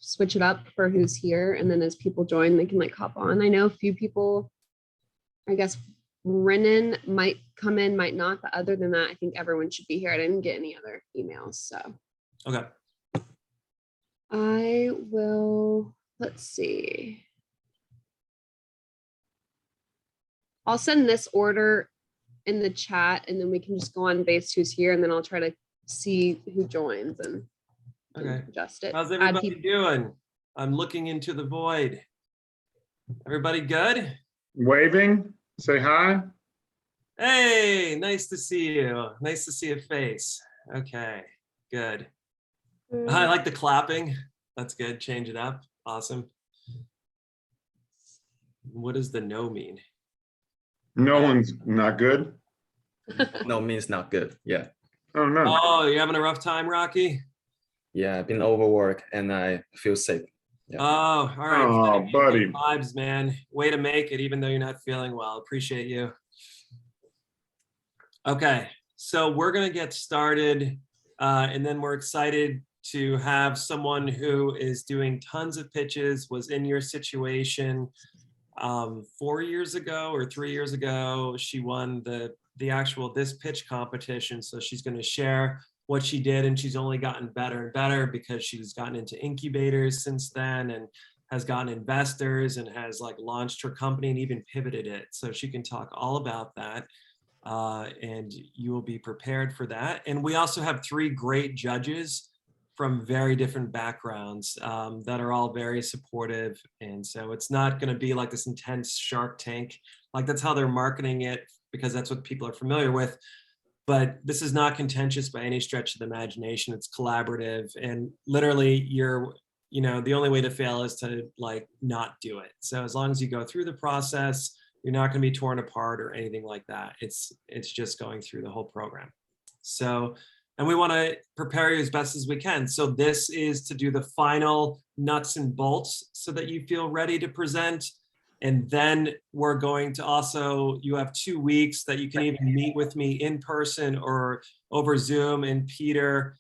switch it up for who's here, and then as people join, they can like hop on. I know a few people, I guess Renan might come in, might not, but other than that, I think everyone should be here. I didn't get any other emails, so. Okay. I will, let's see. I'll send this order in the chat, and then we can just go on based who's here, and then I'll try to see who joins and adjust it. How's everybody doing? I'm looking into the void. Everybody good? Waving, say hi. Hey, nice to see you. Nice to see a face. Okay, good. I like the clapping. That's good. Change it up. Awesome. What does the no mean? No one's not good. No means not good. Yeah. Oh no. Oh, you having a rough time, Rocky? Yeah, I've been overworked and I feel sick. Yeah. Oh, all right. Oh, buddy. Vibes, man. Way to make it, even though you're not feeling well. Appreciate you. Okay, so we're gonna get started, and then we're excited to have someone who is doing tons of pitches, was in your situation 4 years ago or 3 years ago. She won the actual this pitch competition, so she's going to share what she did, and she's only gotten better and better because she's gotten into incubators since then and has gotten investors and has like launched her company and even pivoted it. So she can talk all about that, and you will be prepared for that. And we also have 3 great judges from very different backgrounds that are all very supportive. And so it's not going to be like this intense Shark Tank, like that's how they're marketing it because that's what people are familiar with. But this is not contentious by any stretch of the imagination. It's collaborative, and literally the only way to fail is to like not do it. So as long as you go through the process, you're not going to be torn apart or anything like that. It's just going through the whole program. So, and we want to prepare you as best as we can. So this is to do the final nuts and bolts so that you feel ready to present. And then we're going to also, you have 2 weeks that you can even meet with me in person or over Zoom, and Peter,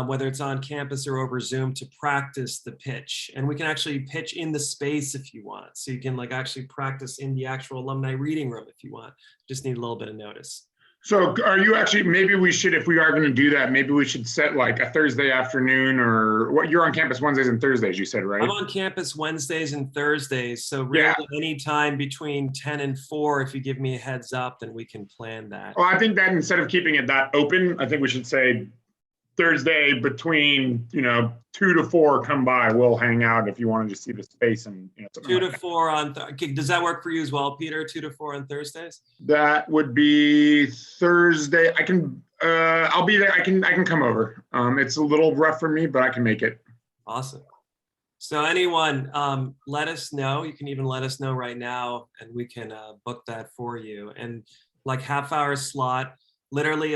whether it's on campus or over Zoom, to practice the pitch. And we can actually pitch in the space if you want. So you can like actually practice in the actual alumni reading room if you want. Just need a little bit of notice. So are you actually, maybe we should, if we are going to do that, maybe we should set like a Thursday afternoon, or what, you're on campus Wednesdays and Thursdays, you said, right? I'm on campus Wednesdays and Thursdays. So really any time between 10 and 4, if you give me a heads up, then we can plan that. Well, I think that instead of keeping it that open, I think we should say Thursday between 2 to 4, come by. We'll hang out if you want to just see the space and 2 to 4 on. Does that work for you as well, Peter? 2 to 4 on Thursdays. That would be Thursday. I can. I'll be there. I can come over. It's a little rough for me, but I can make it. Awesome. So anyone, let us know. You can even let us know right now, and we can book that for you. And like half-hour slot, literally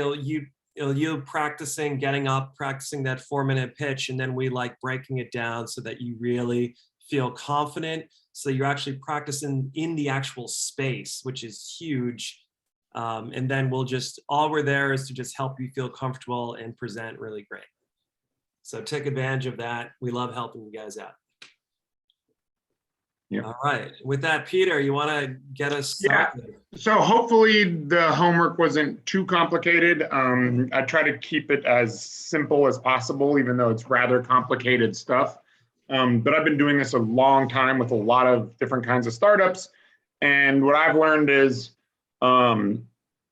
you practicing getting up, practicing that 4-minute pitch, and then we like breaking it down so that you really feel confident. So you're actually practicing in the actual space, which is huge. And then all we're there is to just help you feel comfortable and present really great. So take advantage of that. We love helping you guys out. Yeah. All right. With that, Peter, you want to get us started? Yeah. So hopefully the homework wasn't too complicated. I try to keep it as simple as possible, even though it's rather complicated stuff. But I've been doing this a long time with a lot of different kinds of startups. And what I've learned is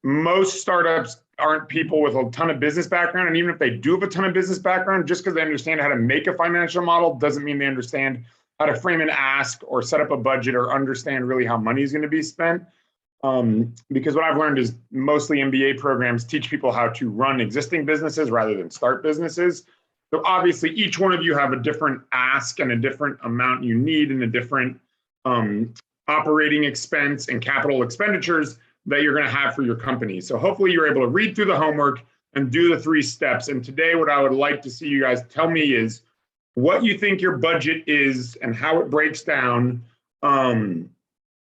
most startups aren't people with a ton of business background. And even if they do have a ton of business background, just because they understand how to make a financial model doesn't mean they understand how to frame an ask or set up a budget or understand really how money is going to be spent. Because what I've learned is mostly MBA programs teach people how to run existing businesses rather than start businesses. So obviously each one of you have a different ask and a different amount you need and a different operating expense and capital expenditures that you're going to have for your company. So hopefully you're able to read through the homework and do the 3 steps. And today what I would like to see you guys tell me is what you think your budget is and how it breaks down,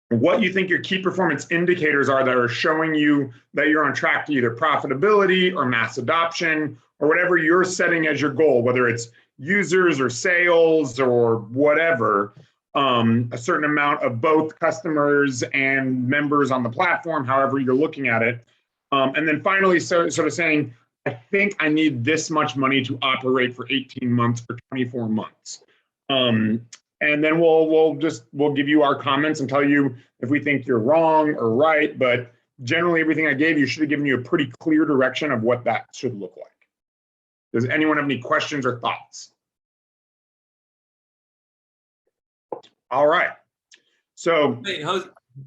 what you think your key performance indicators are that are showing you that you're on track to either profitability or mass adoption or whatever you're setting as your goal, whether it's users or sales or whatever, a certain amount of both customers and members on the platform, however you're looking at it. And then finally, sort of saying, I think I need this much money to operate for 18 months or 24 months. And then we'll give you our comments and tell you if we think you're wrong or right. But generally, everything I gave you should have given you a pretty clear direction of what that should look like. Does anyone have any questions or thoughts? All right. So, Wait,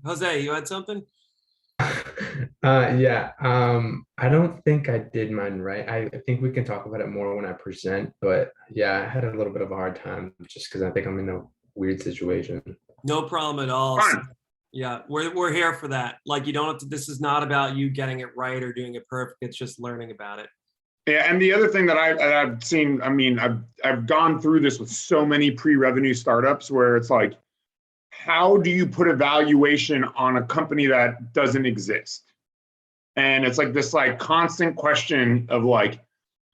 Jose, you had something? Yeah, I don't think I did mine right. I think we can talk about it more when I present, but yeah, I had a little bit of a hard time just because I think I'm in a weird situation. No problem at all. Fine. Yeah, we're here for that. Like, you don't have to, this is not about you getting it right or doing it perfect. It's just learning about it. yeah, and the other thing that I've seen, I mean, I've gone through this with so many pre-revenue startups where it's like, how do you put a valuation on a company that doesn't exist? And it's like this like constant question of like,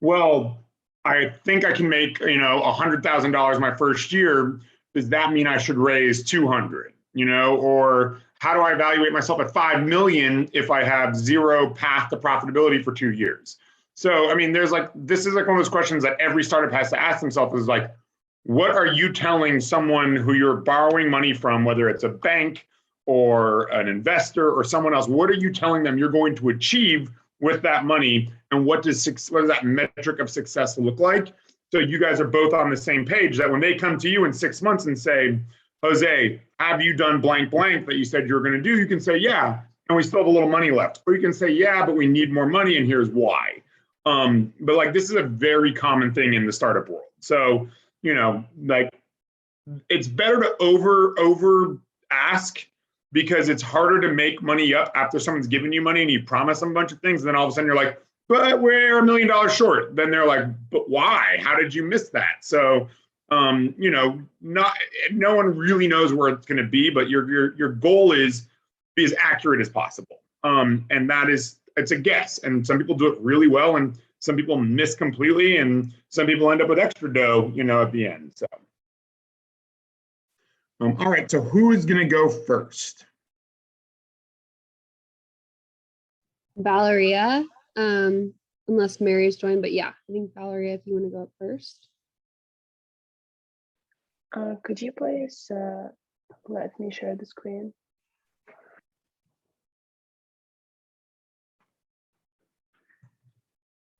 well, I think I can make, you know, $100,000 my first year. Does that mean I should raise 200? You know, or how do I evaluate myself at 5 million if I have zero path to profitability for 2 years? So, I mean, there's like, this is like one of those questions that every startup has to ask themselves is like, what are you telling someone who you're borrowing money from, whether it's a bank or an investor or someone else? What are you telling them you're going to achieve with that money? And what does that metric of success look like? So you guys are both on the same page that when they come to you in 6 months and say, Jose, have you done blank blank that you said you were going to do? You can say, yeah, and we still have a little money left. Or you can say, yeah, but we need more money and here's why. But like, this is a very common thing in the startup world. So, you know, like, it's better to over ask because it's harder to make money up after someone's given you money and you promise them a bunch of things. And then all of a sudden you're like, but we're $1 million short. Then they're like, but why? How did you miss that? So, you know, no one really knows where it's going to be, but your goal is to be as accurate as possible. And that is, it's a guess. And some people do it really well, and some people miss completely, and some people end up with extra dough, you know, at the end. So, all right. So who is going to go first? Valeria, unless Mary's joined, but yeah, I think Valeria, if you want to go up first. Could you please let me share the screen?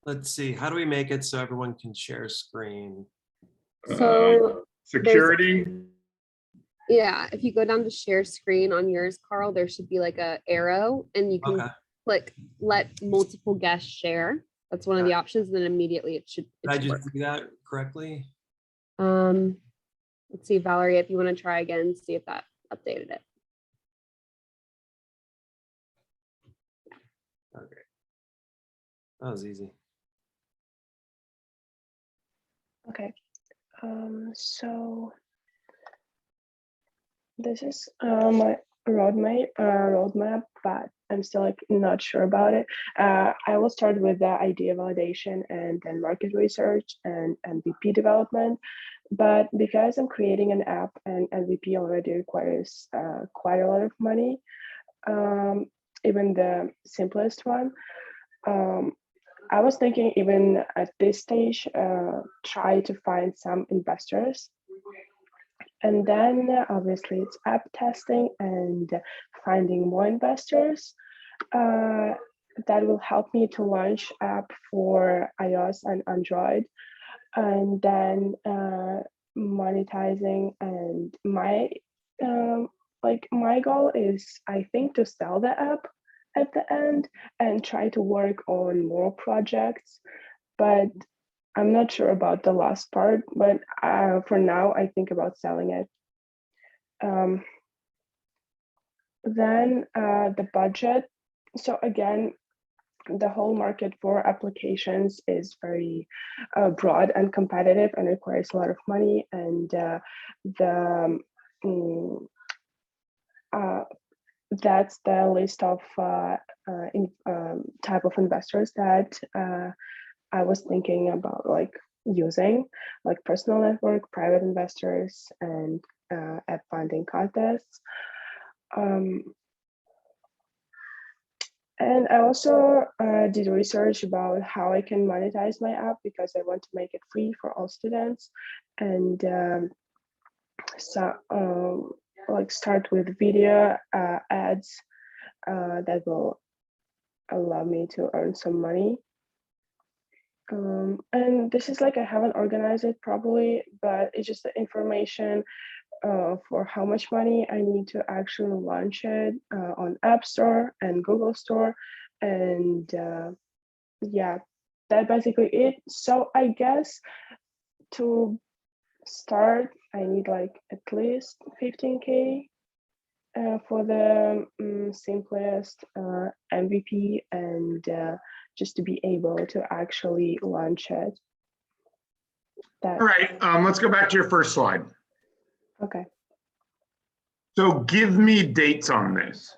Let's see. How do we make it so everyone can share screen? So Security. yeah, if you go down to share screen on yours, Carl, there should be like a arrow and you can click let multiple guests share. That's one of the options. And then immediately it should Did I just work. do that correctly? Let's see, Valerie, if you want to try again, see if that updated it. Okay. That was easy. Okay. So this is my roadmap, but I'm still like not sure about it. I will start with the idea validation and then market research and MVP development. But because I'm creating an app and MVP already requires quite a lot of money, even the simplest one, I was thinking even at this stage, try to find some investors. And then obviously it's app testing and finding more investors that will help me to launch app for iOS and Android. And then monetizing, and my my goal is, I think, to sell the app at the end and try to work on more projects. But I'm not sure about the last part, but for now, I think about selling it. Then the budget. So again, the whole market for applications is very broad and competitive and requires a lot of money. And that's the list of type of investors that I was thinking about, like using, like personal network, private investors, and app funding contests. And I also did research about how I can monetize my app because I want to make it free for all students, and like start with video ads that will allow me to earn some money. And this is like I haven't organized it properly, but it's just the information for how much money I need to actually launch it on App Store and Google Store. And yeah, that's basically it. So I guess to start, I need like at least 15K for the simplest MVP, and just to be able to actually launch it. All right, let's go back to your first slide. Okay. So give me dates on this.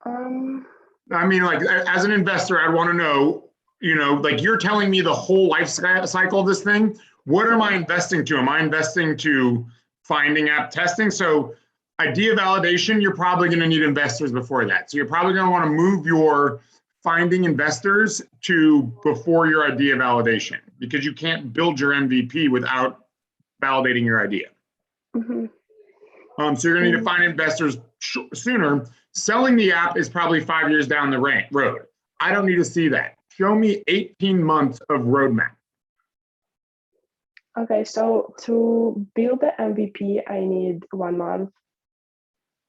I mean, like as an investor, I want to know, you know, like you're telling me the whole life cycle of this thing. What am I investing to? Am I investing to finding app testing? So idea validation, you're probably going to need investors before that. So you're probably going to want to move your finding investors to before your idea validation, because you can't build your MVP without validating your idea. Mm-hmm. So you're going to need to find investors sooner. Selling the app is probably 5 years down the road. I don't need to see that. Show me 18 months of roadmap. Okay, so to build the MVP, I need 1 month.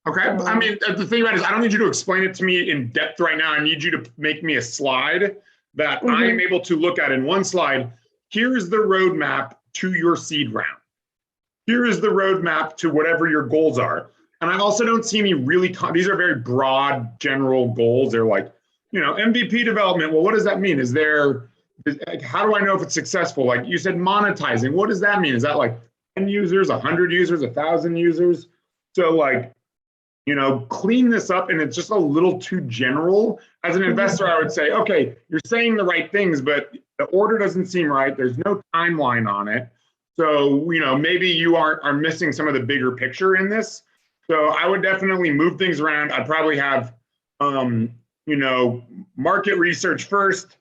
Okay, I mean, the thing about it is I don't need you to explain it to me in depth right now. I need you to make me a slide that I am able to look at in one slide. Here is the roadmap to your seed round. Here is the roadmap to whatever your goals are. And I also don't see any really, these are very broad general goals. They're like, you know, MVP development. Well, what does that mean? Like, how do I know if it's successful? Like you said, monetizing. What does that mean? Is that like 10 users, 100 users, 1,000 users? So like, you know, clean this up, and it's just a little too general. As an investor, I would say, okay, you're saying the right things, but the order doesn't seem right. There's no timeline on it. So, you know, maybe you are missing some of the bigger picture in this. So I would definitely move things around. I'd probably have, you know, market research first,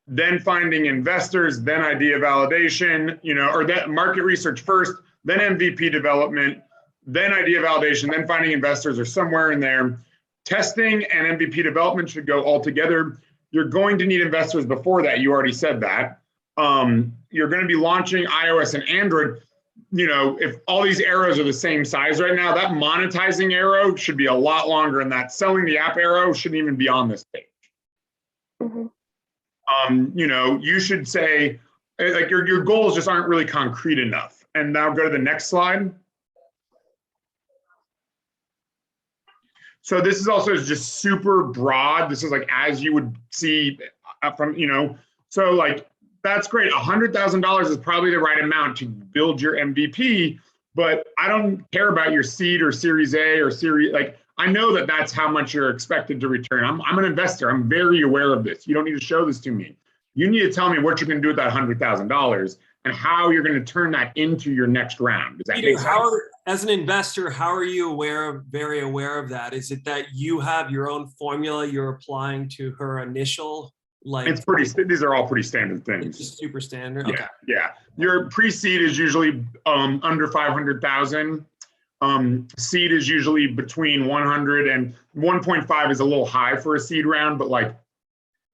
then finding investors, then idea validation, you know, or that market research first, then MVP development, then idea validation, then finding investors, or somewhere in there. Testing and MVP development should go all together. You're going to need investors before that. You already said that. You're going to be launching iOS and Android. You know, if all these arrows are the same size right now, that monetizing arrow should be a lot longer, and that selling the app arrow shouldn't even be on this page. You know, you should say, like, your goals just aren't really concrete enough. And now go to the next slide. So this is also just super broad. This is like, as you would see from, you know, so like, that's great. $100,000 is probably the right amount to build your MVP, but I don't care about your seed or series A or series, like, I know that that's how much you're expected to return. I'm an investor. I'm very aware of this. You don't need to show this to me. You need to tell me what you're going to do with that $100,000 and how you're going to turn that into your next round. Does that make sense? As an investor, how are you very aware of that? Is it that you have your own formula you're applying to her initial, like? It's pretty, these are all pretty standard things. It's just super standard. Yeah, okay. Yeah. Your pre-seed is usually under 500,000. Seed is usually between 100 and 1.5 is a little high for a seed round, but like,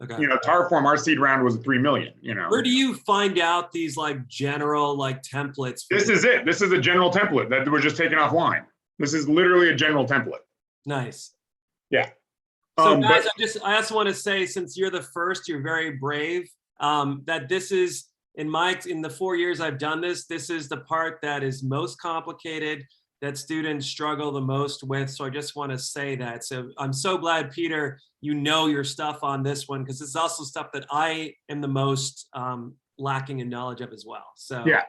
okay, you know, Tarform, our seed round was 3 million, you know. Where do you find out these like general like templates? This is it. This is a general template that was just taken offline. This is literally a general template. Nice. Yeah. So guys, I also want to say, since you're the first, you're very brave, that this is, in the 4 years I've done this, this is the part that is most complicated, that students struggle the most with. So I just want to say that. So I'm so glad, Peter, you know your stuff on this one, because it's also stuff that I am the most lacking in knowledge of as well. So yeah.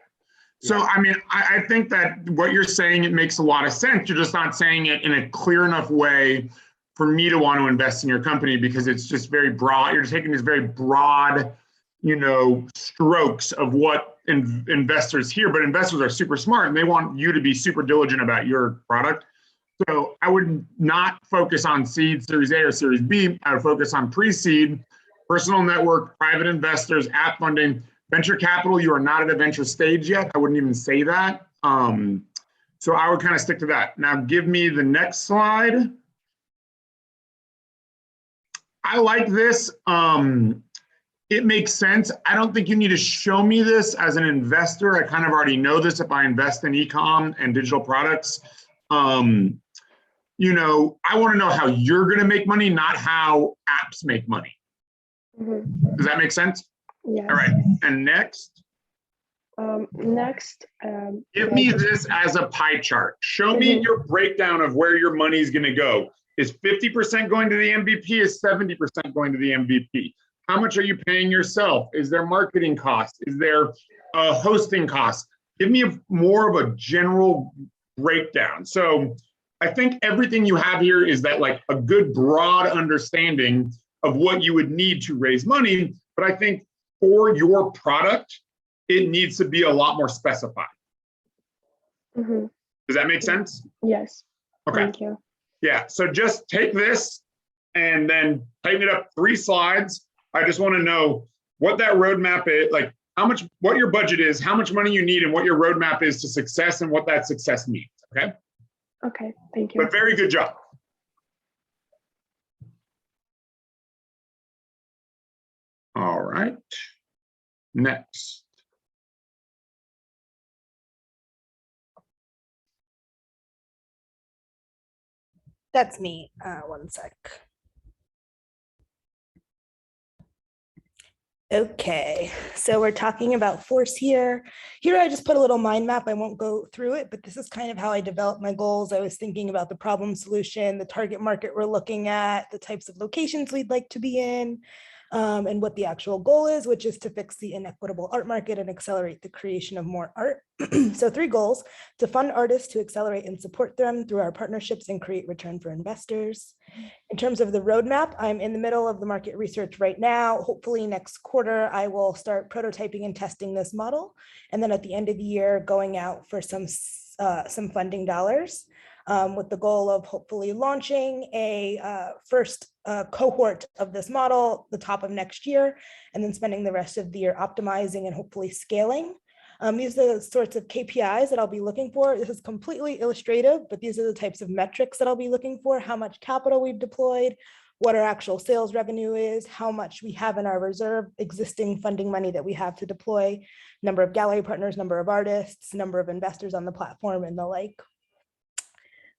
So, I mean, I think that what you're saying, it makes a lot of sense. You're just not saying it in a clear enough way for me to want to invest in your company, because it's just very broad. You're just taking this very broad, strokes of what investors hear, but investors are super smart and they want you to be super diligent about your product. So I would not focus on seed, Series A or Series B. I would focus on pre-seed, personal network, private investors, app funding, venture capital. You are not at a venture stage yet. I wouldn't even say that. So I would kind of stick to that. Now give me the next slide. I like this. It makes sense. I don't think you need to show me this as an investor. I kind of already know this if I invest in e-com and digital products. I want to know how you're going to make money, not how apps make money. Mm-hmm. Does that make sense? Yes. All right. And next. Next. Give me this as a pie chart. Show me your breakdown of where your money is going to go. Is 50% going to the MVP? Is 70% going to the MVP? How much are you paying yourself? Is there marketing costs? Is there hosting costs? Give me more of a general breakdown. So I think everything you have here is that like a good broad understanding of what you would need to raise money. But I think for your product, it needs to be a lot more specified. Mm-hmm. Does that make sense? Yes. Okay. Thank you. Yeah, so just take this and then tighten it up 3 slides. I just want to know what that roadmap is, like what your budget is, how much money you need, and what your roadmap is to success and what that success means, okay? Okay, thank you. But very good job. All right, next. That's me. One sec. Okay, so we're talking about force here. Here I just put a little mind map. I won't go through it, but this is kind of how I developed my goals. I was thinking about the problem solution, the target market we're looking at, the types of locations we'd like to be in, and what the actual goal is, which is to fix the inequitable art market and accelerate the creation of more art. So 3 goals: to fund artists, to accelerate and support them through our partnerships and create return for investors. In terms of the roadmap, I'm in the middle of the market research right now. Hopefully next quarter, I will start prototyping and testing this model. And then at the end of the year, going out for some funding dollars with the goal of hopefully launching a first cohort of this model the top of next year, and then spending the rest of the year optimizing and hopefully scaling. These are the sorts of KPIs that I'll be looking for. This is completely illustrative, but these are the types of metrics that I'll be looking for: how much capital we've deployed, what our actual sales revenue is, how much we have in our reserve, existing funding money that we have to deploy, number of gallery partners, number of artists, number of investors on the platform, and the like.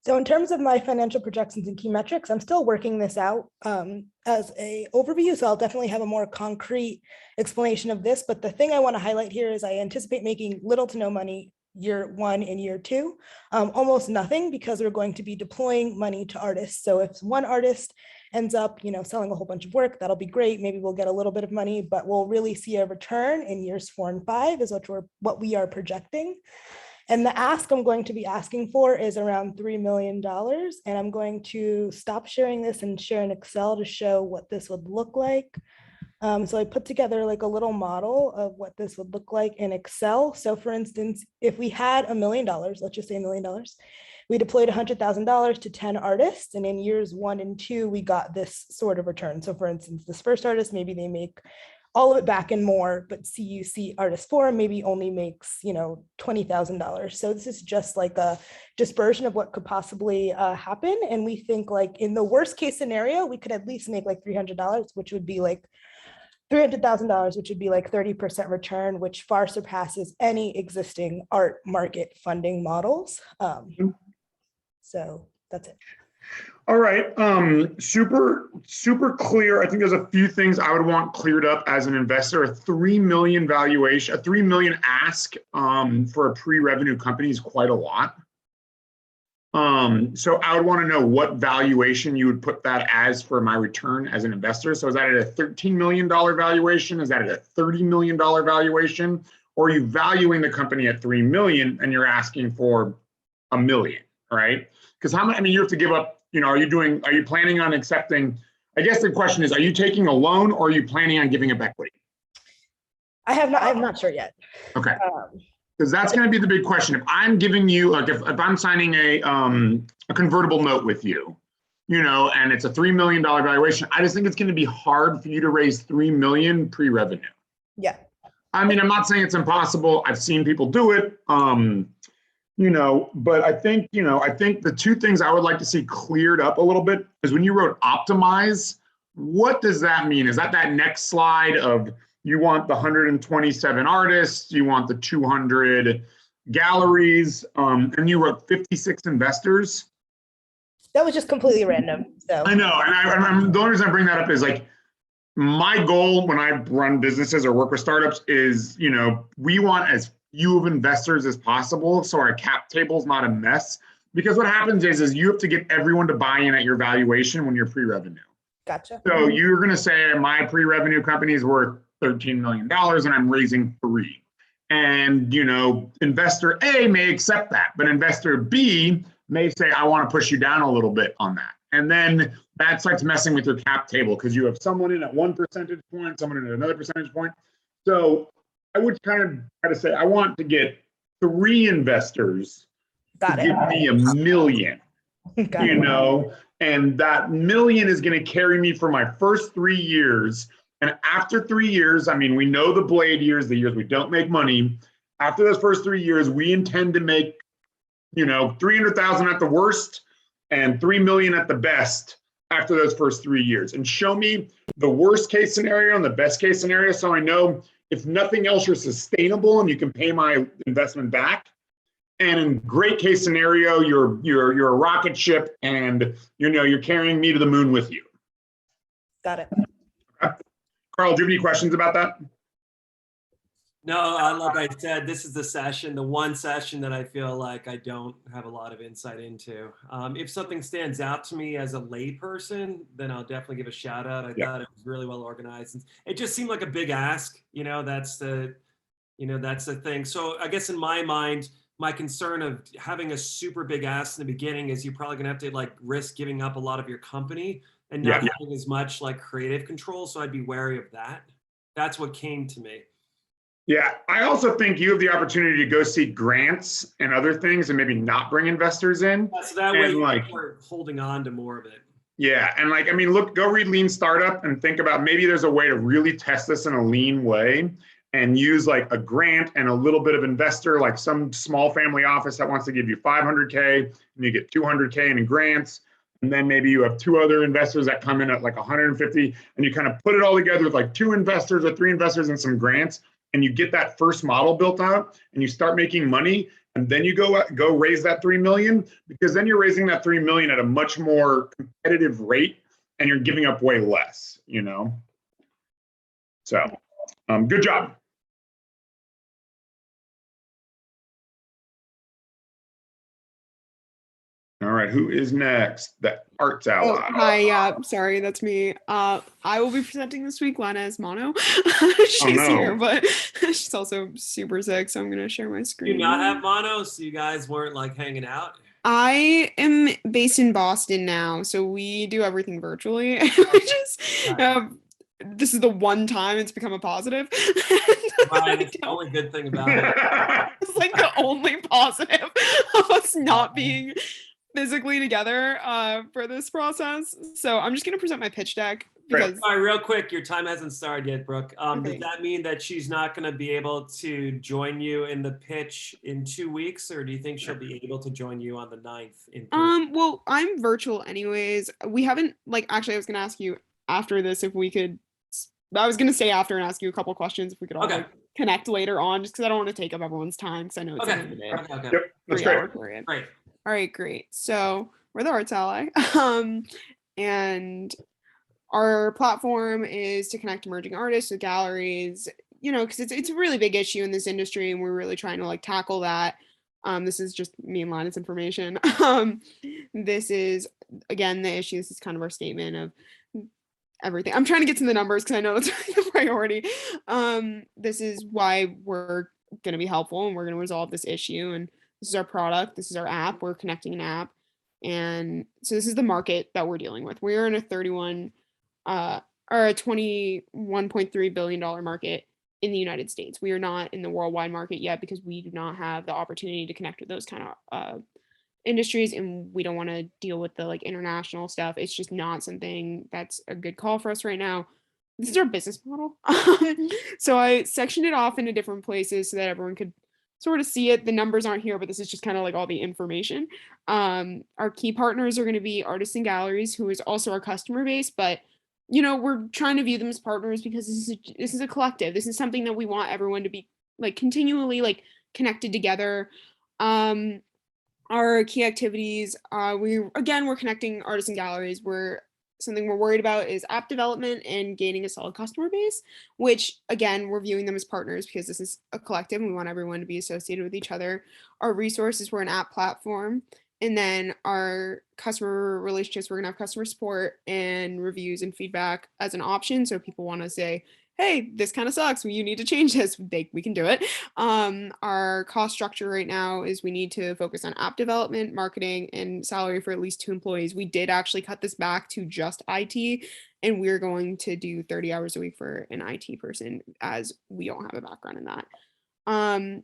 So in terms of my financial projections and key metrics, I'm still working this out as an overview. So I'll definitely have a more concrete explanation of this. But the thing I want to highlight here is I anticipate making little to no money year 1 and year 2, almost nothing, because we're going to be deploying money to artists. So if one artist ends up, selling a whole bunch of work, that'll be great. Maybe we'll get a little bit of money, but we'll really see a return in years 4 and 5 is what we are projecting. And the ask I'm going to be asking for is around $3 million. And I'm going to stop sharing this and share an Excel to show what this would look like. So I put together like a little model of what this would look like in Excel. So for instance, if we had $1 million, let's just say $1 million, we deployed $100,000 to 10 artists. And in years 1 and 2, we got this sort of return. So for instance, this first artist, maybe they make all of it back and more, but CUC artist 4 maybe only makes, $20,000. So this is just like a dispersion of what could possibly happen. And we think like in the worst case scenario, we could at least make like $300, which would be like $300,000, which would be like 30% return, which far surpasses any existing art market funding models. So that's it. All right, super clear. I think there's a few things I would want cleared up as an investor. A 3 million valuation, a 3 million ask for a pre-revenue company is quite a lot. So I would want to know what valuation you would put that as for my return as an investor. So is that at a $13 million valuation? Is that at a $30 million valuation? Or are you valuing the company at 3 million and you're asking for $1 million, right? Because how many, you have to give up, are you planning on accepting, I guess the question is, are you taking a loan or are you planning on giving up equity? I'm not sure yet. Okay. Um, Because that's going to be the big question. If I'm giving you, like, if I'm signing a convertible note with you, and it's a $3 million valuation, I just think it's going to be hard for you to raise $3 million pre-revenue. yeah. I mean, I'm not saying it's impossible. I've seen people do it. But I think the two things I would like to see cleared up a little bit is when you wrote optimize, what does that mean? Is that next slide of you want the 127 artists, you want the 200 galleries, and you wrote 56 investors? That was just completely random. So I know, and the only reason I bring that up is like, my goal when I run businesses or work with startups is, we want as few of investors as possible, so our cap table is not a mess. Because what happens is you have to get everyone to buy in at your valuation when you're pre-revenue. gotcha. So you're going to say my pre-revenue company is worth $13 million and I'm raising 3. And, investor A may accept that, but investor B may say, I want to push you down a little bit on that. And then that starts messing with your cap table because you have someone in at 1 percentage point, someone in at another percentage point. So I would kind of try to say, I want to get 3 investors Got to it. give me $1 million, Got it. and that $1 million is going to carry me for my first 3 years. And after 3 years, I mean, we know the blade years, the years we don't make money. After those first 3 years, we intend to make, 300,000 at the worst and 3 million at the best after those first 3 years. And show me the worst case scenario and the best case scenario, so I know if nothing else, you're sustainable and you can pay my investment back. And in great case scenario, you're a rocket ship and you're carrying me to the moon with you. Got it. Carl, do you have any questions about that? No, like I said, this is the one session that I feel like I don't have a lot of insight into. If something stands out to me as a layperson, then I'll definitely give a shout out. I thought it was really well organized. It just seemed like a big ask. That's the thing. So I guess in my mind, my concern of having a super big ask in the beginning is you're probably gonna have to like risk giving up a lot of your company and not having as much like creative control. So I'd be wary of that. That's what came to me. Yeah, I also think you have the opportunity to go seek grants and other things and maybe not bring investors in. Yeah, so that way we're holding on to more of it. Yeah, and look, go read Lean Startup and think about maybe there's a way to really test this in a lean way and use like a grant and a little bit of investor, like some small family office that wants to give you 500K and you get 200K in grants. And then maybe you have 2 other investors that come in at like 150 and you kind of put it all together with like 2 investors or 3 investors and some grants. And you get that first model built out and you start making money, and then you go raise that 3 million, because then you're raising that 3 million at a much more competitive rate and you're giving up way less, So good job. All right, who is next? The arts ally. Oh, hi, yeah, sorry, that's me. I will be presenting this week. Lana is mono. She's here, but she's also super sick, so I'm gonna share my screen. Do you not have mono, so you guys weren't like hanging out? I am based in Boston now, so we do everything virtually, which is this is the one time it's become a positive. Right, it's the only good thing about it. It's like the only positive of us not being physically together for this process. So I'm just going to present my pitch deck because All right, real quick, your time hasn't started yet, Brooke. Okay. Does that mean that she's not going to be able to join you in the pitch in 2 weeks, or do you think she'll be able to join you on the 9th in person? well, I'm virtual anyways. We haven't actually I was going to ask you after this if we could I was going to stay after and ask you a couple questions if we could all connect later on, just because I don't want to take up everyone's time because I know it's a limited Yep, that's great. period. Great. All right, great. So we're the Arts Ally. And our platform is to connect emerging artists with galleries, because it's a really big issue in this industry and we're really trying to tackle that. This is just me and Lana's information. This is, again, the issue. This is kind of our statement of everything. I'm trying to get to the numbers because I know it's the priority. This is why we're going to be helpful and we're going to resolve this issue. And this is our product. This is our app. We're connecting an app. And so this is the market that we're dealing with. We're in a $21 or a $21.3 billion market in the United States. We are not in the worldwide market yet because we do not have the opportunity to connect with those kind of industries, and we don't want to deal with the like international stuff. It's just not something that's a good call for us right now. This is our business model. So I sectioned it off into different places so that everyone could sort of see it. The numbers aren't here, but this is just kind of like all the information. Our key partners are going to be artists and galleries, who is also our customer base, but you know, we're trying to view them as partners because this is a collective. This is something that we want everyone to be like continually like connected together. Our key activities, we're connecting artists and galleries. Something we're worried about is app development and gaining a solid customer base, which again, we're viewing them as partners because this is a collective and we want everyone to be associated with each other. Our resources, we're an app platform. And then our customer relationships, we're gonna have customer support and reviews and feedback as an option. So if people wanna say, hey, this kind of sucks, you need to change this, we can do it. Our cost structure right now is we need to focus on app development, marketing, and salary for at least 2 employees. We did actually cut this back to just IT, and we're going to do 30 hours a week for an IT person, as we don't have a background in that.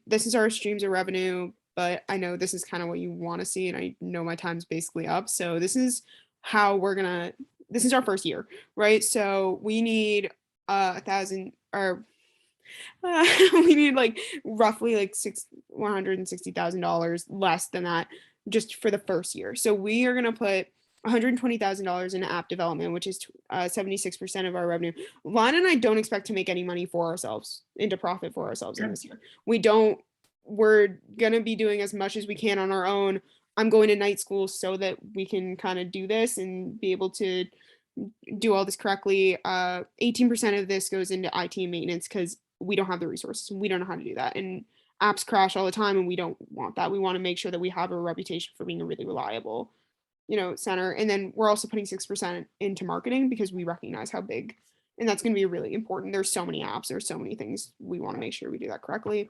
This is our streams of revenue, but I know this is kind of what you want to see, and I know my time's basically up. So this is how this is our first year, right? So we need 1,000 or we need like roughly like $160,000 less than that just for the first year. So we are going to put $120,000 in app development, which is 76% of our revenue. Lana and I don't expect to make any money for ourselves, into profit for ourselves in this year. We're going to be doing as much as we can on our own. I'm going to night school so that we can kind of do this and be able to do all this correctly. 18% of this goes into IT and maintenance because we don't have the resources. We don't know how to do that. And apps crash all the time, and we don't want that. We want to make sure that we have a reputation for being a really reliable, center. And then we're also putting 6% into marketing because we recognize how big, and that's going to be really important. There's so many apps, there's so many things. We want to make sure we do that correctly.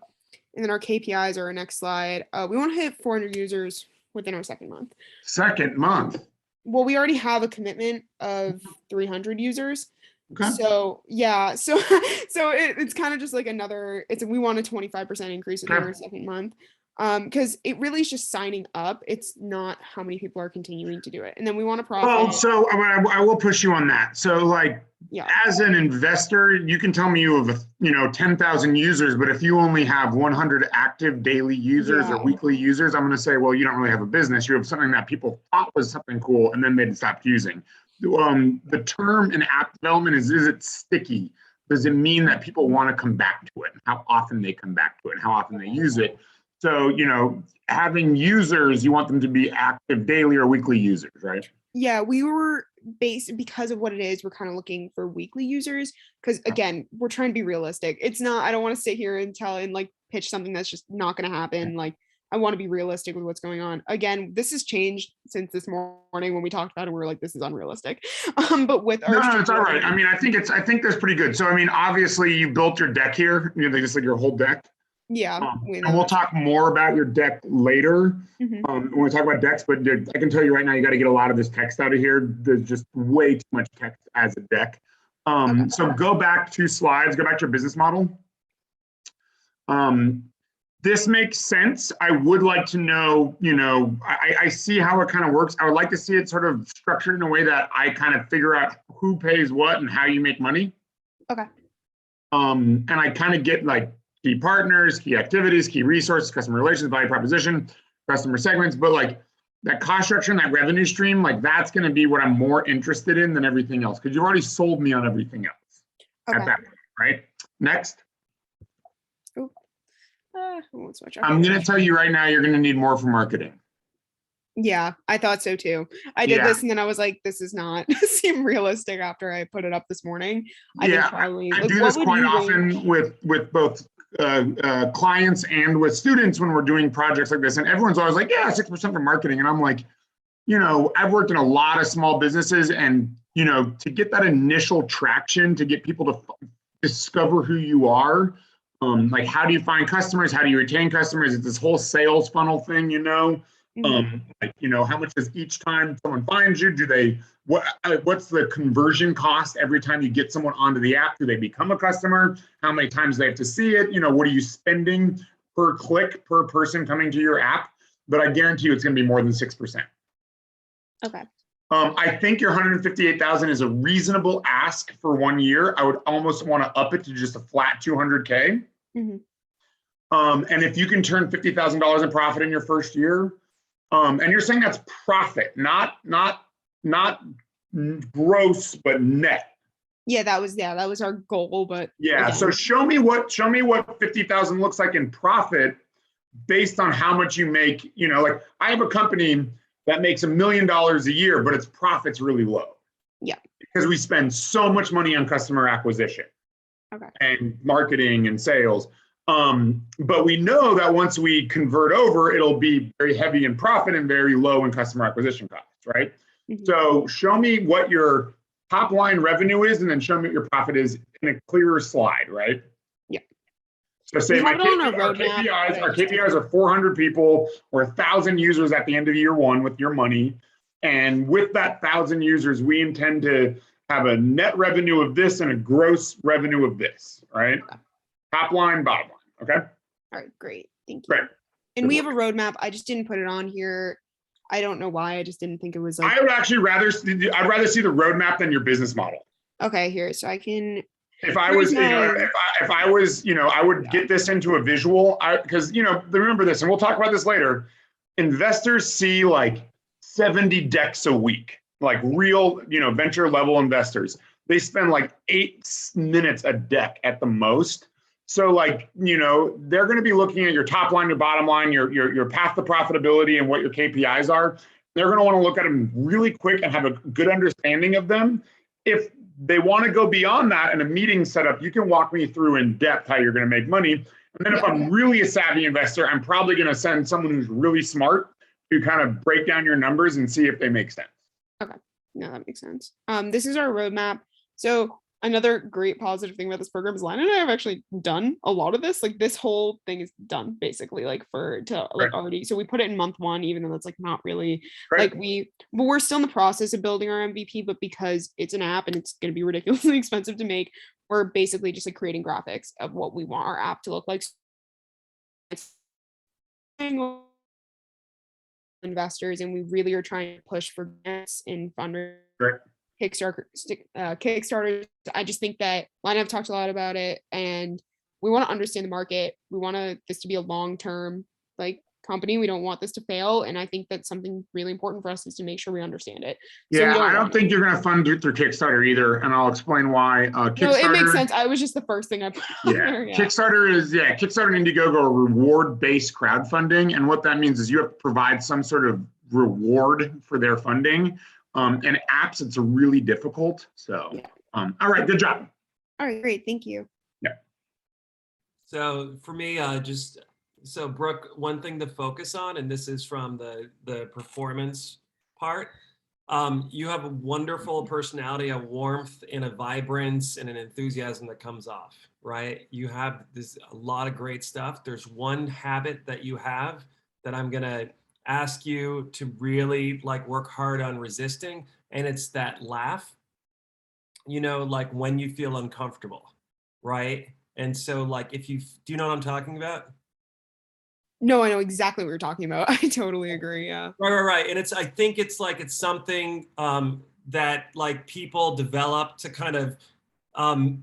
And then our KPIs are our next slide. We want to hit 400 users within our second month. Second month. Well, we already have a commitment of 300 users. Okay. So yeah, so it's kind of just like we want a 25% increase within our second month. Because it really is just signing up. It's not how many people are continuing to do it. And then we want to profit. Well, so I will push you on that. So like, yeah, as an investor, you can tell me you have 10,000 users, but if you only have 100 active daily users or weekly users, I'm going to say, well, you don't really have a business. You have something that people thought was something cool and then they stopped using. The term in app development is it sticky? Does it mean that people want to come back to it? How often they come back to it? How often they use it? So, having users, you want them to be active daily or weekly users, right? Yeah, we were because of what it is, we're kind of looking for weekly users because again, we're trying to be realistic. It's not, I don't want to sit here and pitch something that's just not going to happen. Like, I want to be realistic with what's going on. Again, this has changed since this morning when we talked about it. We were like, this is unrealistic. But with our no, it's all right. I mean, I think that's pretty good. So, I mean, obviously you built your deck here, just like your whole deck. Yeah. And we'll talk more about your deck later when we talk about decks, but I can tell you right now, you got to get a lot of this text out of here. There's just way too much text as a deck. So go back 2 slides, go back to your business model. This makes sense. I would like to know, I see how it kind of works. I would like to see it sort of structured in a way that I kind of figure out who pays what and how you make money. Okay. And I kind of get like key partners, key activities, key resources, customer relations, value proposition, customer segments, but like that cost structure and that revenue stream, like that's going to be what I'm more interested in than everything else. Because you already sold me on everything else at that point, right? Next. I'm going to tell you right now, you're going to need more for marketing. Yeah, I thought so too. I did this and then I was like, this is not seem realistic after I put it up this morning. I think probably I do this quite often with both clients and with students when we're doing projects like this, and everyone's always like, yeah, 6% for marketing. And I'm like, I've worked in a lot of small businesses, and to get that initial traction, to get people to discover who you are, like how do you find customers, how do you retain customers, it's this whole sales funnel thing, Like, how much does each time someone finds you, what's the conversion cost every time you get someone onto the app? Do they become a customer? How many times do they have to see it? What are you spending per click per person coming to your app? But I guarantee you it's going to be more than 6%. Okay. I think your 158,000 is a reasonable ask for 1 year. I would almost want to up it to just a flat 200K. And if you can turn $50,000 in profit in your first year, and you're saying that's profit, not gross, but net. Yeah, that was our goal. But yeah, again. So show me what 50,000 looks like in profit based on how much you make. Like I have a company that makes $1 million a year, but its profit's really low. Yeah. Because we spend so much money on customer acquisition. Okay. And marketing and sales. But we know that once we convert over, it'll be very heavy in profit and very low in customer acquisition costs, right? So show me what your top line revenue is, and then show me what your profit is in a clearer slide, right? Yeah. So say our roadmap. Our KPIs are 400 people or 1,000 users at the end of year one with your money. And with that 1,000 users, we intend to have a net revenue of this and a gross revenue of this, right? Okay. Top line, bottom line. Okay. All right, great. Thank you. Great. And we have a roadmap. I just didn't put it on here. I don't know why. I just didn't think it was like. I would actually rather see the roadmap than your business model. Okay, here. So I can. If I was, I would get this into a visual. Because remember this, and we'll talk about this later. Investors see like 70 decks a week, like real, venture level investors. They spend like 8 minutes a deck at the most. So like, they're going to be looking at your top line, your bottom line, your path to profitability and what your KPIs are. They're going to want to look at them really quick and have a good understanding of them. If they want to go beyond that in a meeting setup, you can walk me through in depth how you're going to make money. And then if I'm really a savvy investor, I'm probably going to send someone who's really smart to kind of break down your numbers and see if they make sense. Okay. No, that makes sense. This is our roadmap. So another great positive thing about this program is Lana and I have actually done a lot of this. Like this whole thing is done basically already. So we put it in month 1, even though that's like not really but we're still in the process of building our MVP, but because it's an app and it's going to be ridiculously expensive to make, we're basically just like creating graphics of what we want our app to look like. Investors, and we really are trying to push for grants in fundraising. Kickstarters. I just think that Lana and I have talked a lot about it, and we want to understand the market. We want this to be a long-term company. We don't want this to fail, and I think that's something really important for us is to make sure we understand it. Yeah, I don't think you're going to fund it through Kickstarter either, and I'll explain why. Kickstarter, no, it makes sense. I was just the first thing I put on there. Yeah. Kickstarter and Indiegogo are reward-based crowdfunding, and what that means is you have to provide some sort of reward for their funding. And apps, it's really difficult. So, all right, good job. All right, great, thank you. Yeah. So for me, so Brooke, one thing to focus on, and this is from the performance part. You have a wonderful personality, a warmth, and a vibrance, and an enthusiasm that comes off, right? You have a lot of great stuff. There's one habit that you have that I'm gonna ask you to really work hard on resisting, and it's that laugh, when you feel uncomfortable, right? And so do you know what I'm talking about? No, I know exactly what you're talking about. I totally agree. Yeah. Right. And I think it's something that people develop to kind of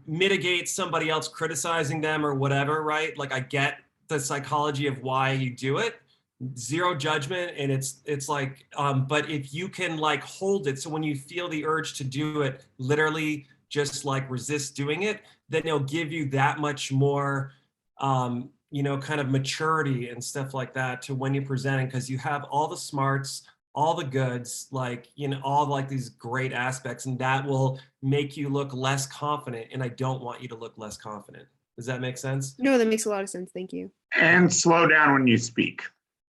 mitigate somebody else criticizing them or whatever, right? I get the psychology of why you do it. Zero judgment, and but if you can hold it, so when you feel the urge to do it, literally just resist doing it, then it'll give you that much more kind of maturity and stuff like that to when you're presenting, because you have all the smarts, all the goods, all these great aspects, and that will make you look less confident, and I don't want you to look less confident. Does that make sense? No, that makes a lot of sense. Thank you. And slow down when you speak.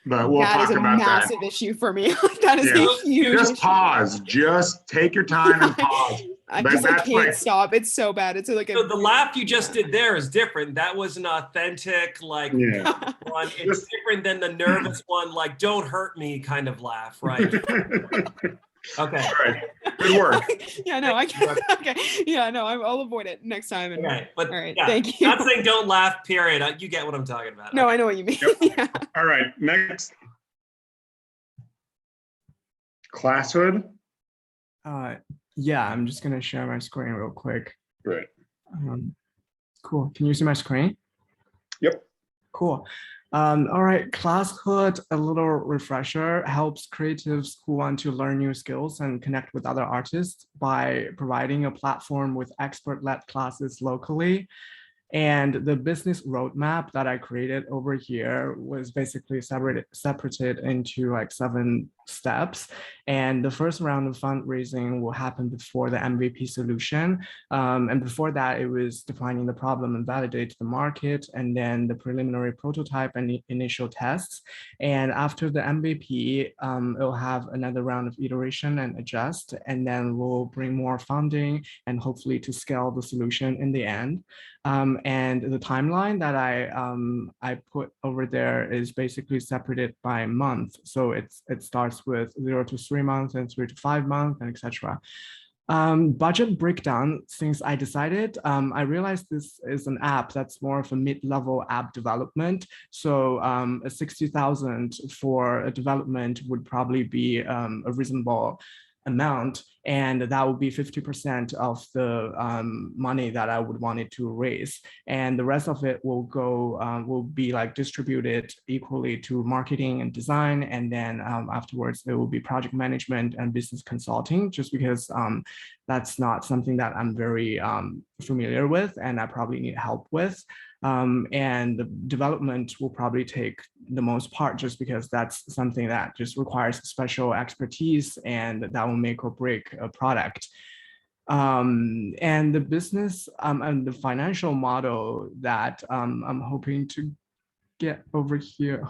but we'll That is talk a about that. massive issue for me. That is Yeah. a huge Just issue. pause. Just take your time and pause. I But just like that's can't like- stop. It's so bad. It's like So the laugh you just did there is different. That was an authentic, like, Yeah. one. It's different than the nervous one, like, don't hurt me kind of laugh, right? Okay. All right. Good work. Yeah, no, I can't. Okay. Yeah, no, I'll avoid it next time. And, Okay, but all right, yeah, thank you. not saying don't laugh, period. You get what I'm talking about. No, Okay. I know what you mean. Yep. Yeah. All right. Next. Class hood. Yeah, I'm just gonna share my screen real quick. Great. Cool. Can you see my screen? Yep. Cool. All right, Class Hood, a little refresher, helps creatives who want to learn new skills and connect with other artists by providing a platform with expert-led classes locally. And the business roadmap that I created over here was basically separated into like 7 steps. And the first round of fundraising will happen before the MVP solution. And before that, it was defining the problem and validate the market, and then the preliminary prototype and the initial tests. And after the MVP, it'll have another round of iteration and adjust, and then we'll bring more funding and hopefully to scale the solution in the end. And the timeline that I put over there is basically separated by month. So it starts with 0 to 3 months and 3 to 5 months and etc. Budget breakdown, since I decided, I realized this is an app that's more of a mid-level app development. So a 60,000 for a development would probably be a reasonable amount, and that would be 50% of the money that I would want it to raise, and the rest of it will go will be like distributed equally to marketing and design, and then afterwards it will be project management and business consulting, just because that's not something that I'm very familiar with and I probably need help with. And the development will probably take the most part, just because that's something that just requires special expertise and that will make or break a product. And the business and the financial model that I'm hoping to get over here.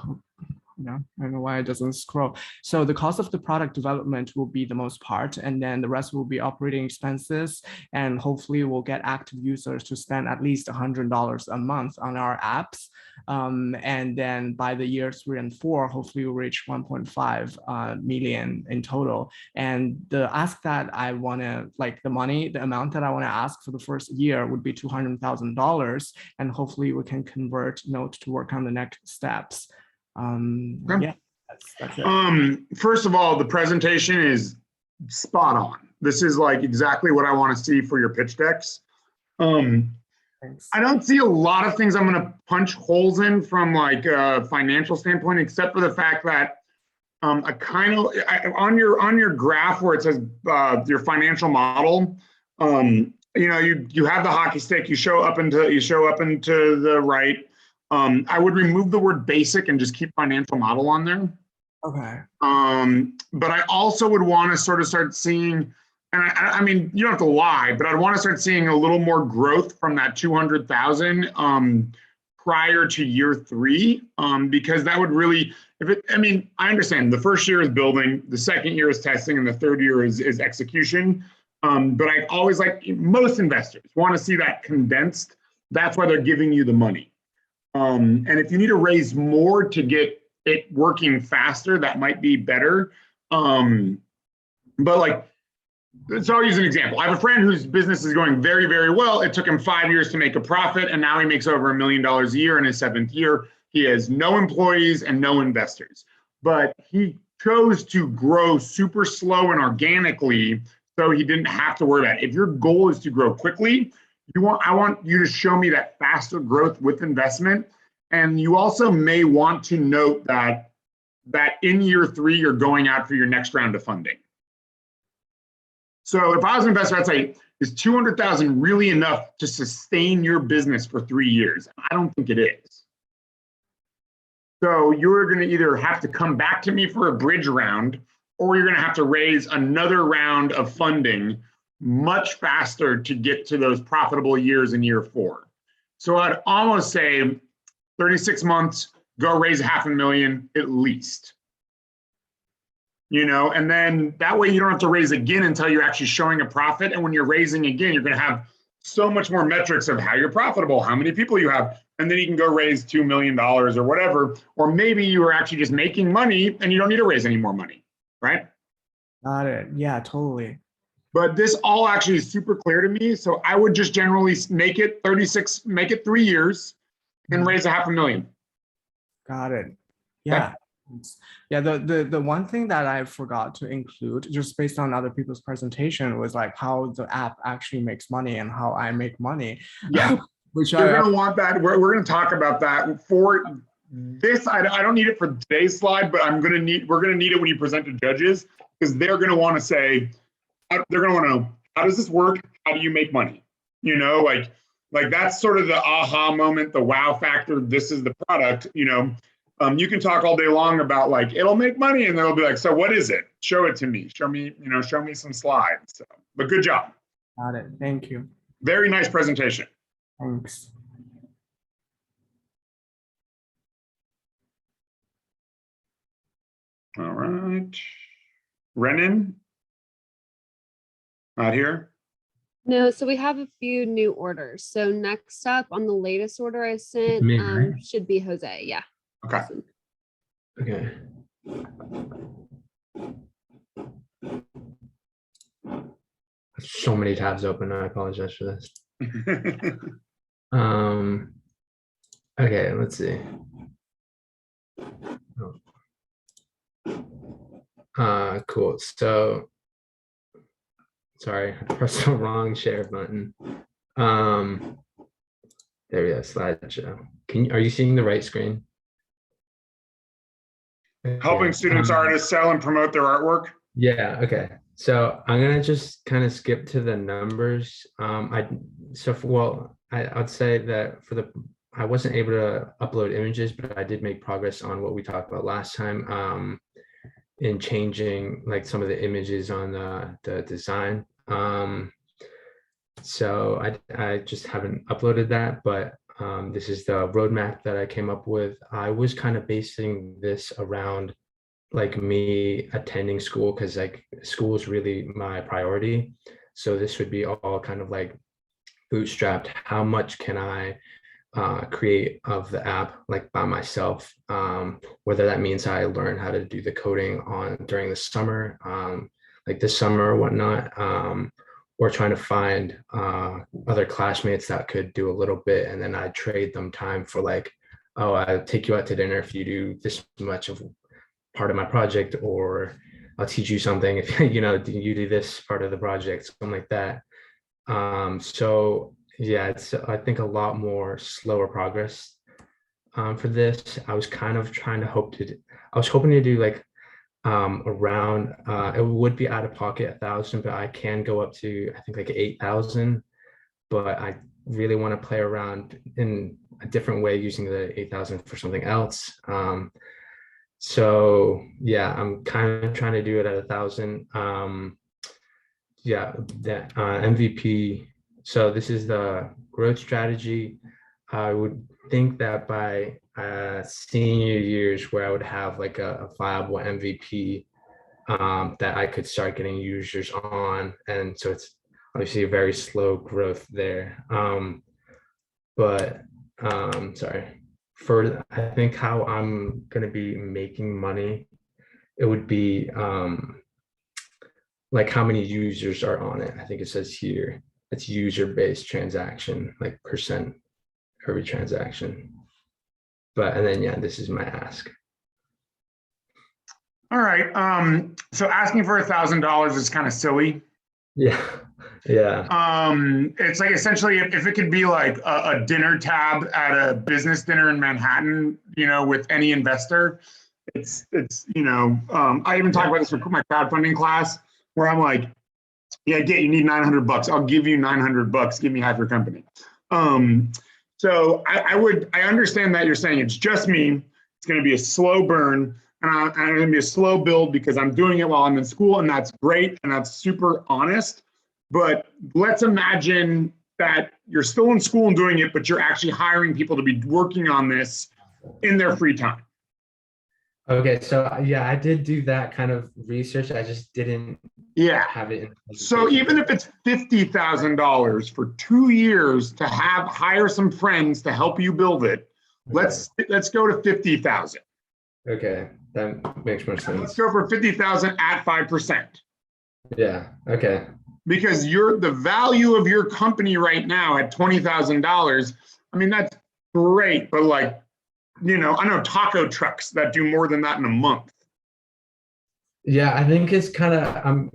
No, I don't know why it doesn't scroll. So the cost of the product development will be the most part, and then the rest will be operating expenses, and hopefully we'll get active users to spend at least $100 a month on our apps. And then by the year 3 and 4, hopefully we'll reach 1.5 million in total. And the ask that I want to, like the amount that I want to ask for the first year would be $200,000, and hopefully we can convert Note to work on the next steps. Yeah, that's it. First of all, the presentation is spot on. This is like exactly what I want to see for your pitch decks. Thanks. I don't see a lot of things I'm going to punch holes in from like a financial standpoint, except for the fact that on your graph where it says your financial model, you know, you have the hockey stick, you show up into the right. I would remove the word basic and just keep financial model on there. Okay. But I also would want to sort of start seeing, and I mean, you don't have to lie, but I'd want to start seeing a little more growth from that 200,000 prior to year 3, because that would really, I understand the first year is building, the second year is testing, and the third year is execution. But I always, like most investors, want to see that condensed. That's why they're giving you the money. And if you need to raise more to get it working faster, that might be better. But like, so I'll use an example. I have a friend whose business is going very, very well. It took him 5 years to make a profit, and now he makes over $1 million a year in his 7th year. He has no employees and no investors, but he chose to grow super slow and organically, so he didn't have to worry about it. If your goal is to grow quickly, I want you to show me that faster growth with investment. And you also may want to note that in year 3, you're going out for your next round of funding. So if I was an investor, I'd say, is 200,000 really enough to sustain your business for 3 years? I don't think it is. So you're going to either have to come back to me for a bridge round, or you're going to have to raise another round of funding much faster to get to those profitable years in year 4. So I'd almost say 36 months, go raise $500,000 at least. You know, and then that way you don't have to raise again until you're actually showing a profit. And when you're raising again, you're going to have so much more metrics of how you're profitable, how many people you have, and then you can go raise $2 million or whatever. Or maybe you are actually just making money and you don't need to raise any more money, right? Got it. Yeah, totally. But this all actually is super clear to me. So I would just generally make it 3 years and raise $500,000. Got it. Yeah. Yeah, the one thing that I forgot to include, just based on other people's presentation, was like how the app actually makes money and how I make money. Yeah, which you're going to want that. We're going to talk about that for this. I don't need it for today's slide, but we're going to need it when you present to judges, because they're going to want to say, they're going to want to know, how does this work? How do you make money? You know, like that's sort of the aha moment, the wow factor. This is the product, you know. You can talk all day long about like, it'll make money, and they'll be like, so what is it? Show it to me. Show me some slides. So, but good job. Got it. Thank you. Very nice presentation. Thanks. All right. Renan? Not here? No, so we have a few new orders. So next up on the latest order I sent Me, right? should be Jose. Yeah. Okay. Awesome. Okay. So many tabs open. I apologize for this. Okay, let's see. Cool. So sorry, I pressed the wrong share button. There we go, slideshow. Are you seeing the right screen? Helping students, artists sell and promote their artwork. Yeah, okay. So I'm gonna just kind of skip to the numbers. I'd say that I wasn't able to upload images, but I did make progress on what we talked about last time, in changing like some of the images on the design. So I just haven't uploaded that, but this is the roadmap that I came up with. I was kind of basing this around like me attending school, because like school is really my priority. So this would be all kind of like bootstrapped. How much can I create of the app like by myself? Whether that means I learn how to do the coding during the summer, like this summer or whatnot, or trying to find other classmates that could do a little bit, and then I trade them time for like, oh, I'll take you out to dinner if you do this much of part of my project, or I'll teach you something if you do this part of the project, something like that. So yeah, it's I think a lot more slower progress for this. I was kind of hoping to do like around it would be out of pocket 1,000, but I can go up to I think like 8,000. But I really want to play around in a different way using the 8,000 for something else. So yeah, I'm kind of trying to do it at 1,000. Yeah, that MVP. So this is the growth strategy. I would think that by senior years, where I would have like a viable MVP that I could start getting users on. And so it's obviously a very slow growth there. Sorry. For I think how I'm going to be making money, it would be like how many users are on it. I think it says here, it's user-based transaction, like percent every transaction. And then, yeah, this is my ask. All right. So asking for $1,000 is kind of silly. Yeah. Yeah. It's like essentially if it could be like a dinner tab at a business dinner in Manhattan, with any investor, it's I even talked about this with my crowdfunding class, where I'm like, yeah, you need $900. I'll give you $900. Give me half your company. So I understand that you're saying it's just me. It's going to be a slow burn, and I'm going to be a slow build because I'm doing it while I'm in school, and that's great, and that's super honest. But let's imagine that you're still in school and doing it, but you're actually hiring people to be working on this in their free time. Okay, so yeah, I did do that kind of research. I just didn't Yeah. have it in the So even if it's $50,000 for 2 years to hire some friends to help you build it, let's go to 50,000. Okay, that makes more Let's sense. go for 50,000 at 5%. Yeah, okay. Because the value of your company right now at $20,000, I mean, that's great, but like, I know taco trucks that do more than that in a month. Yeah, I think it's kind of I'm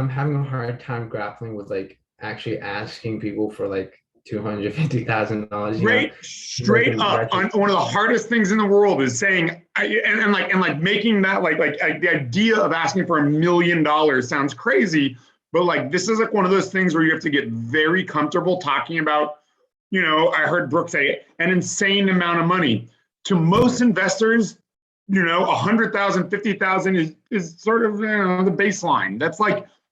having a hard time grappling with like actually asking people for like $250,000. Straight up, one of the hardest things in the world is saying, and making that like the idea of asking for $1 million sounds crazy, but like this is like one of those things where you have to get very comfortable talking about. I heard Brooke say an insane amount of money. To most investors, 100,000, 50,000 is sort of the baseline.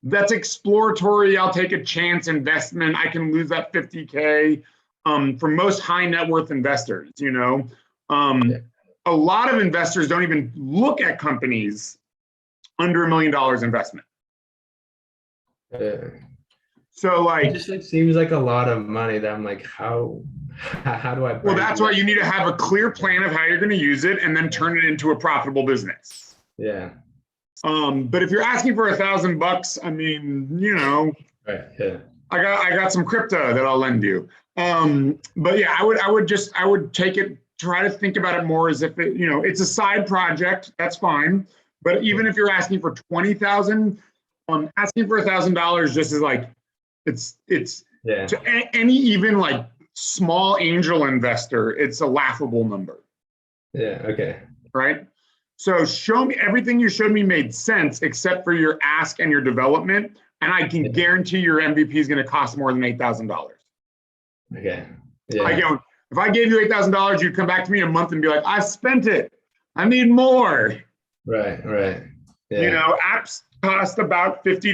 That's exploratory. I'll take a chance investment. I can lose that 50K. For most high net worth investors, a lot of investors don't even look at companies under $1 million investment. So like, it just like seems like a lot of money that I'm like, how do I? Well, that's why you need to have a clear plan of how you're going to use it and then turn it into a profitable business. Yeah. But if you're asking for $1,000, I mean, Right. Yeah. I got some crypto that I'll lend you. But yeah, I would take it, try to think about it more as if it's a side project. That's fine. But even if you're asking for 20,000, asking for $1,000 just is like, it's to any even like small angel investor, it's a laughable number. Yeah. Okay. Right. So show me everything you showed me made sense except for your ask and your development. And I can guarantee your MVP is going to cost more than $8,000. Okay. Yeah. If I gave you $8,000, you'd come back to me in a month and be like, I spent it. I need more. Right. Right. Yeah. Apps cost about $50,000 to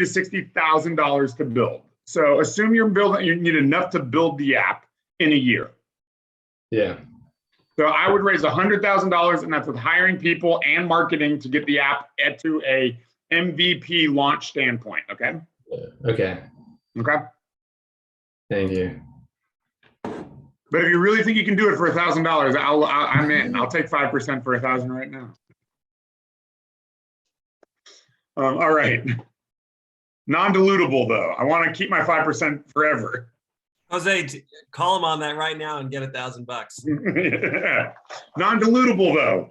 $60,000 to build. So assume you need enough to build the app in a year. Yeah. So I would raise $100,000, and that's with hiring people and marketing to get the app to a MVP launch standpoint. Okay. Okay. Okay. Thank you. But if you really think you can do it for $1,000, I'm in. I'll take 5% for $1,000 right now. All right. Non-dilutable though. I want to keep my 5% forever. Jose, call him on that right now and get $1,000. Non-dilutable though.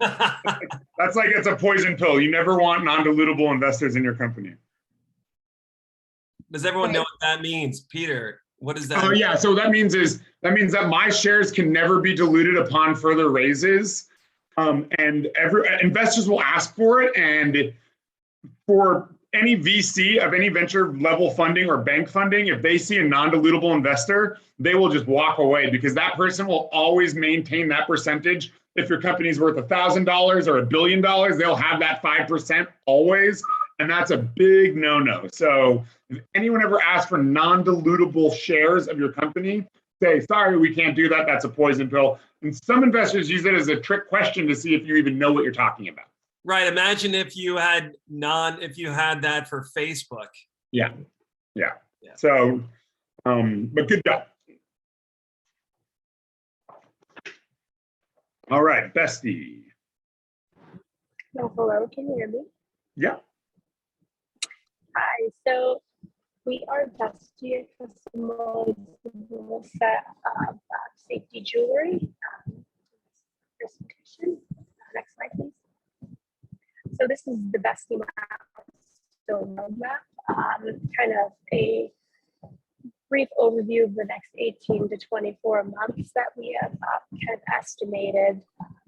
That's like it's a poison pill. You never want non-dilutable investors in your company. Does everyone know what that means? Peter, what does that mean? Yeah, so that means that my shares can never be diluted upon further raises. And investors will ask for it, and for any VC of any venture level funding or bank funding, if they see a non-dilutable investor, they will just walk away because that person will always maintain that percentage. If your company's worth $1,000 or $1 billion, they'll have that 5% always. And that's a big no-no. So if anyone ever asks for non-dilutable shares of your company, say, sorry, we can't do that. That's a poison pill. And some investors use it as a trick question to see if you even know what you're talking about. Right. Imagine if you had that for Facebook. Yeah. So, but good job. All right, Bestie. Oh, hello, can you hear me? Yeah. Hi, so we are Bestie customers with a set of safety jewelry. Presentation. Next slide, please. So this is the Bestie milestone roadmap, kind of a brief overview of the next 18 to 24 months that we have kind of estimated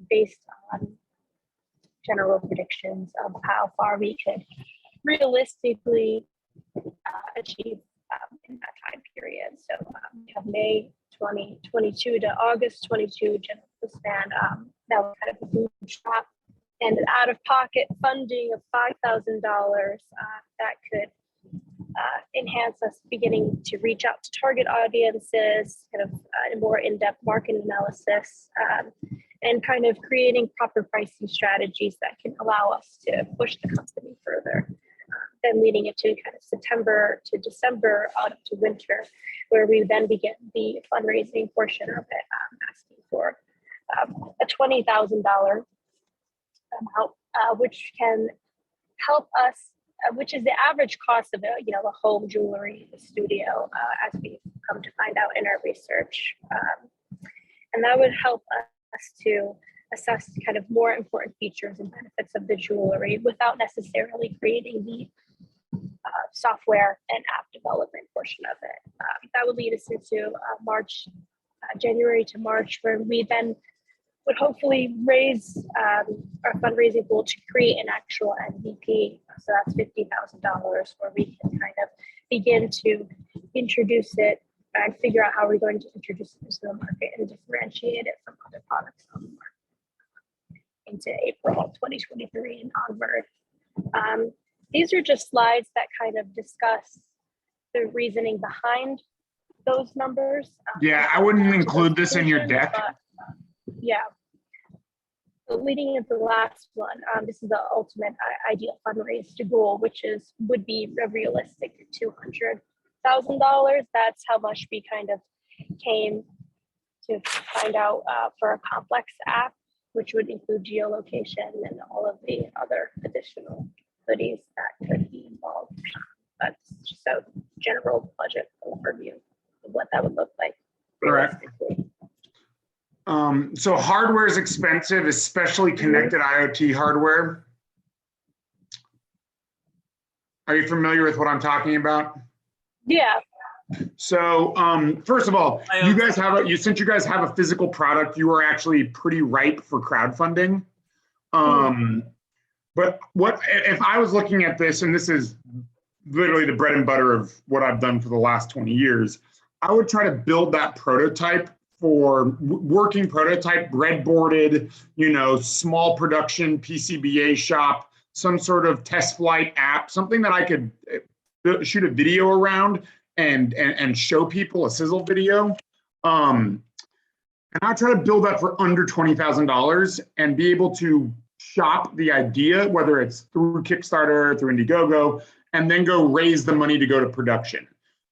based on general predictions of how far we could realistically achieve in that time period. So we have May 2022 to August 22 general span. That was kind of a bootstrap. And out-of-pocket funding of $5,000 that could enhance us beginning to reach out to target audiences, kind of a more in-depth market analysis, and kind of creating proper pricing strategies that can allow us to push the company further. Then leading into kind of September to December, out to winter, where we then begin the fundraising portion of it, asking for a $20,000 amount, which can help us, which is the average cost of the home jewelry, the studio, as we come to find out in our research. And that would help us to assess kind of more important features and benefits of the jewelry without necessarily creating the software and app development portion of it. That would lead us into January to March, where we then would hopefully raise our fundraising goal to create an actual MVP. So that's $50,000, where we can kind of begin to introduce it and figure out how we're going to introduce it into the market and differentiate it from other products on the market into April 2023 and onward. These are just slides that kind of discuss the reasoning behind those numbers. Yeah, I wouldn't include this in your deck. Yeah. Leading into the last one, this is the ultimate ideal fundraise to goal, which would be a realistic $200,000. That's how much we kind of came to find out for a complex app, which would include geolocation and all of the other additional goodies that could be involved. That's just a general budget overview of what that would look like. Realistically. So hardware is expensive, especially connected IoT hardware. Are you familiar with what I'm talking about? Yeah. So first of all, since you guys have a physical product, you are actually pretty ripe for crowdfunding. But if I was looking at this, and this is literally the bread and butter of what I've done for the last 20 years, I would try to build that prototype for working prototype, breadboarded, small production PCBA shop, some sort of test flight app, something that I could shoot a video around and show people a sizzle video. And I try to build that for under $20,000 and be able to shop the idea, whether it's through Kickstarter, through Indiegogo, and then go raise the money to go to production.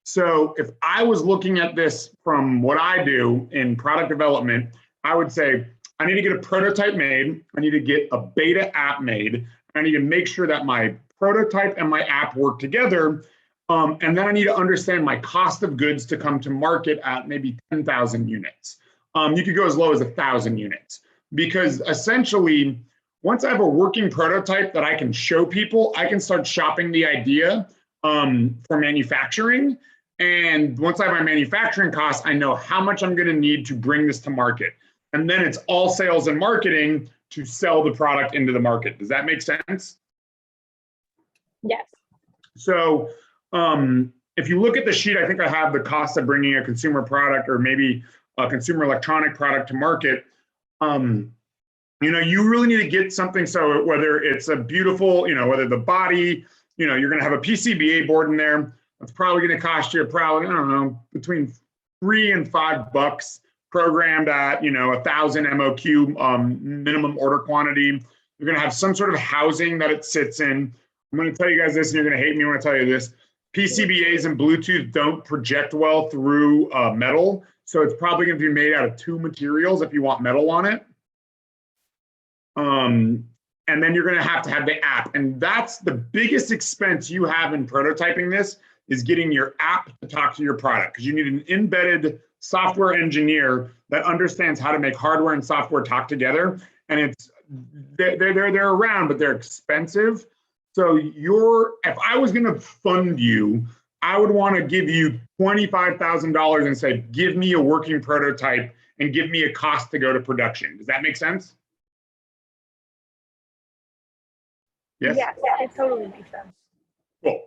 So if I was looking at this from what I do in product development, I would say, I need to get a prototype made. I need to get a beta app made. I need to make sure that my prototype and my app work together. And then I need to understand my cost of goods to come to market at maybe 10,000 units. You could go as low as 1,000 units, because essentially, once I have a working prototype that I can show people, I can start shopping the idea for manufacturing. And once I have my manufacturing costs, I know how much I'm going to need to bring this to market. And then it's all sales and marketing to sell the product into the market. Does that make sense? Yes. So if you look at the sheet, I think I have the cost of bringing a consumer product or maybe a consumer electronic product to market. You really need to get something, so whether it's a beautiful, whether the body, you're going to have a PCBA board in there, that's probably going to cost you I don't know, between $3 and $5 programmed at, 1,000 MOQ minimum order quantity. You're going to have some sort of housing that it sits in. I'm going to tell you guys this, and you're going to hate me when I tell you this. PCBAs and Bluetooth don't project well through metal, so it's probably going to be made out of two materials if you want metal on it. And then you're going to have the app. And that's the biggest expense you have in prototyping this, is getting your app to talk to your product, because you need an embedded software engineer that understands how to make hardware and software talk together. And they're around, but they're expensive. So if I was going to fund you, I would want to give you $25,000 and say, give me a working prototype and give me a cost to go to production. Does that make sense? Yes? Yes, it totally makes sense. Cool.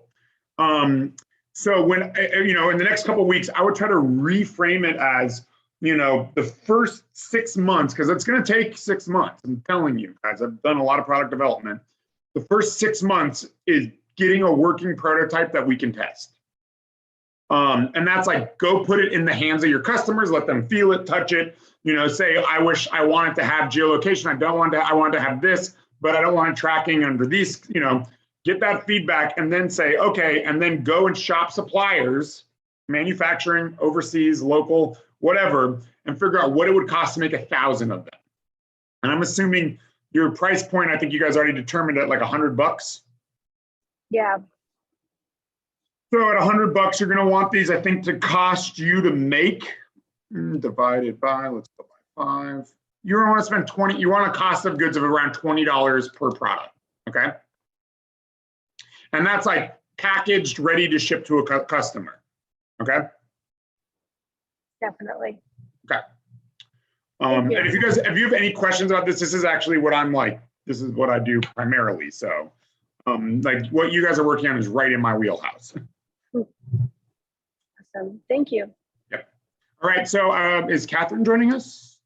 So when, in the next couple of weeks, I would try to reframe it as, the first 6 months, because it's going to take 6 months. I'm telling you guys, I've done a lot of product development. The first 6 months is getting a working prototype that we can test. And that's like, go put it in the hands of your customers, let them feel it, touch it, Say, I wish I wanted to have geolocation. I want to have this, but I don't want tracking under these, get that feedback and then say, okay, and then go and shop suppliers, manufacturing, overseas, local, whatever, and figure out what it would cost to make 1,000 of them. And I'm assuming your price point, I think you guys already determined at like $100. Yeah. So at $100, you're going to want these, I think, to cost you to make, divided by, let's go by 5. You want to spend 20, you want a cost of goods of around $20 per product, okay? And that's like packaged, ready to ship to a customer, okay? Definitely. Okay. And if you have any questions about this, this is actually what I'm like, this is what I do primarily. So like what you guys are working on is right in my wheelhouse. Awesome. Thank you. Yep. All right. So is Katherine joining us?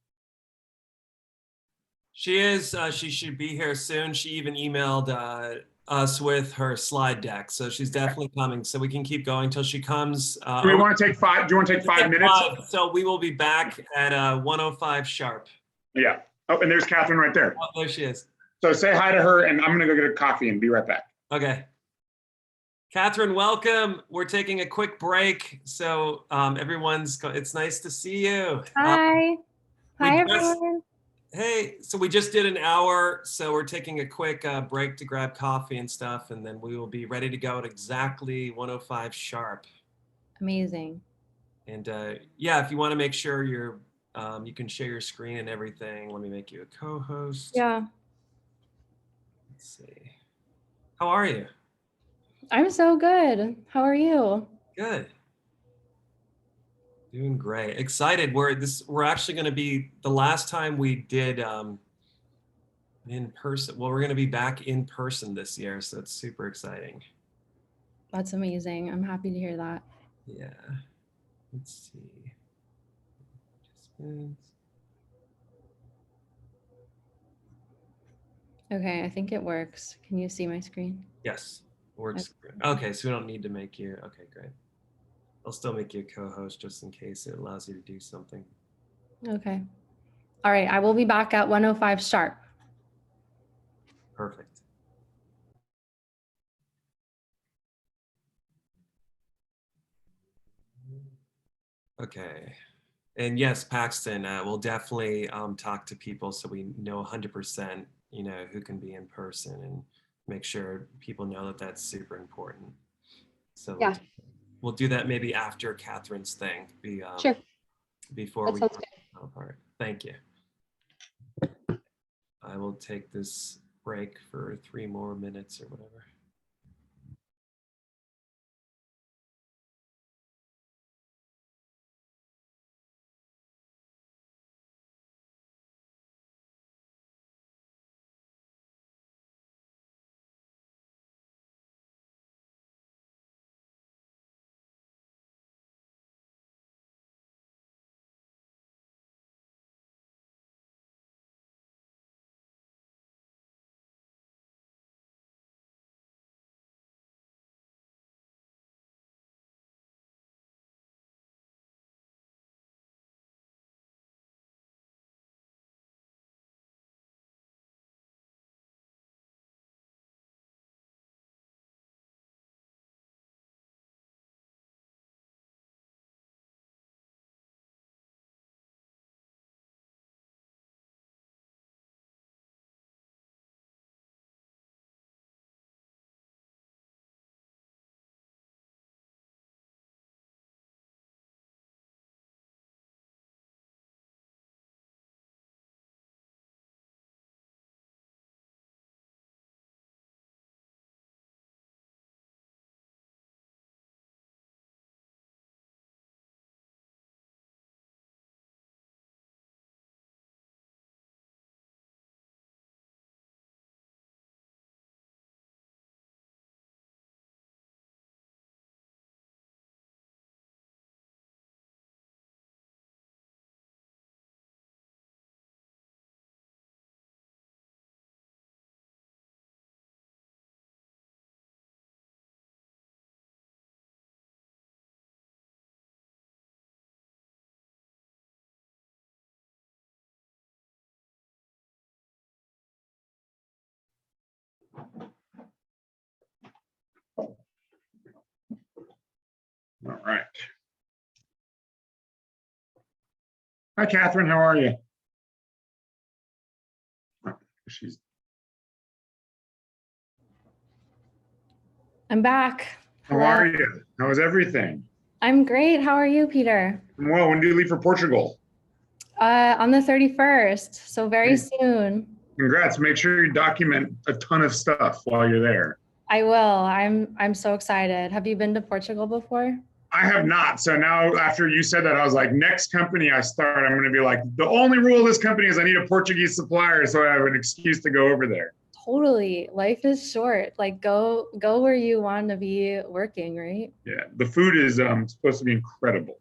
She is. She should be here soon. She even emailed us with her slide deck. So she's definitely coming. So we can keep going till she comes. Do you want to take 5? Do you want to take 5 minutes? 5. So we will be back at 1:05 sharp. Yeah. Oh, and there's Katherine right there. Oh, there she is. So say hi to her, and I'm going to go get a coffee and be right back. Okay. Katherine, welcome. We're taking a quick break. So it's nice to see you. Hi. Hi, everyone. Hey, so we just did an hour. So we're taking a quick break to grab coffee and stuff. And then we will be ready to go at exactly 1:05 sharp. Amazing. And yeah, if you want to make sure you can share your screen and everything. Let me make you a co-host. Yeah. Let's see. How are you? I'm so good. How are you? Good. Doing great. Excited. We're actually going to be the last time we did in person. Well, we're going to be back in person this year, so it's super exciting. That's amazing. I'm happy to hear that. Yeah. Let's see. Okay, I think it works. Can you see my screen? Yes, works. Okay, so we don't need to make you. Okay, great. I'll still make you a co-host just in case it allows you to do something. Okay. All right, I will be back at 1:05 sharp. Perfect. Okay. And yes, Paxton, we'll definitely talk to people so we know 100%, who can be in person and make sure people know that that's super important. So yeah, we'll do that maybe after Katherine's thing. Sure. Before that we sounds go apart. Thank you. I will take this break for 3 more minutes or whatever. Hi, Catherine. How are you? Oh, she's I'm back. How Hello. are you? How is everything? I'm great. How are you, Peter? Well, when do you leave for Portugal? On the 31st, so very soon. Congrats. Make sure you document a ton of stuff while you're there. I will. I'm so excited. Have you been to Portugal before? I have not. So now after you said that, I was like, next company I start, I'm going to be like, the only rule of this company is I need a Portuguese supplier. So I have an excuse to go over there. Totally. Life is short. Like go where you want to be working, right? Yeah. The food is supposed to be incredible.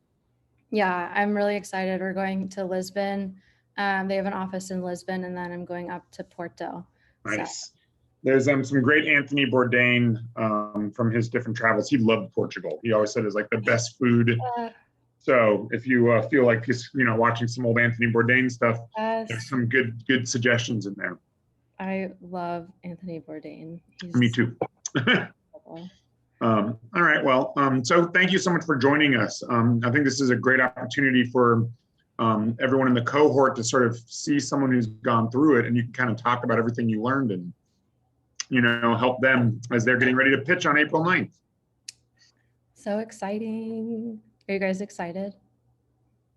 Yeah, I'm really excited. We're going to Lisbon. They have an office in Lisbon, and then I'm going up to Porto. Nice. So. There's some great Anthony Bourdain from his different travels. He loved Portugal. He always said it's like the best food. So if you feel like just watching some old Anthony Bourdain stuff, there's some good suggestions in there. I love Anthony Bourdain. Me too. All right. Well, so thank you so much for joining us. I think this is a great opportunity for everyone in the cohort to sort of see someone who's gone through it, and you can kind of talk about everything you learned and help them as they're getting ready to pitch on April 9th. So exciting. Are you guys excited?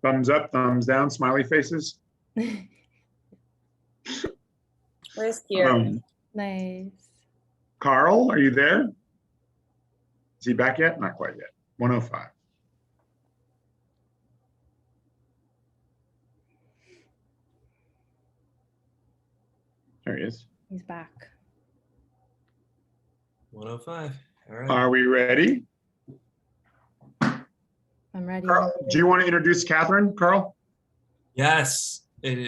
Thumbs up, thumbs down, smiley faces. Where's here? Nice. Carl, are you there? Is he back yet? Not quite yet. 105. There he is. He's back. 105. All right. Are we ready? I'm ready. Carl, do you want to introduce Katherine, Carl? Yes,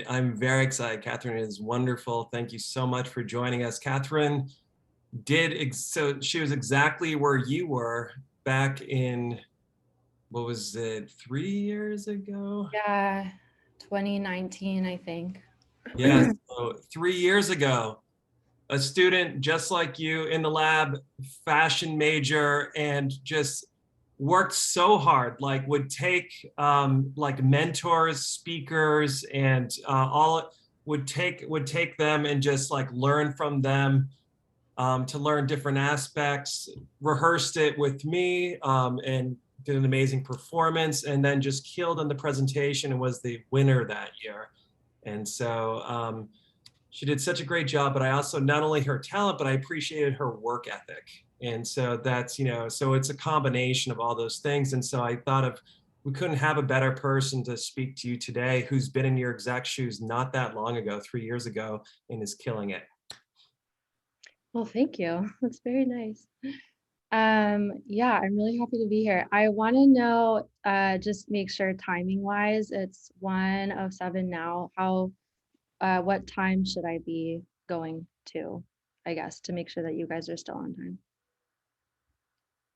I'm very excited. Katherine is wonderful. Thank you so much for joining us. Katherine so she was exactly where you were back in, what was it, 3 years ago? Yeah, 2019, I think. Yeah, so 3 years ago, a student just like you in the lab, fashion major, and just worked so hard, like would take like mentors, speakers, and would take them and just like learn from them, to learn different aspects, rehearsed it with me, and did an amazing performance, and then just killed on the presentation and was the winner that year. And so she did such a great job, but I also, not only her talent, but I appreciated her work ethic. And so that's, so it's a combination of all those things. And so I thought we couldn't have a better person to speak to you today who's been in your exact shoes not that long ago, 3 years ago, and is killing it. Well, thank you. That's very nice. Yeah, I'm really happy to be here. I want to know, just make sure timing wise, it's 1:07 now. What time should I be going to, I guess, to make sure that you guys are still on time?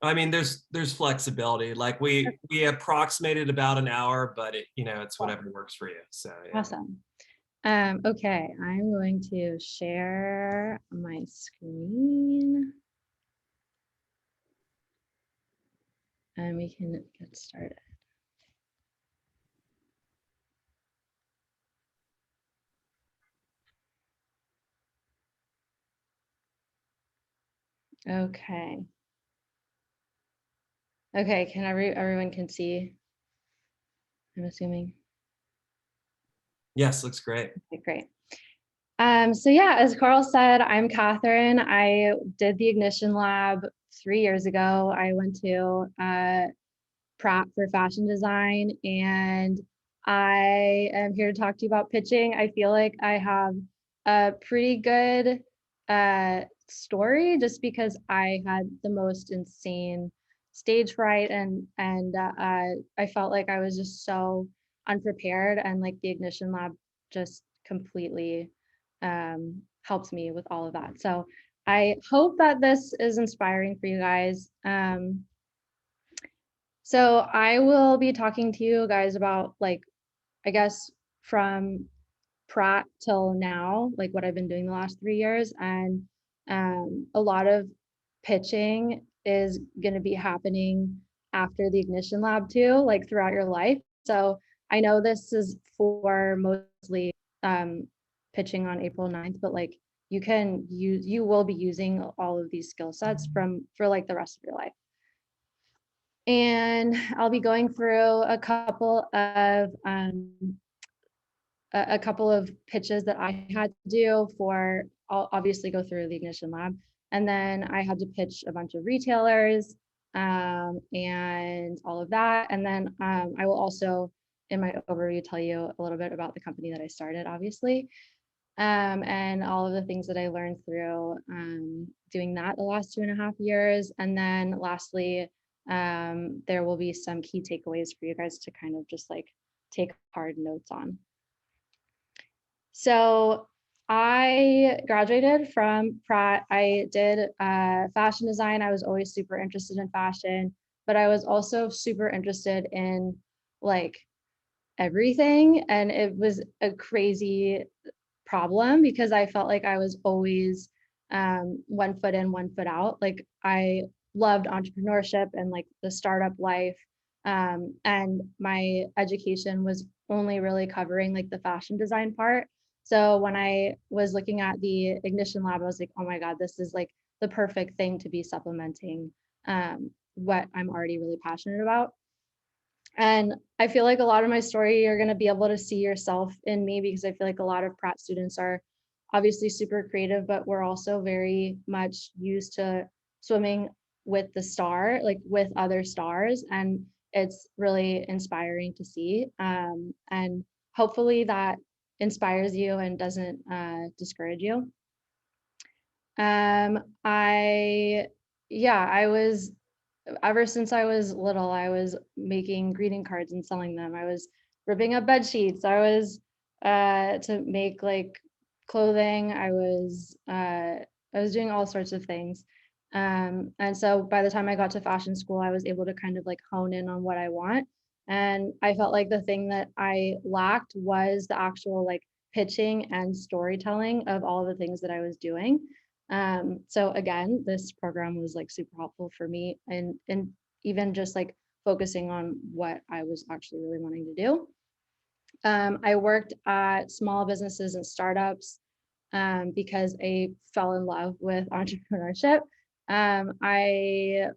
I mean, there's flexibility. Like we approximated about an hour, but it's whatever works for you. So yeah. Awesome. Okay, I'm going to share my screen and we can get started. Okay. Okay, can everyone can see, I'm assuming. Yes, looks great. Okay, great. So yeah, as Carl said, I'm Katherine. I did the Ignition Lab 3 years ago. I went to Pratt for fashion design, and I am here to talk to you about pitching. I feel like I have a pretty good story just because I had the most insane stage fright, and I felt like I was just so unprepared, and like the Ignition Lab just completely helped me with all of that. So I hope that this is inspiring for you guys. So I will be talking to you guys about, like, I guess from Pratt till now, like what I've been doing the last 3 years. And a lot of pitching is going to be happening after the Ignition Lab too, like throughout your life. So I know this is for mostly pitching on April 9th, but like you will be using all of these skill sets for like the rest of your life. And I'll be going through a couple of pitches that I had to do for, I'll obviously go through the Ignition Lab. And then I had to pitch a bunch of retailers and all of that. And then I will also, in my overview, tell you a little bit about the company that I started, obviously, and all of the things that I learned through doing that the last 2.5 years. And then lastly, there will be some key takeaways for you guys to kind of just like take hard notes on. So I graduated from Pratt. I did fashion design. I was always super interested in fashion, but I was also super interested in like everything. And it was a crazy problem because I felt like I was always 1 foot in, 1 foot out. Like I loved entrepreneurship and like the startup life. And my education was only really covering like the fashion design part. So when I was looking at the Ignition Lab, I was like, oh my God, this is like the perfect thing to be supplementing what I'm already really passionate about. And I feel like a lot of my story, you're going to be able to see yourself in me because I feel like a lot of Pratt students are obviously super creative, but we're also very much used to swimming with the star, like with other stars. And it's really inspiring to see. And hopefully that inspires you and doesn't discourage you. I was, ever since I was little, I was making greeting cards and selling them. I was ripping up bed sheets. I was to make like clothing. I was doing all sorts of things. And so by the time I got to fashion school, I was able to kind of like hone in on what I want. And I felt like the thing that I lacked was the actual like pitching and storytelling of all the things that I was doing. So again, this program was like super helpful for me and even just like focusing on what I was actually really wanting to do. I worked at small businesses and startups because I fell in love with entrepreneurship. I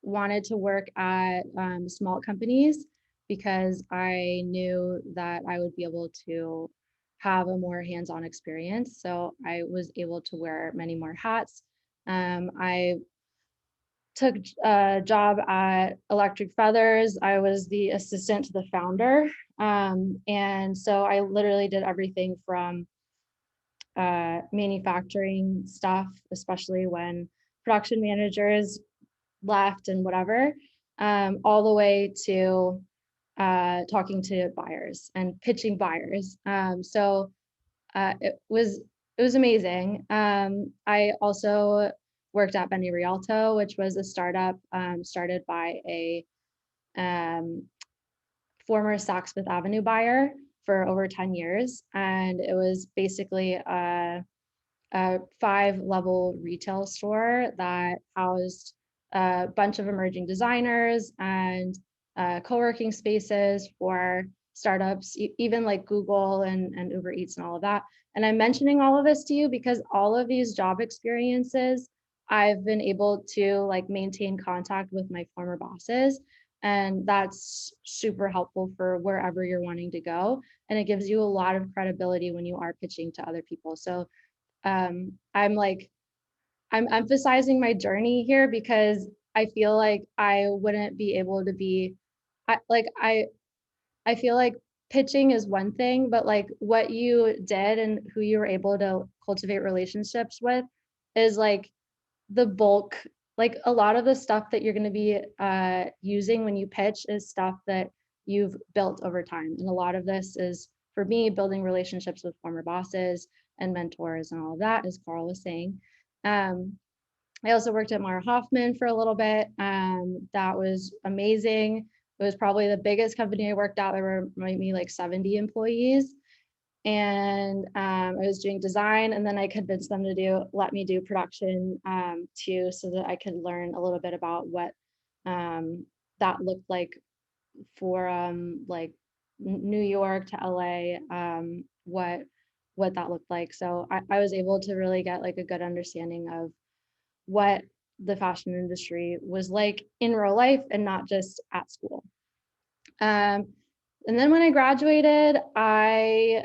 wanted to work at small companies because I knew that I would be able to have a more hands-on experience. So I was able to wear many more hats. I took a job at Electric Feathers. I was the assistant to the founder. And so I literally did everything from manufacturing stuff, especially when production managers left and whatever, all the way to talking to buyers and pitching buyers. So it was amazing. I also worked at Benny Rialto, which was a startup started by a former Saks Fifth Avenue buyer for over 10 years. And it was basically a 5-level retail store that housed a bunch of emerging designers and co-working spaces for startups, even like Google and Uber Eats and all of that. And I'm mentioning all of this to you because all of these job experiences, I've been able to like maintain contact with my former bosses. And that's super helpful for wherever you're wanting to go. And it gives you a lot of credibility when you are pitching to other people. So I'm emphasizing my journey here because I feel like I wouldn't be able to be, I feel like pitching is one thing, but like what you did and who you were able to cultivate relationships with is like the bulk. Like a lot of the stuff that you're going to be using when you pitch is stuff that you've built over time. And a lot of this is, for me, building relationships with former bosses and mentors and all of that, as Carl was saying. I also worked at Mara Hoffman for a little bit. That was amazing. It was probably the biggest company I worked at. There were maybe like 70 employees. And I was doing design, and then I convinced them to let me do production too, so that I could learn a little bit about what that looked like for like New York to LA, what that looked like. So I was able to really get like a good understanding of what the fashion industry was like in real life and not just at school. And then when I graduated, I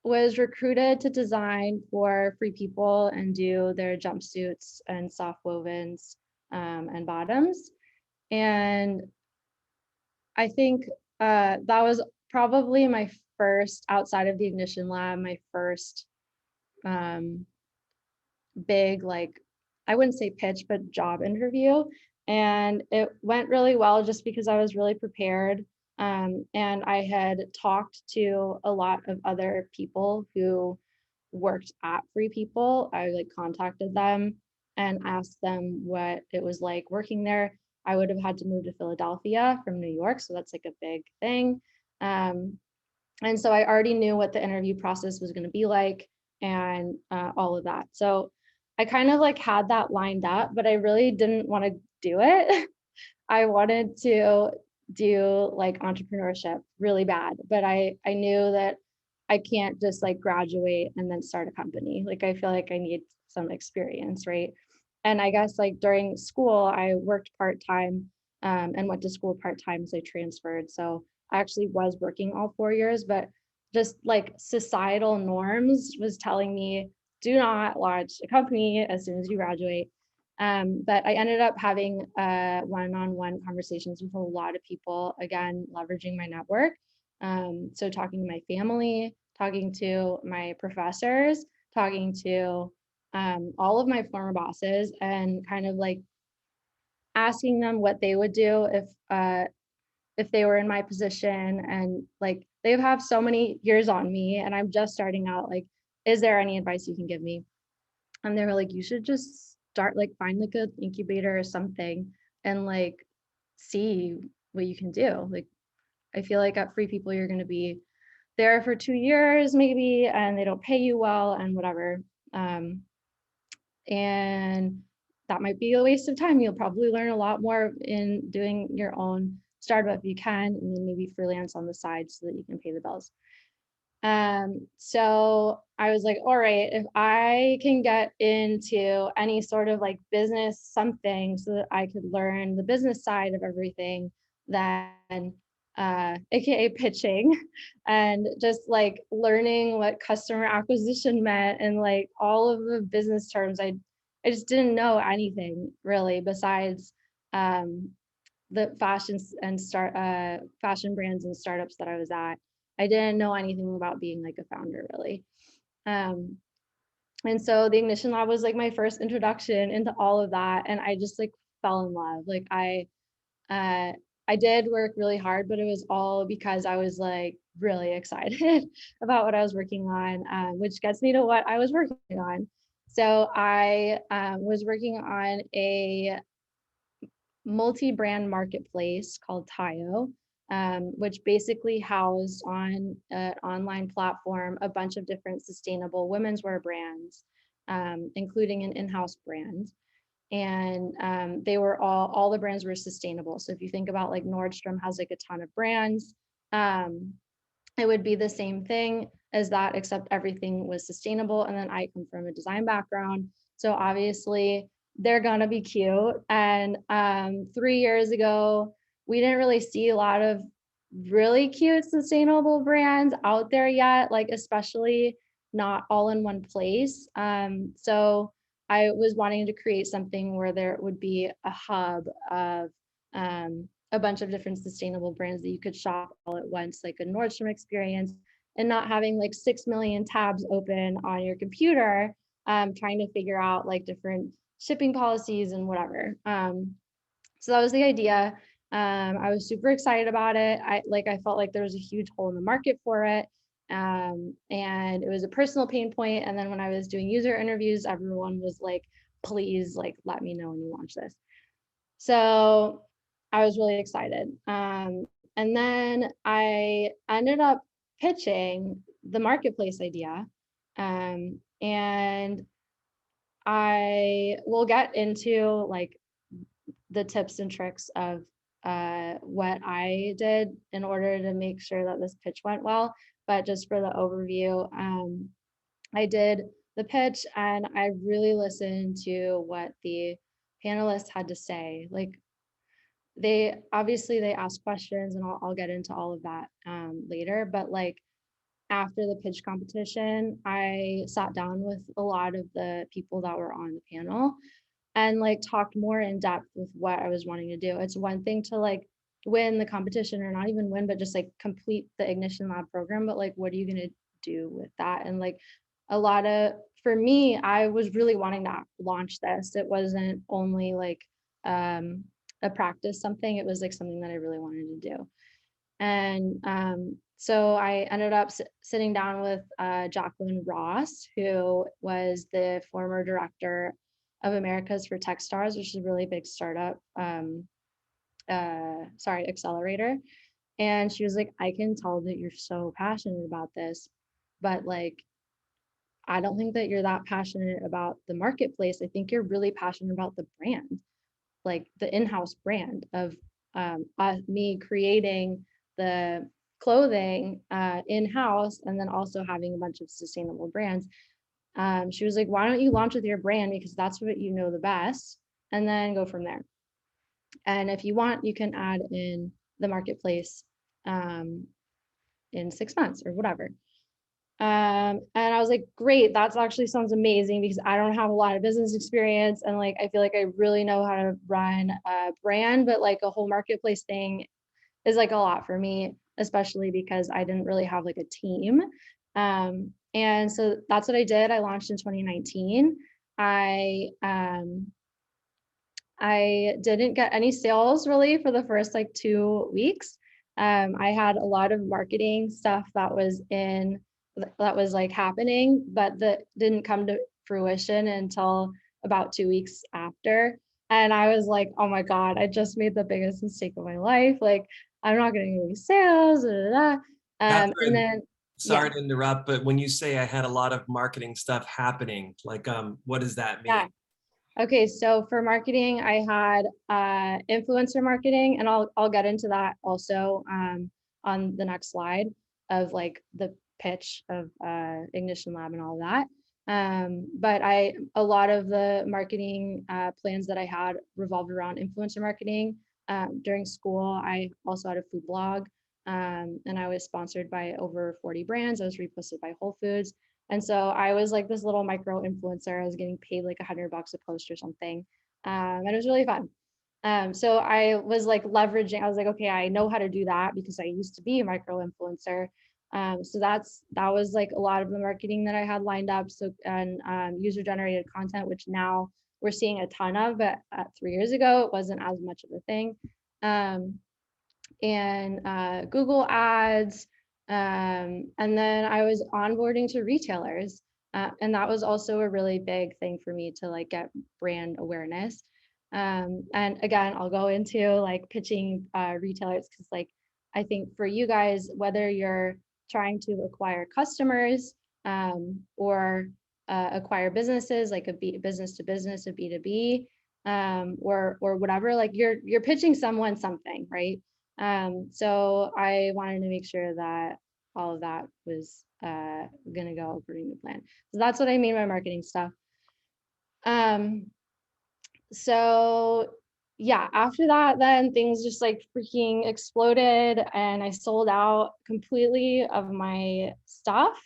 was recruited to design for Free People and do their jumpsuits and soft wovens and bottoms. And I think that was probably my first, outside of the Ignition Lab, my first big, like, I wouldn't say pitch, but job interview. And it went really well just because I was really prepared. And I had talked to a lot of other people who worked at Free People. I like contacted them and asked them what it was like working there. I would have had to move to Philadelphia from New York, so that's like a big thing. And so I already knew what the interview process was going to be like and all of that. So I kind of like had that lined up, but I really didn't want to do it. I wanted to do like entrepreneurship really bad, but I knew that I can't just like graduate and then start a company. Like I feel like I need some experience, right? And I guess like during school, I worked part-time and went to school part-time as I transferred. So I actually was working all 4 years, but just like societal norms was telling me, do not launch a company as soon as you graduate. But I ended up having one-on-one conversations with a lot of people, again, leveraging my network. So talking to my family, talking to my professors, talking to all of my former bosses, and kind of like asking them what they would do if they were in my position. And like they have so many years on me and I'm just starting out, like, is there any advice you can give me? And they were like, you should just start, like, find like an incubator or something and like see what you can do. Like, I feel like at Free People, you're going to be there for 2 years maybe, and they don't pay you well and whatever. And that might be a waste of time. You'll probably learn a lot more in doing your own startup if you can, and then maybe freelance on the side so that you can pay the bills. So I was like, all right, if I can get into any sort of like business something so that I could learn the business side of everything, then aka pitching and just like learning what customer acquisition meant and like all of the business terms. I just didn't know anything really besides the fashion brands and startups that I was at. I didn't know anything about being like a founder really. And so the Ignition Lab was like my first introduction into all of that. And I just like fell in love. Like I did work really hard, but it was all because I was like really excited about what I was working on, which gets me to what I was working on. So I was working on a multi-brand marketplace called TAYIO, which basically housed on an online platform a bunch of different sustainable women's wear brands, including an in-house brand. And they were all the brands were sustainable. So if you think about like Nordstrom has like a ton of brands, it would be the same thing as that, except everything was sustainable. And then I come from a design background, so obviously they're gonna be cute. And 3 years ago, we didn't really see a lot of really cute sustainable brands out there yet, like especially not all in one place. So I was wanting to create something where there would be a hub of a bunch of different sustainable brands that you could shop all at once, like a Nordstrom experience, and not having like 6 million tabs open on your computer, trying to figure out like different shipping policies and whatever. So that was the idea. I was super excited about it. I felt like there was a huge hole in the market for it. And it was a personal pain point. And then when I was doing user interviews, everyone was like, please, like, let me know when you launch this. So I was really excited. And then I ended up pitching the marketplace idea. And I will get into like the tips and tricks of what I did in order to make sure that this pitch went well. But just for the overview, I did the pitch and I really listened to what the panelists had to say. Like they asked questions, and I'll get into all of that later, but like after the pitch competition, I sat down with a lot of the people that were on the panel and like talked more in depth with what I was wanting to do. It's one thing to like win the competition, or not even win, but just like complete the Ignition Lab program, but like what are you going to do with that? And like for me, I was really wanting to launch this. It wasn't only like a practice something, it was like something that I really wanted to do. And so I ended up sitting down with Jacqueline Ross, who was the former director of Americas for Techstars, which is a really big startup, accelerator. And she was like, I can tell that you're so passionate about this, but like, I don't think that you're that passionate about the marketplace. I think you're really passionate about the brand, like the in-house brand of me creating the clothing in-house, and then also having a bunch of sustainable brands. She was like, why don't you launch with your brand, because that's what you know the best, and then go from there. And if you want, you can add in the marketplace in 6 months or whatever. And I was like, great, that's actually sounds amazing, because I don't have a lot of business experience, and like I feel like I really know how to run a brand, but like a whole marketplace thing is like a lot for me, especially because I didn't really have like a team. And so that's what I did. I launched in 2019. I didn't get any sales really for the first like 2 weeks. I had a lot of marketing stuff that was like happening, but that didn't come to fruition until about 2 weeks after. And I was like, oh my God, I just made the biggest mistake of my life. Like, I'm not getting any sales. And then, sorry to interrupt, but when you say I had a lot of marketing stuff happening, like, what does that mean? Yeah. Okay, so for marketing, I had influencer marketing, and I'll get into that also on the next slide of like the pitch of Ignition Lab and all that. But a lot of the marketing plans that I had revolved around influencer marketing. During school, I also had a food blog, and I was sponsored by over 40 brands. I was reposted by Whole Foods. And so I was like this little micro influencer. I was getting paid like $100 a post or something. And it was really fun. So I was like leveraging, I was like, okay, I know how to do that because I used to be a micro influencer. So that was like a lot of the marketing that I had lined up. So, and user generated content, which now we're seeing a ton of, but 3 years ago, it wasn't as much of a thing. And Google ads. And then I was onboarding to retailers. And that was also a really big thing for me to like get brand awareness. And again, I'll go into like pitching retailers, because like I think for you guys, whether you're trying to acquire customers or acquire businesses, like a business to business, a B2B, or whatever, like you're pitching someone something, right? So I wanted to make sure that all of that was gonna go according to plan. So that's what I mean by marketing stuff. So yeah, after that, then things just like freaking exploded, and I sold out completely of my stuff,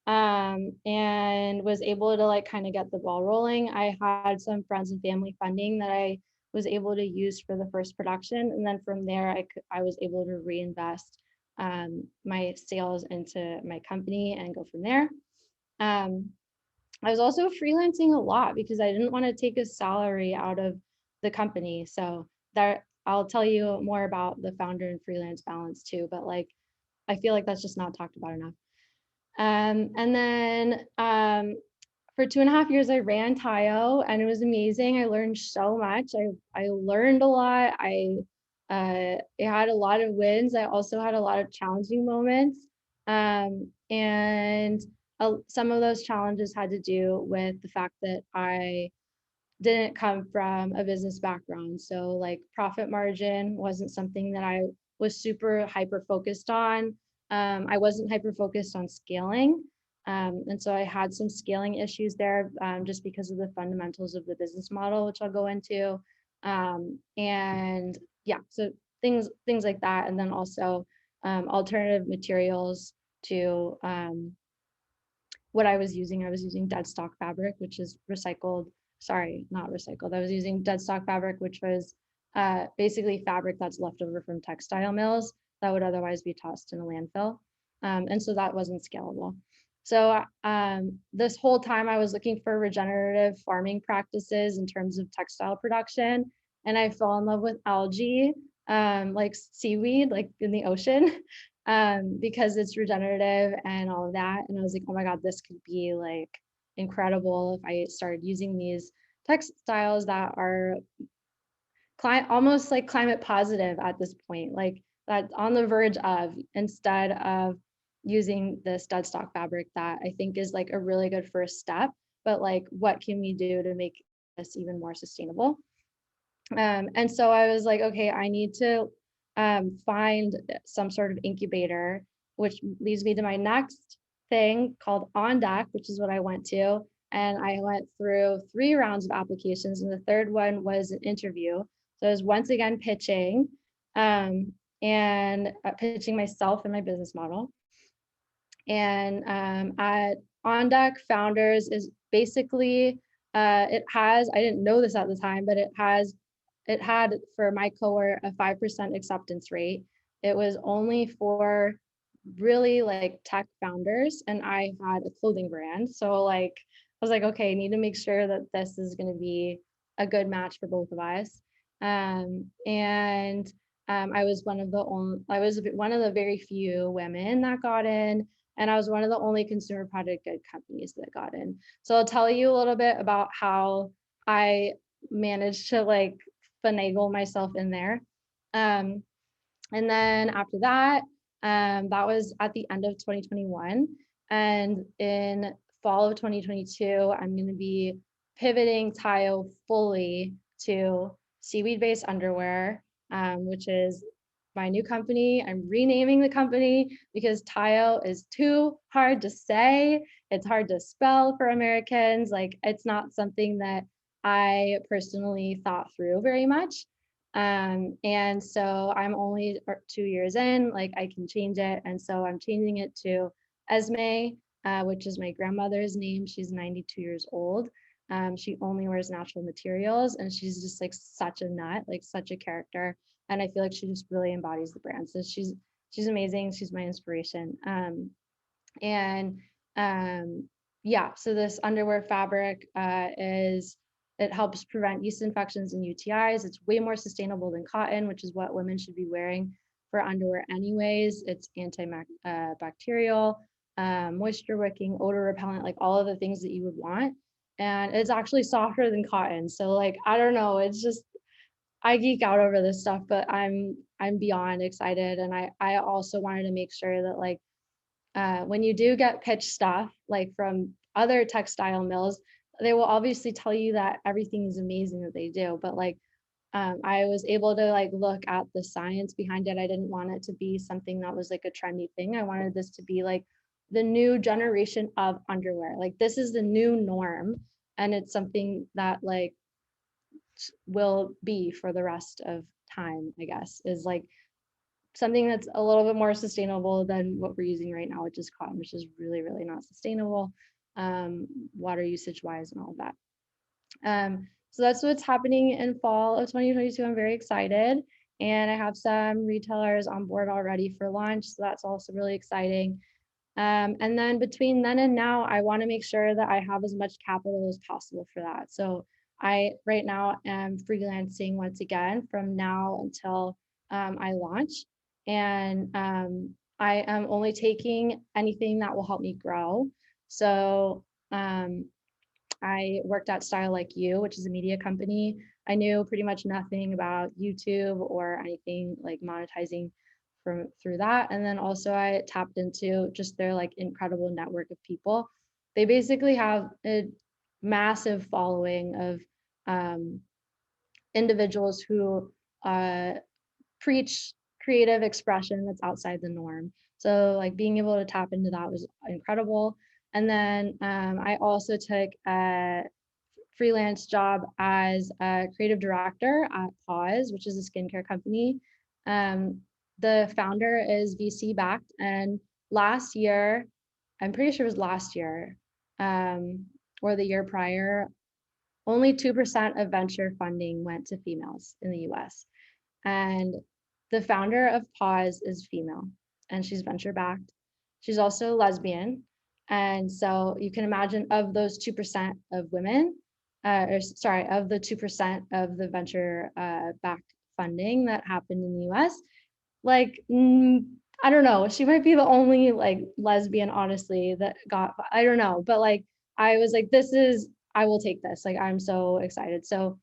and was able to like kind of get the ball rolling. I had some friends and family funding that I was able to use for the first production, and then from there I was able to reinvest my sales into my company and go from there. I was also freelancing a lot because I didn't want to take a salary out of the company. So that I'll tell you more about the founder and freelance balance too, but like I feel like that's just not talked about enough. And then for 2.5 years, I ran TAYIO, and it was amazing. I learned so much. I learned a lot. I had a lot of wins. I also had a lot of challenging moments. And some of those challenges had to do with the fact that I didn't come from a business background. So like profit margin wasn't something that I was super hyper focused on. I wasn't hyper focused on scaling. And so I had some scaling issues there just because of the fundamentals of the business model, which I'll go into. And yeah, so things like that. And then also alternative materials to what I was using dead stock fabric, which is recycled, sorry, not recycled. I was using dead stock fabric, which was basically fabric that's left over from textile mills that would otherwise be tossed in a landfill. And so that wasn't scalable. So this whole time I was looking for regenerative farming practices in terms of textile production. And I fell in love with algae, like seaweed, like in the ocean. Because it's regenerative and all of that. And I was like, oh my God, this could be like incredible if I started using these textiles that are almost like climate positive at this point, like that's on the verge of, instead of using this dead stock fabric that I think is like a really good first step, but like, what can we do to make this even more sustainable? And so I was like, okay, I need to find some sort of incubator, which leads me to my next thing called On Deck, which is what I went to. And I went through 3 rounds of applications, and the third one was an interview. So I was once again pitching and pitching myself and my business model. And at On Deck Founders is basically, it has, I didn't know this at the time, but it had for my cohort a 5% acceptance rate. It was only for really like tech founders, and I had a clothing brand. So like, I was like, okay, I need to make sure that this is going to be a good match for both of us. I was one of the very few women that got in, and I was one of the only consumer product good companies that got in. So I'll tell you a little bit about how I managed to like finagle myself in there. And then after that, that was at the end of 2021. And in fall of 2022, I'm going to be pivoting TAYIO fully to seaweed-based underwear, which is my new company. I'm renaming the company because TAYIO is too hard to say. It's hard to spell for Americans. Like, it's not something that I personally thought through very much. And so I'm only 2 years in, like I can change it. And so I'm changing it to Esme, which is my grandmother's name. She's 92 years old. She only wears natural materials, and she's just like such a nut, like such a character. And I feel like she just really embodies the brand. So she's amazing. She's my inspiration. Yeah, so this underwear fabric it helps prevent yeast infections and UTIs. It's way more sustainable than cotton, which is what women should be wearing for underwear anyways. It's antibacterial, moisture wicking, odor repellent, like all of the things that you would want. And it's actually softer than cotton. So like, I don't know, it's just, I geek out over this stuff, but I'm beyond excited. And I also wanted to make sure that like, when you do get pitched stuff like from other textile mills, they will obviously tell you that everything is amazing that they do, but like I was able to like look at the science behind it. I didn't want it to be something that was like a trendy thing. I wanted this to be like the new generation of underwear. Like this is the new norm, and it's something that like will be for the rest of time, I guess, is like something that's a little bit more sustainable than what we're using right now, which is cotton, which is really, really not sustainable, water usage wise and all of that. So that's what's happening in fall of 2022. I'm very excited. And I have some retailers on board already for launch. So that's also really exciting. And then between then and now, I want to make sure that I have as much capital as possible for that. So I right now am freelancing once again from now until I launch. And I am only taking anything that will help me grow. So I worked at Style Like You, which is a media company. I knew pretty much nothing about YouTube or anything like monetizing through that. And then also I tapped into just their like incredible network of people. They basically have a massive following of individuals who preach creative expression that's outside the norm. So like being able to tap into that was incredible. And then I also took a freelance job as a creative director at Pause, which is a skincare company. The founder is VC backed, and last year, I'm pretty sure it was last year or the year prior, only 2% of venture funding went to females in the US. And the founder of Pause is female, and she's venture backed. She's also lesbian. And so you can imagine, of those 2% of women, of the 2% of the venture backed funding that happened in the US, like, I don't know, she might be the only like lesbian, honestly, that got, I don't know, but like, I was like, I will take this. Like, I'm so excited. So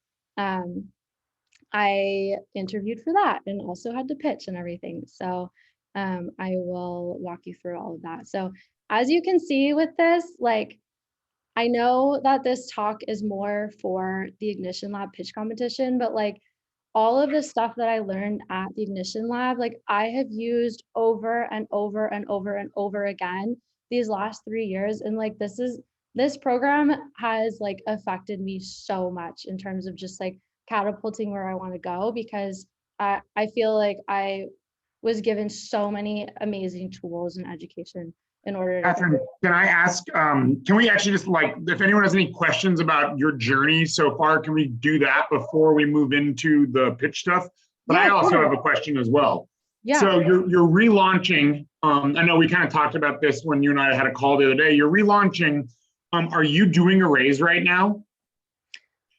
I interviewed for that and also had to pitch and everything. So I will walk you through all of that. So as you can see with this, like, I know that this talk is more for the Ignition Lab pitch competition, but like all of the stuff that I learned at the Ignition Lab, like I have used over and over and over and over again these last 3 years. And like, this program has like affected me so much in terms of just like catapulting where I want to go, because I feel like I was given so many amazing tools and education in order to— Katherine, can I ask, can we actually just like, if anyone has any questions about your journey so far, can we do that before we move into the pitch stuff? But I also have a question as well. Yeah. So you're relaunching, I know we kind of talked about this when you and I had a call the other day, you're relaunching, are you doing a raise right now?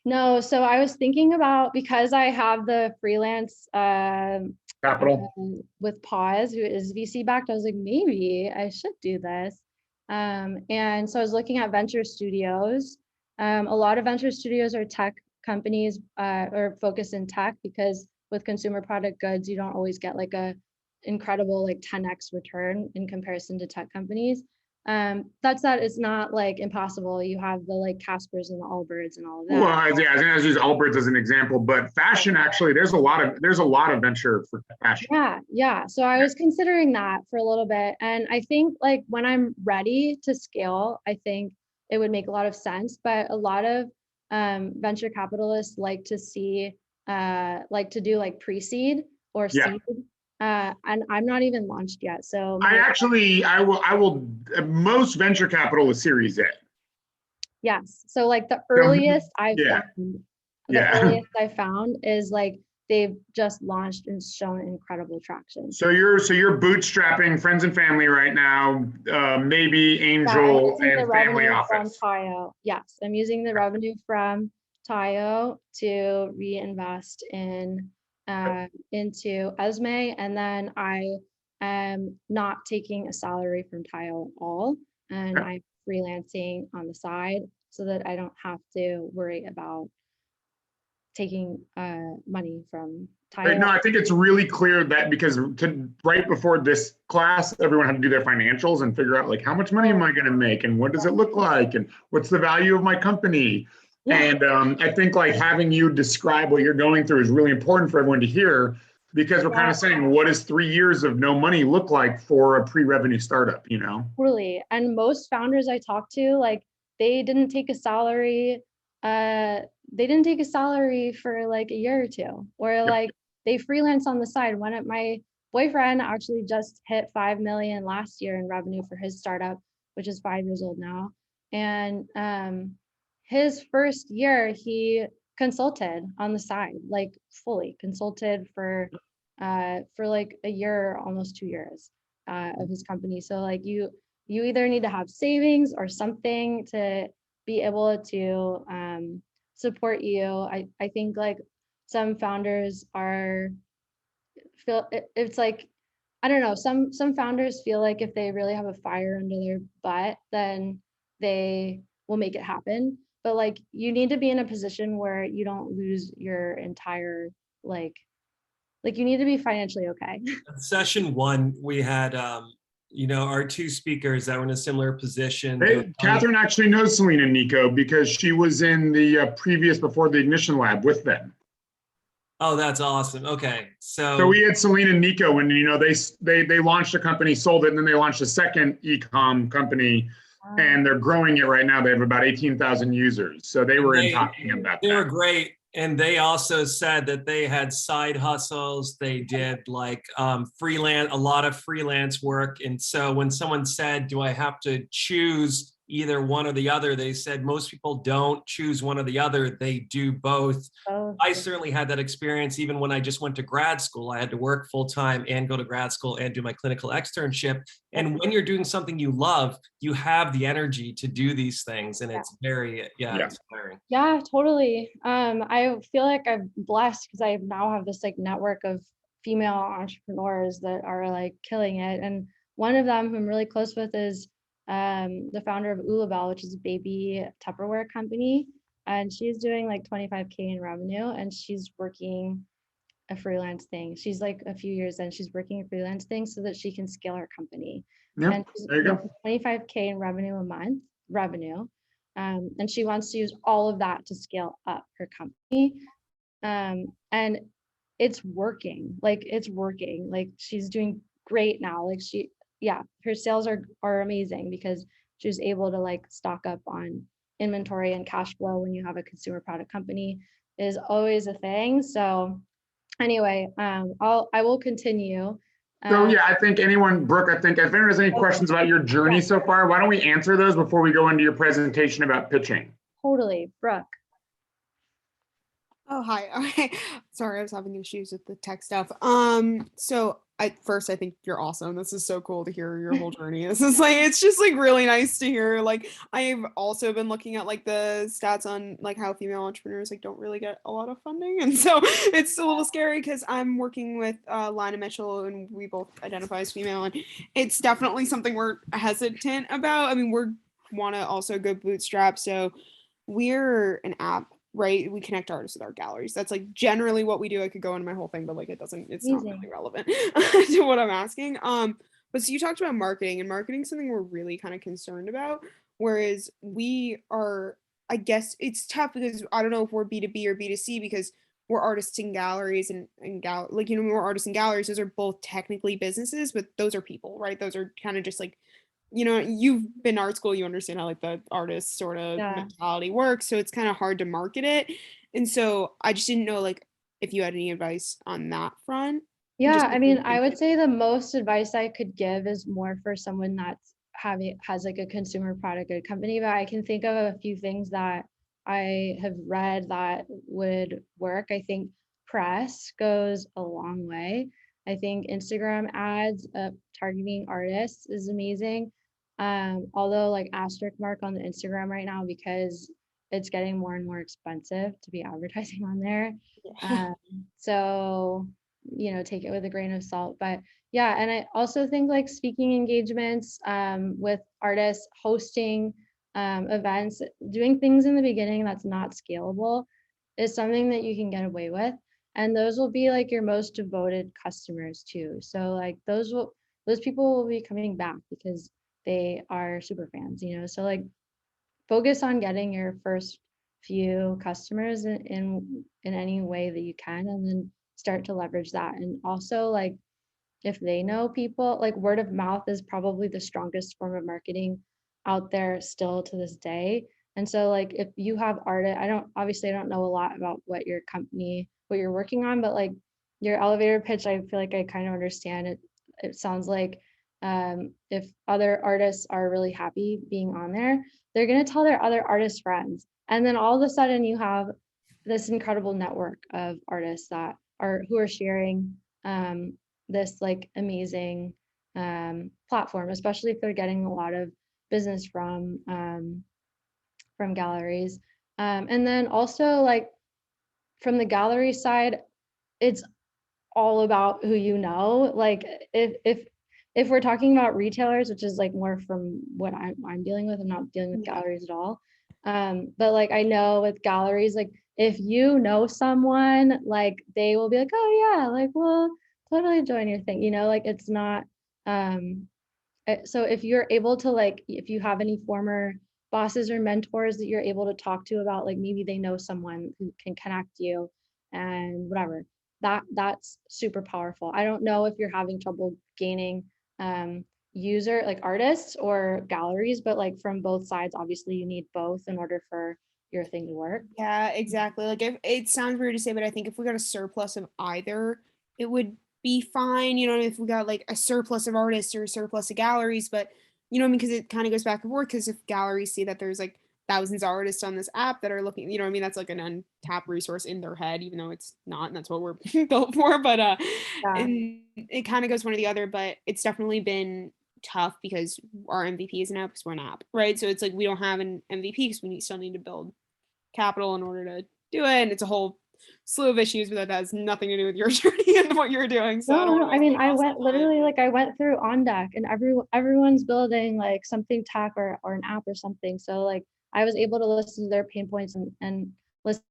No, so I was thinking about, because I have the freelance Capital with Pause, who is VC backed, I was like, maybe I should do this. And so I was looking at venture studios. A lot of venture studios are tech companies or focus in tech, because with consumer product goods, you don't always get like a incredible like 10x return in comparison to tech companies. That's that it's not like impossible. You have the like Caspers and the Allbirds and all of that. Well, yeah, I was going to use Allbirds as an example, but fashion, actually, there's a lot of venture for fashion. Yeah. So I was considering that for a little bit. And I think like when I'm ready to scale, I think it would make a lot of sense. But a lot of venture capitalists like to do like pre-seed or seed. And I'm not even launched yet. So I will, most venture capital is Series A. Yes. So like the earliest earliest I found is like they've just launched and shown incredible traction. So you're bootstrapping friends and family right now, maybe angel and family office. From TAYIO. Yes, I'm using the revenue from TAYIO to reinvest into Esme, and then I am not taking a salary from TAYIO at all, and I'm freelancing on the side so that I don't have to worry about taking money from TAYIO. Right, no, I think it's really clear that, because right before this class, everyone had to do their financials and figure out like, how much money am I going to make, and what does it look like, and what's the value of my company? Yeah. And I think like having you describe what you're going through is really important for everyone to hear, because we're kind of saying, what does 3 years of no money look like for a pre-revenue startup, you know? Totally. And most founders I talk to, like, they didn't take a salary. They didn't take a salary for like a year or two, or like they freelance on the side. My boyfriend actually just hit 5 million last year in revenue for his startup, which is 5 years old now. And his first year, he consulted on the side, like fully consulted for like a year, almost 2 years of his company. So like you either need to have savings or something to be able to support you. I think like some founders it's like, I don't know, some founders feel like if they really have a fire under their butt, then they will make it happen. But like you need to be in a position where you don't lose your entire like you need to be financially okay. Session 1, we had our two speakers that were in a similar position. Hey, Katherine actually knows Selena and Nico because she was in the previous before the Ignition Lab with them. Oh, that's awesome. Okay, So we had Selena and Nico when they launched a company, sold it, and then they launched a second e-com company, and they're growing it right now. They have about 18,000 users. So they were in talking about They that. were great. And they also said that they had side hustles. They did like a lot of freelance work. And so when someone said, do I have to choose either one or the other? They said most people don't choose one or the other. They do both. I certainly had that experience even when I just went to grad school. I had to work full time and go to grad school and do my clinical externship. And when you're doing something you love, you have the energy to do these things. And it's very, inspiring. Yeah, totally. I feel like I'm blessed because I now have this like network of female entrepreneurs that are like killing it. And one of them who I'm really close with is the founder of Ulabelle, which is a baby Tupperware company. And she's doing like 25K in revenue, and she's working a freelance thing. She's like a few years in, she's working a freelance thing so that she can scale her company. Yeah, and she's there you go. 25K in revenue a month, and she wants to use all of that to scale up her company. And it's working. Like she's doing great now. Like her sales are amazing because she was able to like stock up on inventory, and cash flow when you have a consumer product company is always a thing. So anyway, I will continue. So yeah, I think Brooke, if anyone has any questions about your journey so far, why don't we answer those before we go into your presentation about pitching? Totally, Brooke. Oh, hi. Okay. Sorry, I was having issues with the tech stuff. So I think you're awesome. This is so cool to hear your whole journey. This is like, it's just like really nice to hear. Like, I've also been looking at like the stats on like how female entrepreneurs like don't really get a lot of funding. And so it's a little scary because I'm working with Lina Mitchell, and we both identify as female, and it's definitely something we're hesitant about. I mean, want to also go bootstrap. So we're an app, right? We connect artists with our galleries. That's like generally what we do. I could go into my whole thing, but like it's not really relevant to what I'm asking. But so you talked about marketing, and marketing is something we're really kind of concerned about. Whereas we are, I guess it's tough because I don't know if we're B2B or B2C, because we're artists in galleries and we're artists in galleries. Those are both technically businesses, but those are people, right? Those are kind of just like, you've been art school, you understand how like the artist sort of mentality works. So it's kind of hard to market it. And so I just didn't know like if you had any advice on that front. Yeah, I mean, I would say the most advice I could give is more for someone has like a consumer product good company, but I can think of a few things that I have read that would work. I think press goes a long way. I think Instagram ads targeting artists is amazing. Although like asterisk mark on the Instagram right now because it's getting more and more expensive to be advertising on there. So, take it with a grain of salt. But yeah, and I also think like speaking engagements with artists, hosting events, doing things in the beginning that's not scalable is something that you can get away with. And those will be like your most devoted customers too. So like those people will be coming back because they are super fans, so like focus on getting your first few customers in any way that you can, and then start to leverage that. And also like if they know people, like word of mouth is probably the strongest form of marketing out there still to this day. And so like if you have artists, I don't know a lot about what you're working on, but like your elevator pitch, I feel like I kind of understand it. It sounds like if other artists are really happy being on there, they're going to tell their other artist friends. And then all of a sudden you have this incredible network of artists who are sharing this like amazing platform, especially if they're getting a lot of business from galleries. And then also like from the gallery side, it's all about who like if we're talking about retailers, which is like more from what I'm dealing with, I'm not dealing with galleries at all. But like I know with galleries, like if you know someone, like they will be like, oh yeah, like we'll totally join your thing, like it's not So if you're able to like, if you have any former bosses or mentors that you're able to talk to about, like maybe they know someone who can connect you and whatever, that's super powerful. I don't know if you're having trouble gaining user like artists or galleries, but like from both sides, obviously you need both in order for your thing to work. Yeah, exactly. Like if it sounds weird to say, but I think if we got a surplus of either, it would be fine. You know, if we got like a surplus of artists or a surplus of galleries, but you know what I mean? Because it kind of goes back and forth. Because if galleries see that there's like thousands of artists on this app that are looking, you know what I mean? That's like an untapped resource in their head, even though it's not, and that's what we're built for. But and it kind of goes one or the other, but it's definitely been tough because our MVP is an app because we're an app, right? So it's like we don't have an MVP because we still need to build capital in order to do it. And it's a whole slew of issues, but that has nothing to do with your journey and what you're doing. So No, I mean, I went literally like I went through On Deck and everyone's building like something tech or an app or something. So like I was able to listen to their pain points and listen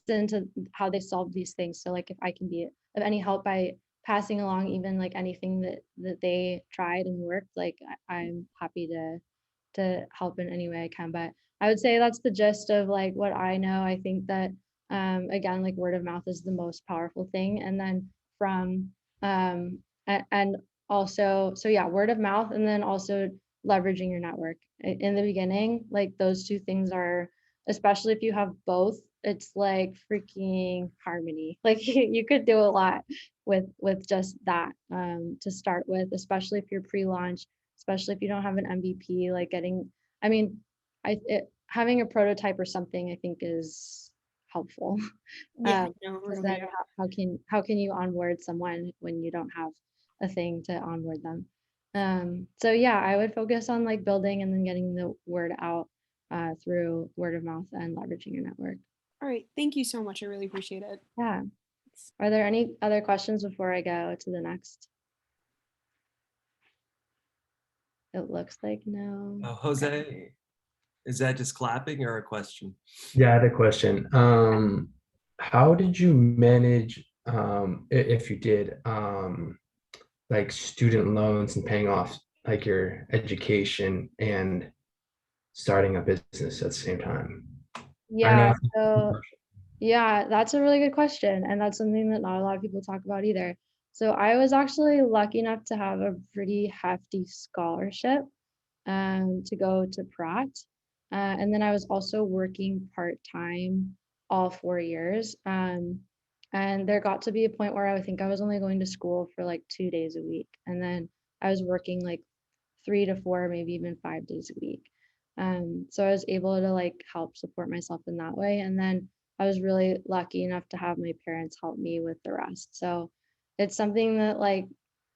to how they solve these things. So like if I can be of any help by passing along even like anything that they tried and worked, like I'm happy to help in any way I can. But I would say that's the gist of like what I know. I think that again, like word of mouth is the most powerful thing. And then from and also, so yeah, word of mouth, and then also leveraging your network in the beginning. Like those two things are, especially if you have both, it's like freaking harmony. Like you could do a lot with just that to start with, especially if you're pre-launch, especially if you don't have an MVP. Like getting, I mean, having a prototype or something, I think is helpful. Yeah, Because then how can you onboard someone when you don't have a thing to onboard them? So yeah, I would focus on like building and then getting the word out through word of mouth and leveraging your network. All right, thank you so much. I really appreciate it. Yeah. Are there any other questions before I go to the next? It looks like no. Jose, Okay. is that just clapping or a question? Yeah, I had a question. How did you manage, if you did, like student loans and paying off like your education and starting a business at the same time? Yeah, so yeah, that's a really good question. And that's something that not a lot of people talk about either. So I was actually lucky enough to have a pretty hefty scholarship to go to Pratt. And then I was also working part-time all 4 years. And there got to be a point where I think I was only going to school for like 2 days a week. And then I was working like 3 to 4, maybe even 5 days a week. So I was able to like help support myself in that way. And then I was really lucky enough to have my parents help me with the rest. So it's something that like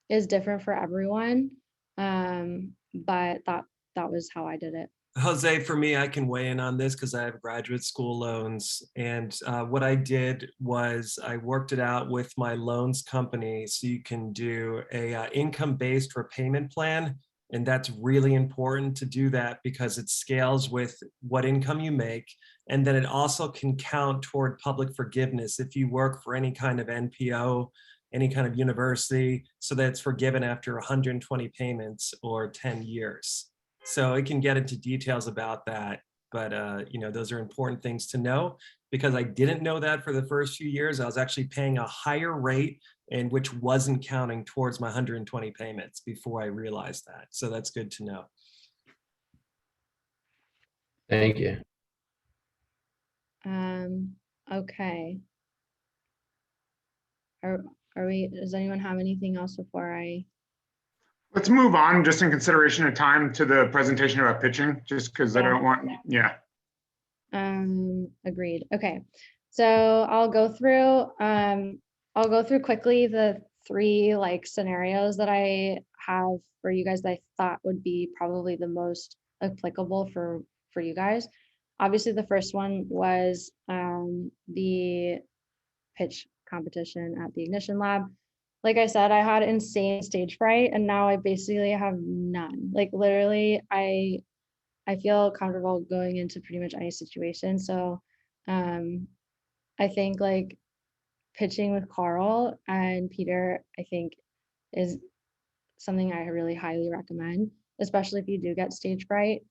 is different for everyone. But that was how I did it. Jose, for me, I can weigh in on this because I have graduate school loans. And what I did was I worked it out with my loans company. So you can do a income-based repayment plan. And that's really important to do that because it scales with what income you make. And then it also can count toward public forgiveness if you work for any kind of NPO, any kind of university, so that it's forgiven after 120 payments or 10 years. So it can get into details about that, but you know, those are important things to know because I didn't know that for the first few years. I was actually paying a higher rate and which wasn't counting towards my 120 payments before I realized that. So that's good to know. Thank you. Okay. Are we, does anyone have anything else before I? Let's move on, just in consideration of time, to the presentation about pitching, just because I don't want, yeah. Agreed. Okay. So I'll go through quickly the 3 like scenarios that I have for you guys that I thought would be probably the most applicable for you guys. Obviously, the first one was the pitch competition at the Ignition Lab. Like I said, I had insane stage fright and now I basically have none. Like literally, I feel comfortable going into pretty much any situation. So I think like pitching with Carl and Peter, I think is something I really highly recommend, especially if you do get stage fright,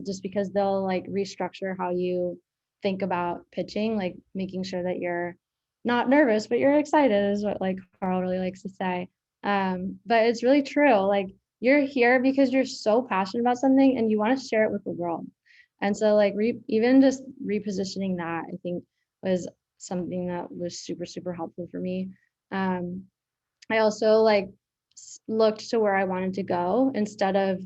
just because they'll like restructure how you think about pitching, like making sure that you're not nervous, but you're excited is what like Carl really likes to say. But it's really true. Like you're here because you're so passionate about something and you want to share it with the world. And so like even just repositioning that, I think was something that was super, super helpful for me. I also like looked to where I wanted to go instead of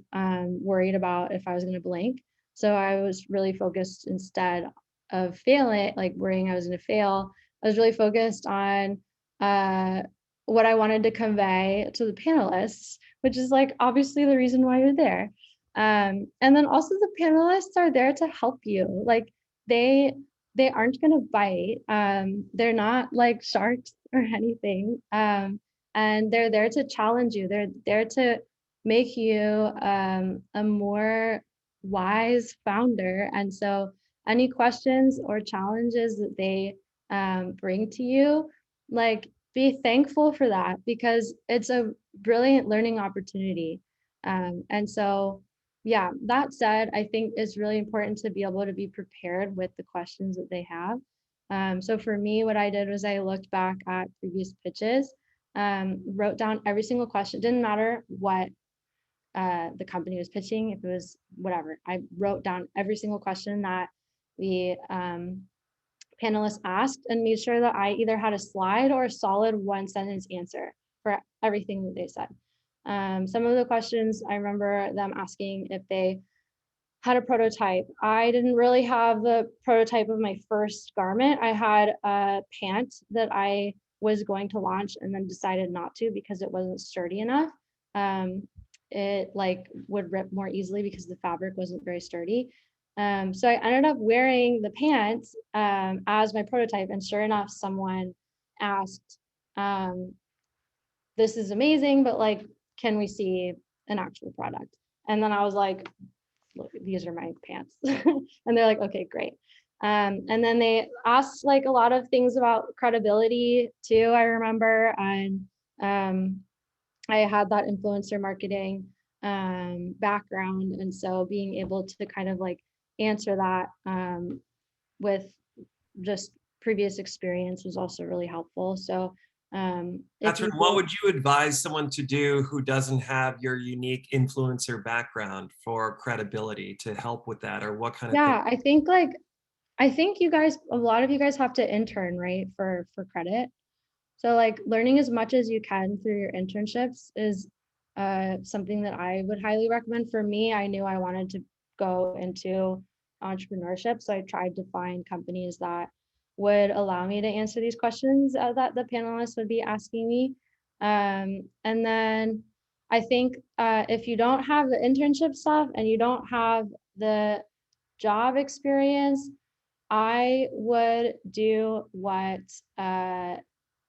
worried about if I was going to blink. So I was really focused instead of failing, like worrying I was going to fail. I was really focused on what I wanted to convey to the panelists, which is like obviously the reason why you're there. And then also the panelists are there to help you. Like they aren't going to bite. They're not like sharks or anything. And they're there to challenge you. They're there to make you a more wise founder. And so any questions or challenges that they bring to you, like be thankful for that because it's a brilliant learning opportunity. And so, yeah, that said, I think it's really important to be able to be prepared with the questions that they have. So for me, what I did was I looked back at previous pitches, wrote down every single question. It didn't matter what the company was pitching, if it was whatever. I wrote down every single question that the panelists asked and made sure that I either had a slide or a solid one sentence answer for everything that they said. Some of the questions I remember them asking if they had a prototype. I didn't really have the prototype of my first garment. I had a pant that I was going to launch and then decided not to because it wasn't sturdy enough. It like would rip more easily because the fabric wasn't very sturdy. So I ended up wearing the pants as my prototype, and sure enough, someone asked, this is amazing, but like, can we see an actual product? And then I was like, look, these are my pants. And they're like, okay, great. And then they asked like a lot of things about credibility too, I remember. And I had that influencer marketing background. And so being able to kind of like answer that with just previous experience was also really helpful. So Katherine, what would you advise someone to do who doesn't have your unique influencer background for credibility to help with that, or what kind of thing? I think you guys, a lot of you guys have to intern, right, for credit. So like learning as much as you can through your internships is something that I would highly recommend. For me, I knew I wanted to go into entrepreneurship, so I tried to find companies that would allow me to answer these questions that the panelists would be asking me. And then I think if you don't have the internship stuff and you don't have the job experience, I would do what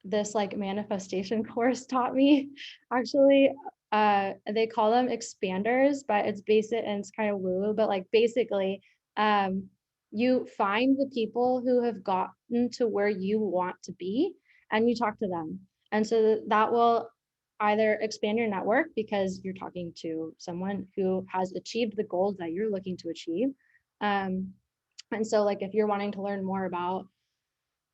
this like manifestation course taught me. Actually, they call them expanders, but it's basic and it's kind of woo, but like basically, you find the people who have gotten to where you want to be and you talk to them. And so that will either expand your network because you're talking to someone who has achieved the goals that you're looking to achieve. And so like if you're wanting to learn more about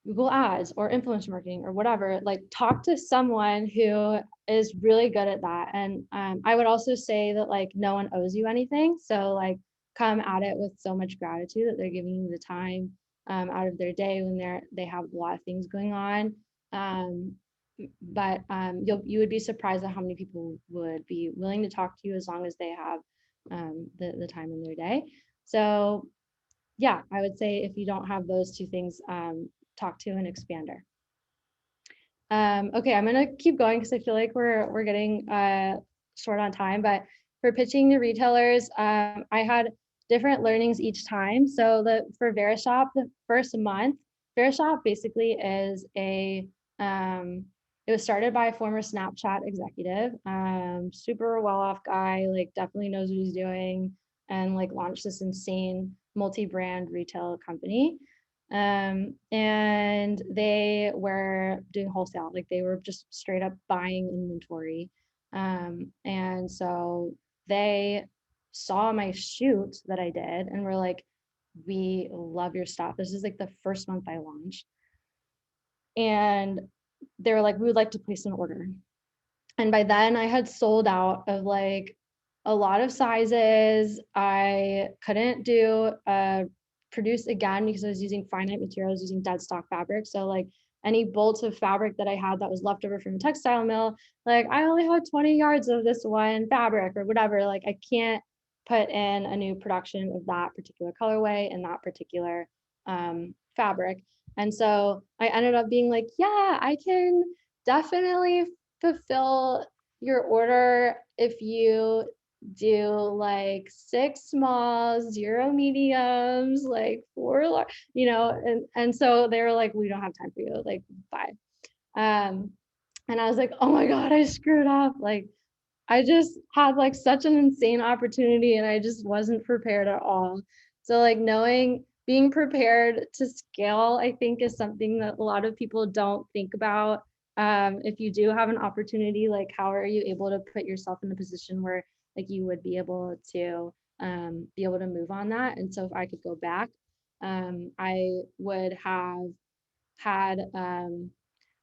Google Ads or influencer marketing or whatever, like talk to someone who is really good at that. And I would also say that like no one owes you anything. So like come at it with so much gratitude that they're giving you the time out of their day when they have a lot of things going on. But you would be surprised at how many people would be willing to talk to you as long as they have the time in their day. So yeah, I would say if you don't have those two things, talk to an expander. Okay, I'm gonna keep going because I feel like we're getting short on time, but for pitching to retailers, I had different learnings each time. So for Verishop, the first month, Verishop basically is it was started by a former Snapchat executive, super well-off guy, like definitely knows what he's doing, and like launched this insane multi-brand retail company. And they were doing wholesale, like they were just straight up buying inventory. And so they saw my shoot that I did and were like, we love your stuff. This is like the first month I launched. And they were like, we would like to place an order. And by then I had sold out of like a lot of sizes. I couldn't do produce again because I was using finite materials, using dead stock fabric. So like any bolts of fabric that I had that was left over from a textile mill, like I only have 20 yards of this one fabric or whatever. Like I can't put in a new production of that particular colorway and that particular fabric. And so I ended up being like, yeah, I can definitely fulfill your order if you do like 6 smalls, 0 mediums, like 4 large, and so they were like, we don't have time for you, like bye. And I was like, oh my God, I screwed up. Like I just had like such an insane opportunity and I just wasn't prepared at all. So like being prepared to scale, I think is something that a lot of people don't think about. If you do have an opportunity, like how are you able to put yourself in a position where like you would be able to move on that? And so if I could go back, I would have had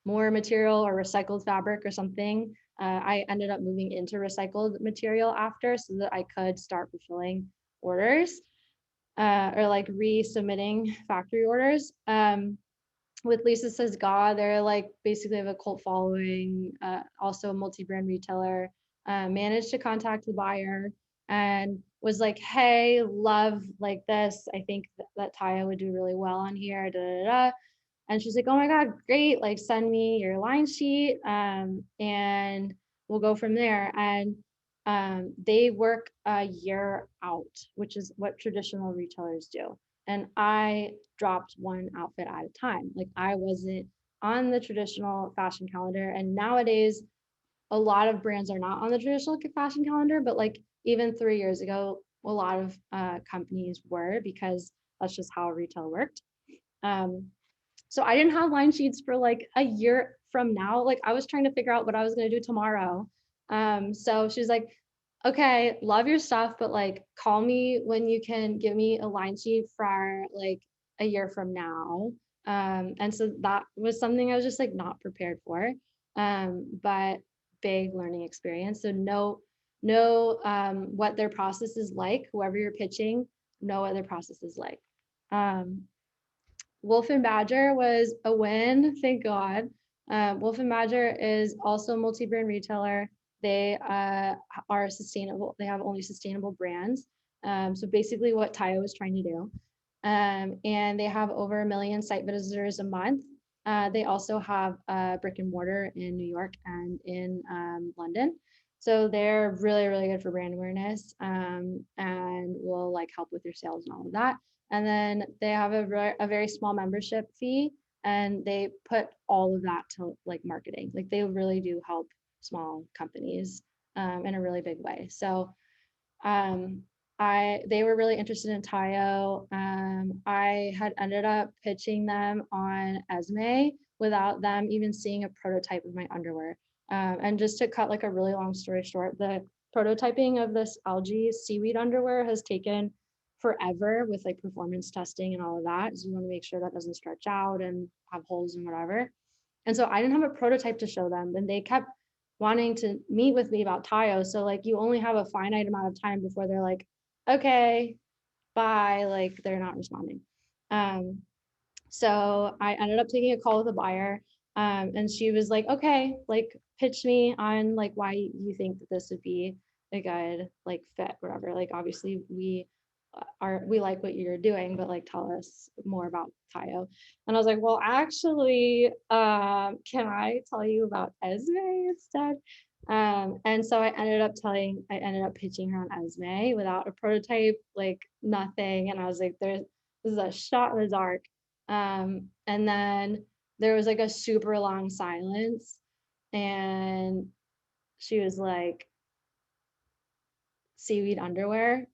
more material or recycled fabric or something. I ended up moving into recycled material after so that I could start fulfilling orders or like resubmitting factory orders. With Lisa Says God, they're like basically have a cult following, also a multi-brand retailer, managed to contact the buyer and was like, hey, love like this. I think that TAYIO would do really well on here. Da, da, da. And she's like, oh my God, great. Like send me your line sheet and we'll go from there. And they work a year out, which is what traditional retailers do. And I dropped one outfit at a time. Like I wasn't on the traditional fashion calendar. And nowadays, a lot of brands are not on the traditional fashion calendar, but like even 3 years ago, a lot of companies were because that's just how retail worked. So I didn't have line sheets for like a year from now. Like I was trying to figure out what I was going to do tomorrow. So she's like, okay, love your stuff, but like call me when you can give me a line sheet for like a year from now. And so that was something I was just like not prepared for. But big learning experience. So know what their process is like, whoever you're pitching, know what their process is like. Wolf and Badger was a win, thank God. Wolf and Badger is also a multi-brand retailer. They are sustainable. They have only sustainable brands. So basically what TAYIO is trying to do. And they have over 1 million site visitors a month. They also have a brick and mortar in New York and in London. So they're really, really good for brand awareness and will like help with your sales and all of that. And then they have a very small membership fee and they put all of that to like marketing. Like they really do help small companies in a really big way. So they were really interested in TAYIO. I had ended up pitching them on Esme without them even seeing a prototype of my underwear. And just to cut like a really long story short, the prototyping of this algae seaweed underwear has taken forever with like performance testing and all of that. So you want to make sure that doesn't stretch out and have holes and whatever. And so I didn't have a prototype to show them, and they kept wanting to meet with me about TAYIO. So like you only have a finite amount of time before they're like, okay, bye, like they're not responding. So I ended up taking a call with a buyer and she was like, okay, like pitch me on like why you think that this would be a good like fit, whatever. Like obviously we like what you're doing, but like tell us more about TAYIO. And I was like, well, actually, can I tell you about Esme instead? And so I ended up pitching her on Esme without a prototype, like nothing. And I was like, this is a shot in the dark. And then there was like a super long silence and she was like, seaweed underwear,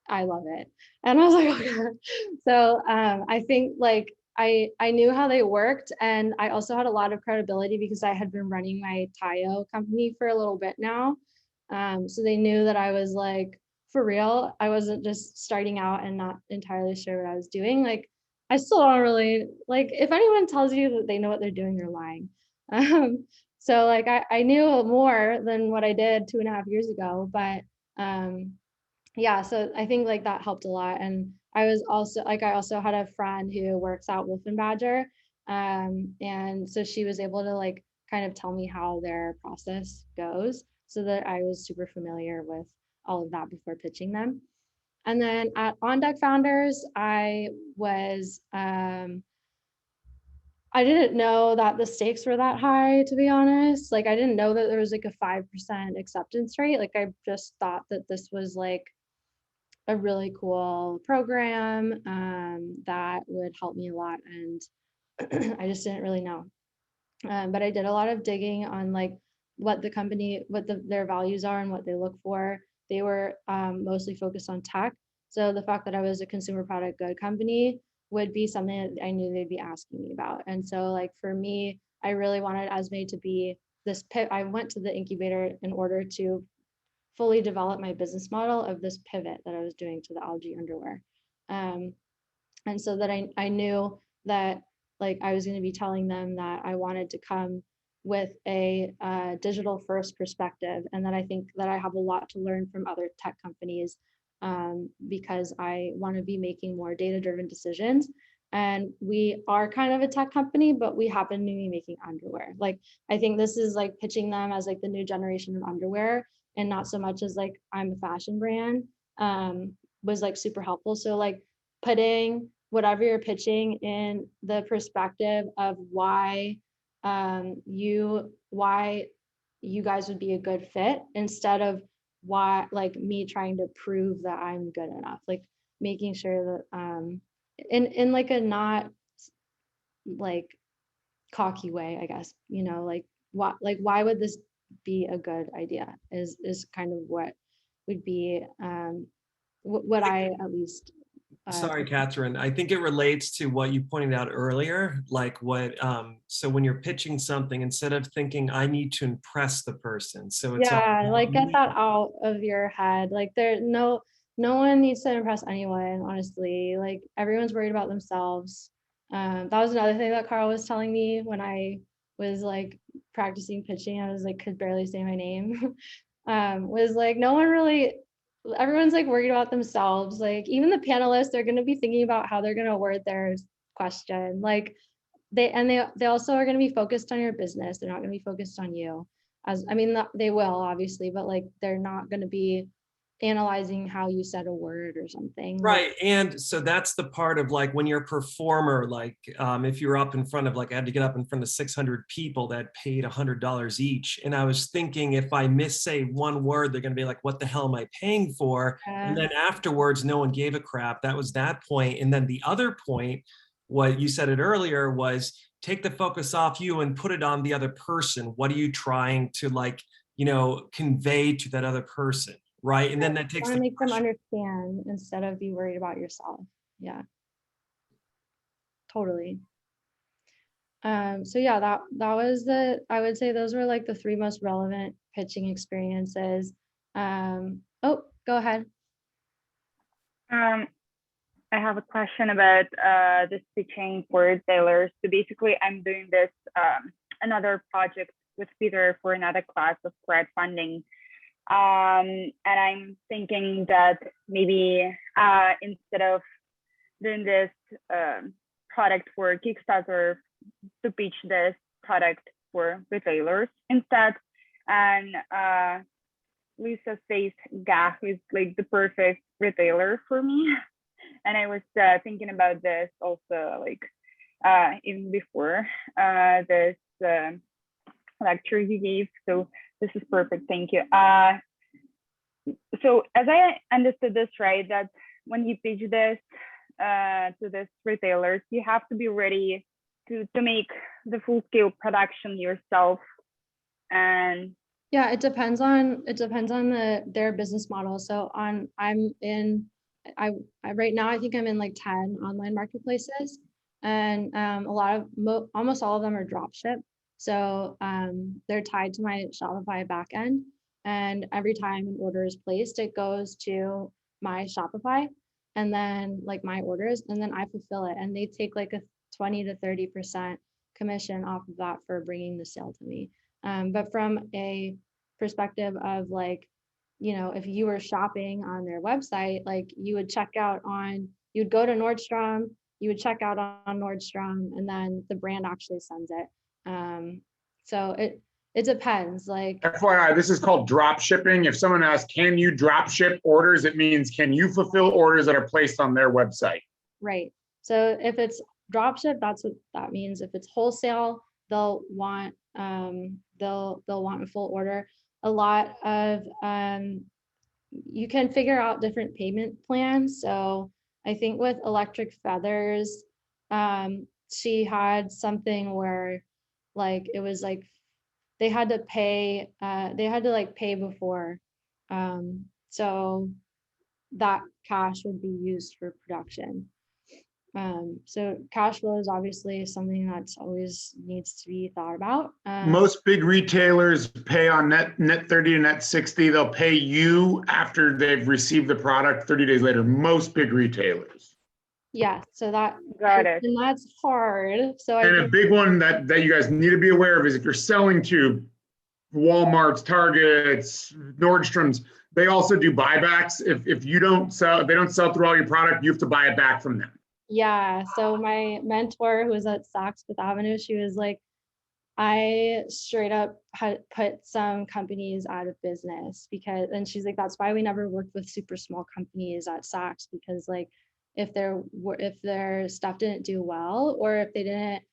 I love it. And I was like, okay. So I think like I knew how they worked, and I also had a lot of credibility because I had been running my TAYIO company for a little bit now. So they knew that I was like, for real. I wasn't just starting out and not entirely sure what I was doing. Like, I still don't really, like, if anyone tells you that they know what they're doing, they're lying. So like I knew more than what I did 2.5 years ago, but yeah, so I think like that helped a lot. And I was also like, I also had a friend who works out Wolf and Badger. And so she was able to like kind of tell me how their process goes so that I was super familiar with all of that before pitching them. And then at On Deck Founders, I was, I didn't know that the stakes were that high, to be honest. Like, I didn't know that there was like a 5% acceptance rate. Like, I just thought that this was like a really cool program that would help me a lot. And I just didn't really know. But I did a lot of digging on like what the company, their values are and what they look for. They were mostly focused on tech. So the fact that I was a consumer product good company would be something that I knew they'd be asking me about. And so like for me, I really wanted Esme to be this pivot. I went to the incubator in order to fully develop my business model of this pivot that I was doing to the algae underwear. And so that I knew that like I was going to be telling them that I wanted to come with a digital first perspective, and that I think that I have a lot to learn from other tech companies because I want to be making more data-driven decisions. And we are kind of a tech company, but we happen to be making underwear. Like, I think this is like pitching them as like the new generation of underwear, and not so much as like I'm a fashion brand was like super helpful. So like putting whatever you're pitching in the perspective of why you guys would be a good fit, instead of why like me trying to prove that I'm good enough, like making sure that in like a not like cocky way, I guess, you know, like why would this be a good idea is kind of what would be what I at least Sorry, Katherine. I think it relates to what you pointed out earlier, like what, so when you're pitching something, instead of thinking I need to impress the person. So it's yeah, like get that out of your head. Like no one needs to impress anyone, honestly. Like everyone's worried about themselves. That was another thing that Carl was telling me when I was like practicing pitching. I was like, could barely say my name. Was like, no one really, everyone's like worried about themselves. Like even the panelists, they're going to be thinking about how they're going to word their question. Like they also are going to be focused on your business. They're not going to be focused on you. As I mean, they will obviously, but like they're not going to be analyzing how you said a word or something. right. And so that's the part of like when you're a performer, like if you're up in front of, like I had to get up in front of 600 people that paid $100 each. And I was thinking, if I say one word, they're going to be like, what the hell am I paying for? And then afterwards, no one gave a crap. That was that point. And then the other point, what you said it earlier, was take the focus off you and put it on the other person. What are you trying to like, you know, convey to that other person? Right. And then that takes to make them understand instead of be worried about yourself. Yeah, totally. So yeah, that was I would say those were like the 3 most relevant pitching experiences. Oh, go ahead. I have a question about this pitching for tailors. So basically I'm doing this another project with Peter for another class of crowdfunding. And I'm thinking that maybe instead of doing this product for Kickstarter, to pitch this product for retailers instead. And Lisa says Gah is like the perfect retailer for me. And I was thinking about this also, like even before this lecture you gave. So this is perfect. Thank you. So as I understood this, right, that when you pitch this to this retailers, you have to be ready to make the full scale production yourself. And yeah, it depends on their business model. So right now I think I'm in like 10 online marketplaces. and almost all of them are drop ship. So they're tied to my Shopify backend, and every time an order is placed, it goes to my Shopify and then like my orders, and then I fulfill it, and they take like a 20 to 30% commission off of that for bringing the sale to me. But from a perspective of like, you know, if you were shopping on their website, like you would you'd go to Nordstrom, you would check out on Nordstrom, and then the brand actually sends it. So it depends. Like FYI, this is called drop shipping. If someone asks, can you drop ship orders? It means, can you fulfill orders that are placed on their website? right. So if it's drop ship, that's what that means. If it's wholesale, they'll want a full order. A lot of you can figure out different payment plans. So I think with Electric Feathers, she had something where like it was like they had to like pay before. So that cash would be used for production. So cash flow is obviously something that's always needs to be thought about. Most big retailers pay on net 30 to net 60. They'll pay you after they've received the product 30 days later. Most big retailers. Yeah, so that Got it. and that's hard. So And a big one that you guys need to be aware of is if you're selling to Walmart's, Targets, Nordstrom's, they also do buybacks. If you don't sell, if they don't sell through all your product, you have to buy it back from them. yeah, so my mentor who was at Saks Fifth Avenue, she was like, I straight up had put some companies out of business because, and she's like, that's why we never worked with super small companies at Saks, because like if their stuff didn't do well, or if they didn't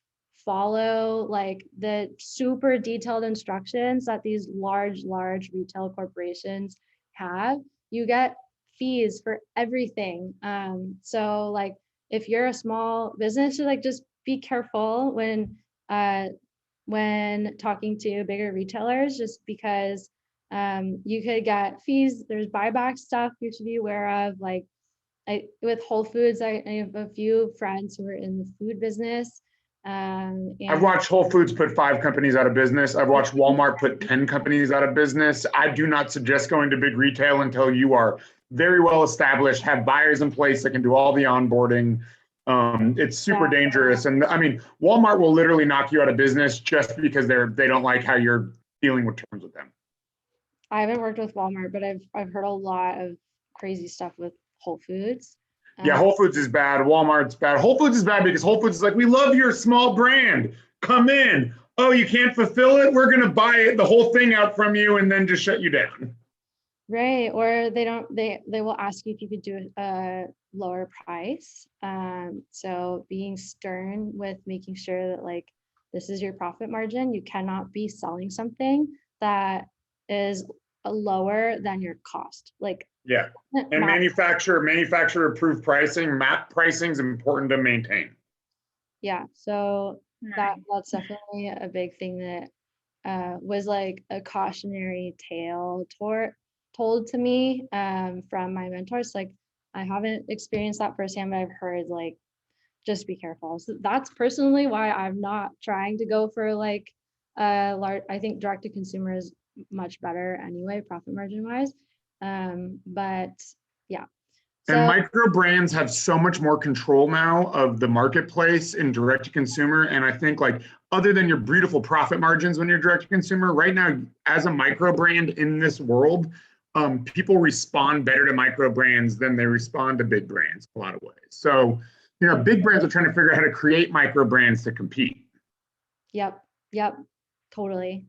follow like the super detailed instructions that these large retail corporations have, you get fees for everything. So like if you're a small business, like just be careful when talking to bigger retailers, just because you could get fees. There's buyback stuff you should be aware of. Like with Whole Foods, I have a few friends who are in the food business. And I've watched Whole Foods put 5 companies out of business. I've watched Walmart put 10 companies out of business. I do not suggest going to big retail until you are very well established, have buyers in place that can do all the onboarding. It's super dangerous. And I mean, Walmart will literally knock you out of business just because they don't like how you're dealing with terms with them. I haven't worked with Walmart, but I've heard a lot of crazy stuff with Whole Foods. Yeah, Whole Foods is bad. Walmart's bad. Whole Foods is bad because Whole Foods is like, we love your small brand. Come in. Oh, you can't fulfill it? We're going to buy it, the whole thing out from you and then just shut you down. Right. Or they will ask you if you could do a lower price. So being stern with making sure that like, this is your profit margin. You cannot be selling something that is lower than your cost. Like, yeah. And manufacturer approved pricing, MAP pricing is important to maintain. Yeah. So that's definitely a big thing that was like a cautionary tale told to me from my mentors. Like I haven't experienced that firsthand, but I've heard like just be careful. So that's personally why I'm not trying to go for like large. I think direct to consumer is much better anyway, profit margin wise. But yeah. So, and micro brands have so much more control now of the marketplace in direct to consumer. And I think like other than your beautiful profit margins when you're direct to consumer, right now as a micro brand in this world, people respond better to micro brands than they respond to big brands a lot of ways. So, you know, big brands are trying to figure out how to create micro brands to compete. Yep, totally.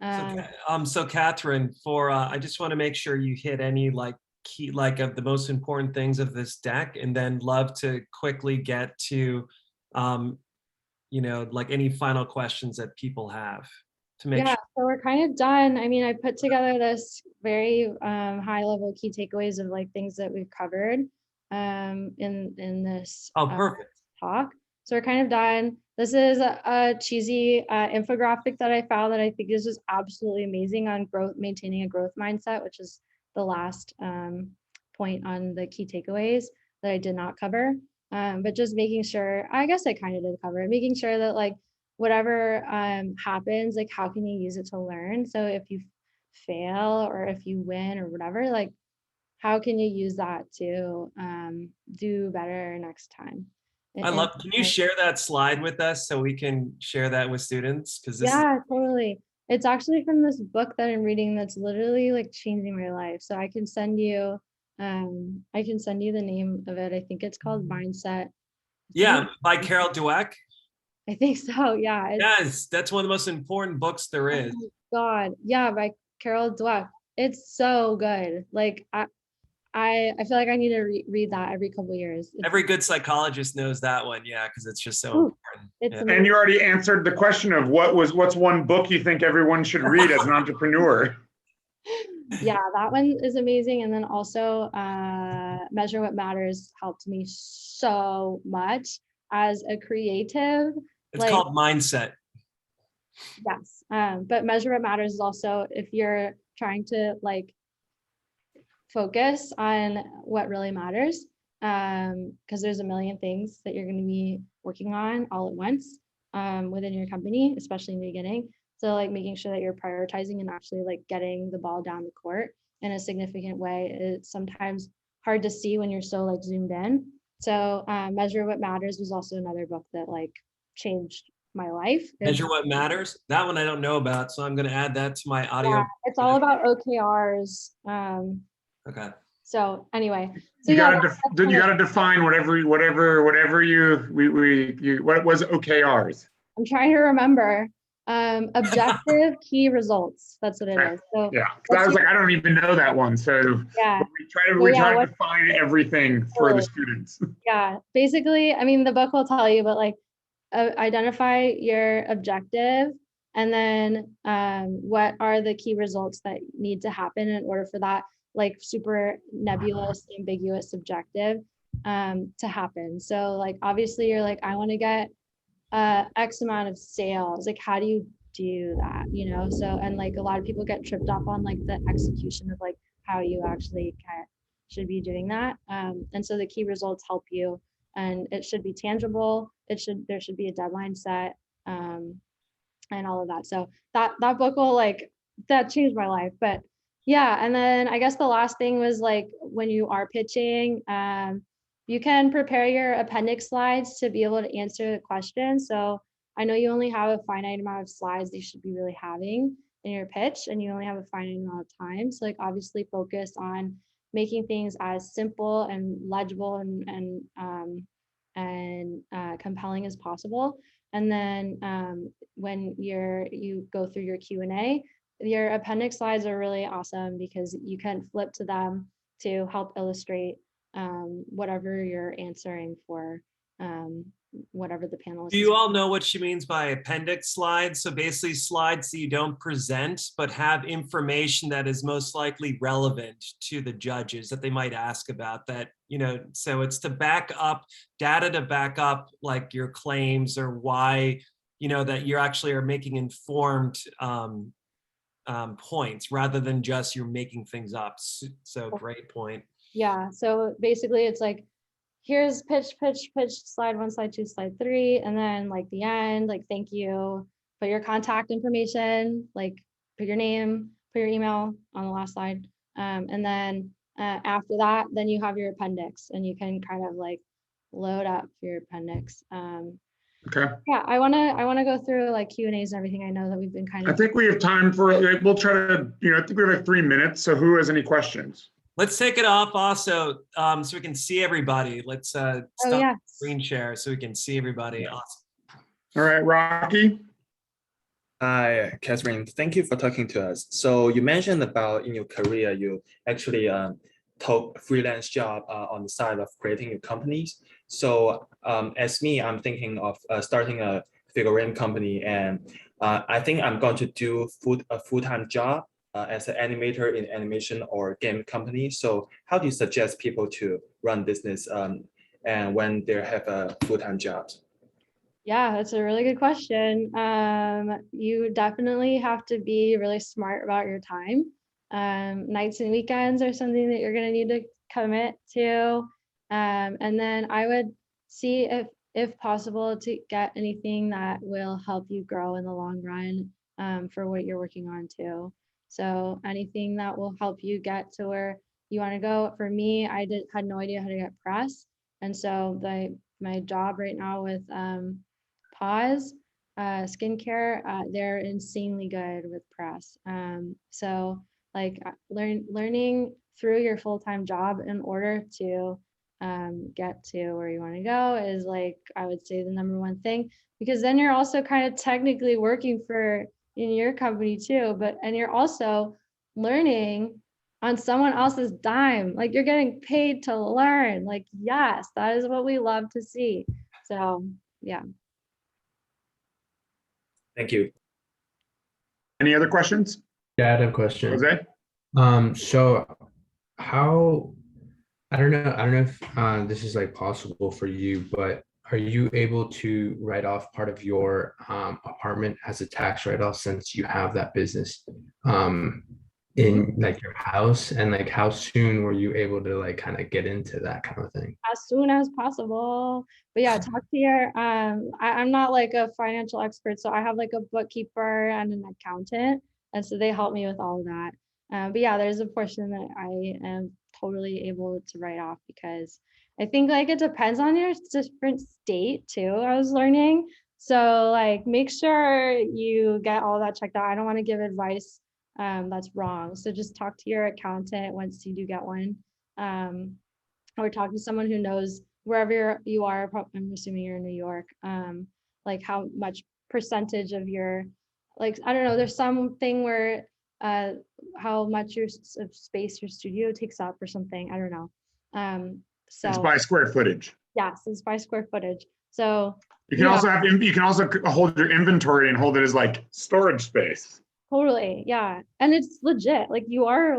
So Katherine, I just want to make sure you hit any like key, like of the most important things of this deck, and then love to quickly get to, you know, like any final questions that people have to make sure. So we're kind of done. I mean, I put together this very high level key takeaways of like things that we've covered in this perfect talk. So we're kind of done. This is a cheesy infographic that I found that I think is just absolutely amazing on maintaining a growth mindset, which is the last point on the key takeaways that I did not cover. But just making sure, I guess I kind of did cover it, making sure that like whatever happens, like how can you use it to learn? So if you fail or if you win or whatever, like how can you use that to do better next time? I love, can you share that slide with us so we can share that with students? Because this is, yeah, totally. It's actually from this book that I'm reading that's literally like changing my life. So I can send you the name of it. I think it's called Mindset. yeah, by Carol Dweck. I think so. Yeah. Yes, that's one of the most important books there is. Oh my God. Yeah, by Carol Dweck. It's so good. Like I feel like I need to read that every couple years. Every good psychologist knows that one, yeah, because it's just so important. It's Yeah. And you already answered the question of what's one book you think everyone should read as an entrepreneur? Yeah, that one is amazing. And then also Measure What Matters helped me so much as a creative. It's called Mindset. Yes. But Measure What Matters is also if you're trying to like focus on what really matters, because there's a million things that you're going to be working on all at once within your company, especially in the beginning. So like making sure that you're prioritizing and actually like getting the ball down the court in a significant way is sometimes hard to see when you're so like zoomed in. So Measure What Matters was also another book that like changed my life. Measure What Matters. That one I don't know about, so I'm going to add that to my audio. Yeah, it's all about OKRs. Okay. So anyway, so You yeah, gotta define what was OKRs? I'm trying to remember. Objective key results. That's what it is. So yeah, I was like, I don't even know that one. So yeah, we try to define everything for the students. Yeah, basically, I mean, the book will tell you, but like identify your objective and then what are the key results that need to happen in order for that like super nebulous, ambiguous objective to happen. So like, obviously you're like, I want to get X amount of sales. Like, how do you do that? You know? So, and like a lot of people get tripped up on like the execution of like how you actually should be doing that. And so the key results help you, and it should be tangible. There should be a deadline set, and all of that. So that book will like, that changed my life. But yeah, and then I guess the last thing was like when you are pitching, you can prepare your appendix slides to be able to answer the question. So I know you only have a finite amount of slides you should be really having in your pitch, and you only have a finite amount of time. So like obviously focus on making things as simple and legible and compelling as possible. And then when you go through your Q&A, your appendix slides are really awesome because you can flip to them to help illustrate whatever you're answering for, whatever the panelists. Do you all know what she means by appendix slides? So basically slides that you don't present, but have information that is most likely relevant to the judges that they might ask about that, you know, so it's to back up data, to back up like your claims or why, you know, that you actually are making informed points rather than just you're making things up. So great point. Yeah, so basically it's like, here's pitch, slide 1, slide 2, slide 3, and then like the end, like thank you, put your contact information, like put your name, put your email on the last slide, and then after that, then you have your appendix, and you can kind of like load up your appendix. Okay. Yeah, I wanna go through like Q&As and everything. I know that we've been kind of. I think we have time for. We'll try to. You know, I think we have like 3 minutes. So who has any questions? Let's take it off also so we can see everybody. Let's stop the screen share so we can see everybody. Awesome. All right, Rocky. Hi, Katherine. Thank you for talking to us. So you mentioned about in your career, you actually took a freelance job on the side of creating your companies. So as me, I'm thinking of starting a figurine company, and I think I'm going to do a full-time job as an animator in animation or game company. So how do you suggest people to run business and when they have a full-time job? Yeah, that's a really good question. You definitely have to be really smart about your time. Nights and weekends are something that you're going to need to commit to. And then I would see if possible to get anything that will help you grow in the long run, for what you're working on too. So anything that will help you get to where you want to go. For me, I had no idea how to get press. And so my job right now with Pause skincare, they're insanely good with press. So like learning through your full-time job in order to get to where you want to go is, like, I would say, the number one thing, because then you're also kind of technically working for in your company too, and you're also learning on someone else's dime. Like, you're getting paid to learn. Like, yes, that is what we love to see. So yeah. Thank you. Any other questions? Yeah, I have a question. Jose? So how, I don't know if this is like possible for you, but are you able to write off part of your apartment as a tax write-off, since you have that business in like your house? And like, how soon were you able to like kind of get into that kind of thing? As soon as possible. But yeah, talk to your I'm not like a financial expert, so I have like a bookkeeper and an accountant, and so they help me with all of that. But yeah, there's a portion that I am totally able to write off, because I think like it depends on your different state too, I was learning. So like, make sure you get all that checked out. I don't want to give advice that's wrong. So just talk to your accountant once you do get one. Or talk to someone who knows wherever you are. I'm assuming you're in New York. Like how much percentage of your, like, I don't know, there's something where how much of space your studio takes up or something. I don't know. It's So by square footage. yes, it's by square footage. So You can also hold your inventory and hold it as like storage space. totally, yeah. And it's legit. Like you are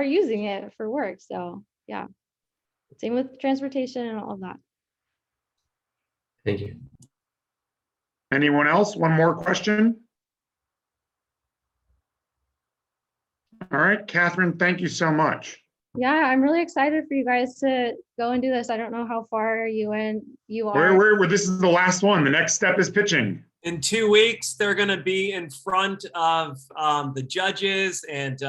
using it for work. So yeah. Same with transportation and all of that. Thank you. Anyone else? One more question? All right, Catherine, thank you so much. Yeah, I'm really excited for you guys to go and do this. I don't know how far you are. Where this is the last one. The next step is pitching. In 2 weeks, they're going to be in front of the judges, and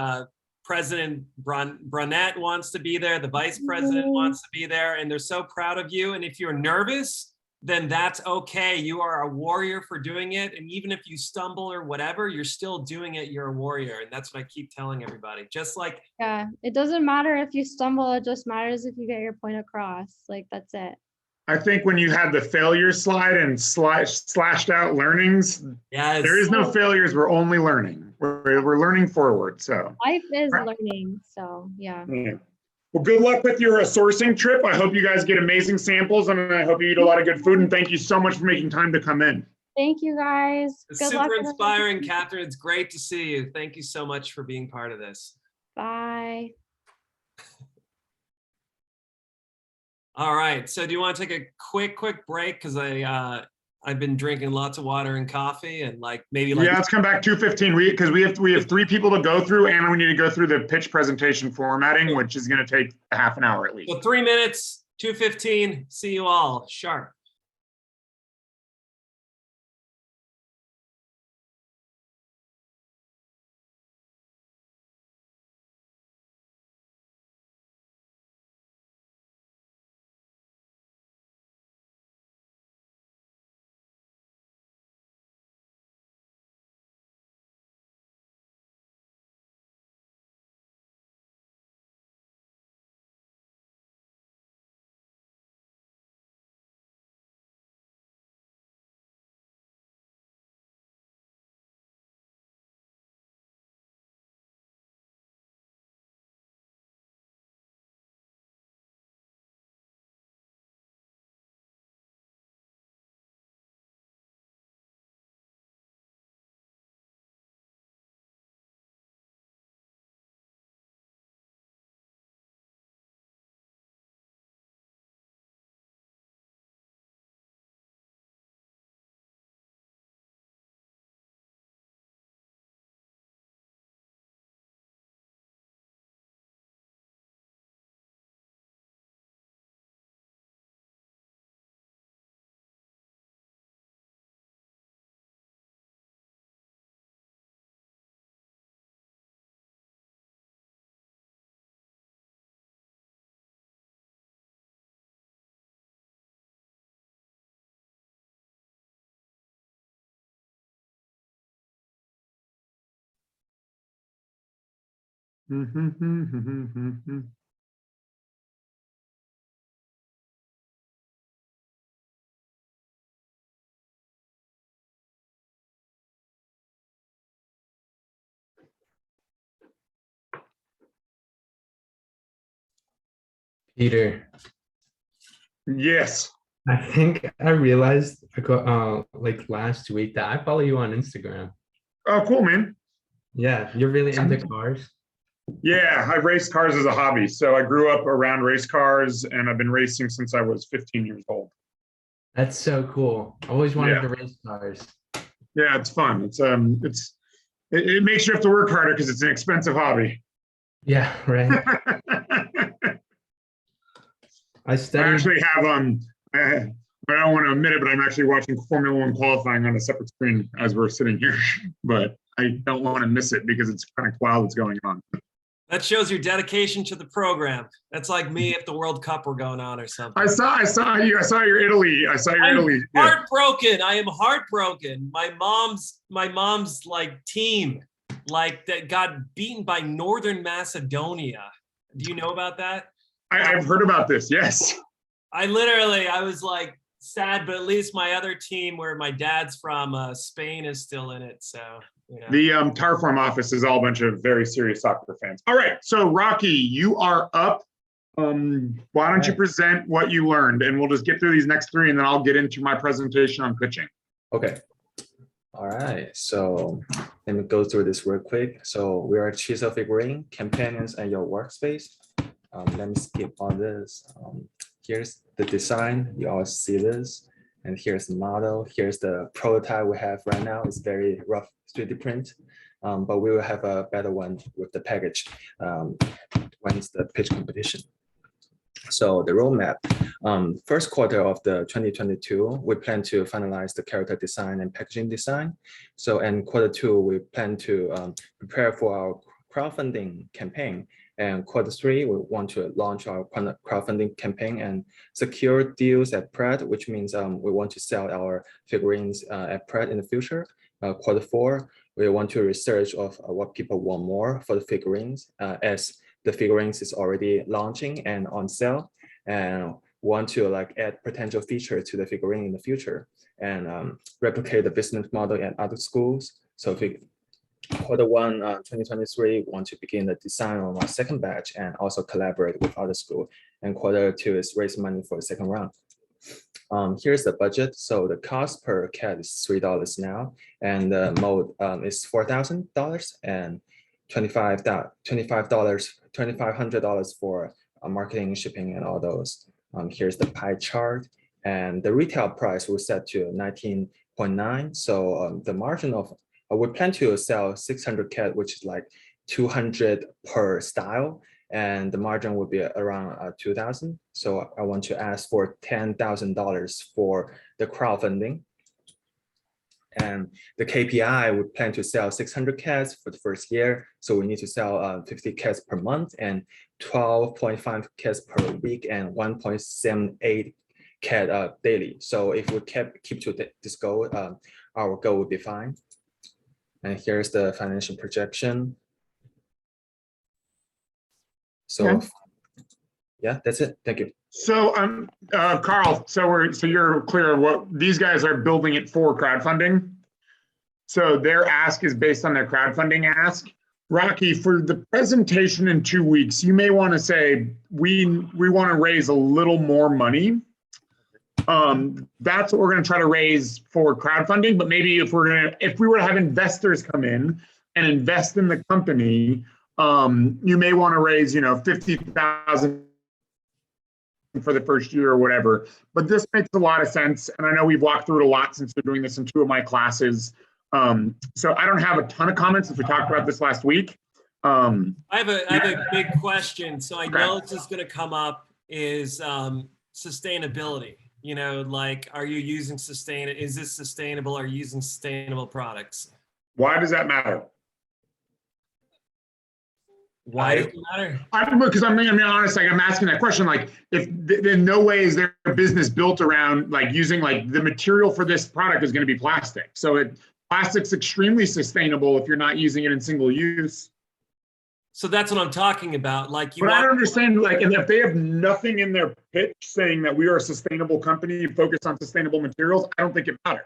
President Brunette wants to be there. The vice president wants to be there, and they're so proud of you. And if you're nervous, then that's okay. You are a warrior for doing it. And even if you stumble or whatever, you're still doing it. You're a warrior. And that's what I keep telling everybody. Just like, Yeah, it doesn't matter if you stumble. It just matters if you get your point across. Like, that's it. I think when you had the failure slide and slashed out learnings, yes, there is no failures. We're only learning. We're learning forward. So life is learning. So yeah. Well, good luck with your sourcing trip. I hope you guys get amazing samples, and I hope you eat a lot of good food. And thank you so much for making time to come in. Thank you, guys. It's good luck. Super inspiring, Catherine. It's great to see you. Thank you so much for being part of this. Bye. All right. So do you want to take a quick break? Because I've been drinking lots of water and coffee, and maybe let's come back 2:15. Because we have 3 people to go through, and we need to go through the pitch presentation formatting, which is going to take a half an hour at least. So 3 minutes, 2:15. See you all sharp. Peter, Yes. I think I realized like last week that I follow you on Instagram. Oh, cool, man. Yeah, you're really into cars. Yeah, I race cars as a hobby. So I grew up around race cars and I've been racing since I was 15 years old. That's so cool. I always wanted Yeah. to race cars. Yeah, it's fun. It makes you have to work harder because it's an expensive hobby. Yeah, right. I I studied. actually have I don't want to admit it, but I'm actually watching Formula One qualifying on a separate screen as we're sitting here. But I don't want to miss it because it's kind of wild what's going on. That shows your dedication to the program. That's like me if the World Cup were going on or something. I saw your Italy. Italy. Heartbroken. I am heartbroken. My mom's like team, like that got beaten by Northern Macedonia. Do you know about that? I've heard about this. Yes. I was like sad, but at least my other team, where my dad's from, Spain, is still in it. So. You know. The Tarform office is all a bunch of very serious soccer fans. All right, so Rocky, you are up. Why don't you present what you learned, and we'll just get through these next three, and then I'll get into my presentation on pitching. Okay. All right, so let me go through this real quick. So we are chisel figurine, companions, and your workspace. Let me skip all this. Here's the design. You all see this. And here's the model. Here's the prototype we have right now. It's very rough 3D print, but we will have a better one with the package when it's the pitch competition. So the roadmap, first quarter of the 2022, we plan to finalize the character design and packaging design. So in quarter two, we plan to prepare for our crowdfunding campaign. And quarter three, we want to launch our crowdfunding campaign and secure deals at Pratt, which means we want to sell our figurines at Pratt in the future. Quarter four, we want to research of what people want more for the figurines, as the figurines is already launching and on sale, and want to like add potential features to the figurine in the future and replicate the business model at other schools. So if we quarter one 2023 want to begin the design on our second batch and also collaborate with other school. And quarter two is raise money for the second round. Here's the budget. So the cost per cat is $3 now, and the mold is $4,000 and $2,500 for marketing, shipping, and all those. Here's the pie chart, and the retail price was set to 19.9. So the margin of we plan to sell 600 cat, which is like 200 per style, and the margin will be around 2,000. So I want to ask for $10,000 for the crowdfunding. And the KPI, we plan to sell 600 cats for the first year. So we need to sell 50 cats per month and 12.5 cats per week and 1.78 cat daily. So if we keep to this goal, our goal would be fine. And here's the financial projection. So yeah, that's it. Thank you. So Carl, so you're clear what these guys are building it for crowdfunding. So their ask is based on their crowdfunding ask. Rocky, for the presentation in 2 weeks, you may want to say we want to raise a little more money. That's what we're going to try to raise for crowdfunding. But maybe if we were to have investors come in and invest in the company, you may want to raise, $50,000 for the first year or whatever. But this makes a lot of sense, and I know we've walked through it a lot since we're doing this in 2 of my classes. So I don't have a ton of comments since we talked about this last week. I have a big question. So I know this is going to come up is sustainability. Like, are you using is this sustainable? Are you using sustainable products? Why does that matter? Why does it matter? Because I'm being honest, like I'm asking that question, like if in no way is their business built around like using like the material for this product is going to be plastic. So plastic's extremely sustainable if you're not using it in single use. So that's what I'm talking about. Like you But I want, don't understand, like, and if they have nothing in their pitch saying that we are a sustainable company focused on sustainable materials, I don't think it matters.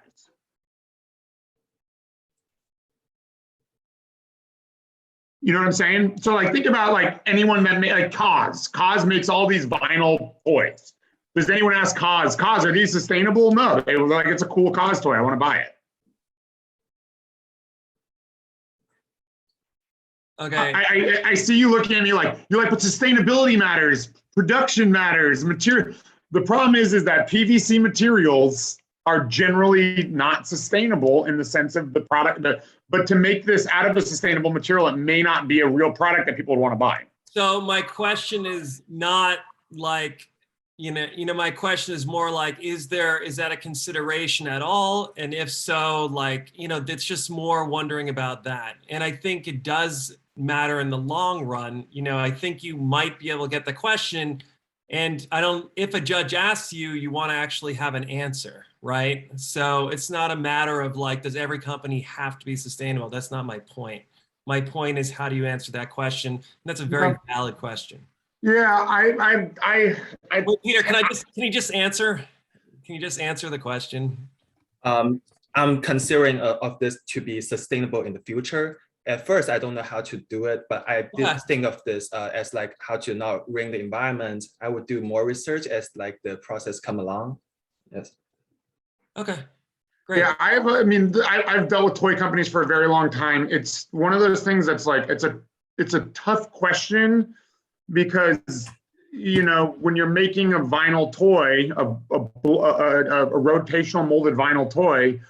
You know what I'm saying? So like, think about like anyone that like Cause. Cause makes all these vinyl toys. Does anyone ask Cause, are these sustainable? No, they were like, it's a cool Cause toy, I want to buy it. okay. I see you looking at me like, you're like, but sustainability matters, production matters, material. The problem is that PVC materials are generally not sustainable in the sense of the product, but to make this out of a sustainable material, it may not be a real product that people would want to buy. So my question is not like, my question is more like, is that a consideration at all? And if so, like, it's just more wondering about that. And I think it does matter in the long run. I think you might be able to get the question, and if a judge asks you, you want to actually have an answer, right? So it's not a matter of like, does every company have to be sustainable? That's not my point. My point is, how do you answer that question? And that's a very valid question. Yeah, Wait, Peter, can you just answer? Can you just answer the question? I'm considering of this to be sustainable in the future. At first, I don't know how to do it, but I did think of this as like how to not ruin the environment. I would do more research as like the process come along. Yes. Okay. Great. Yeah, I've dealt with toy companies for a very long time. It's one of those things that's like, it's a tough question because, when you're making a vinyl toy, a rotational molded vinyl toy,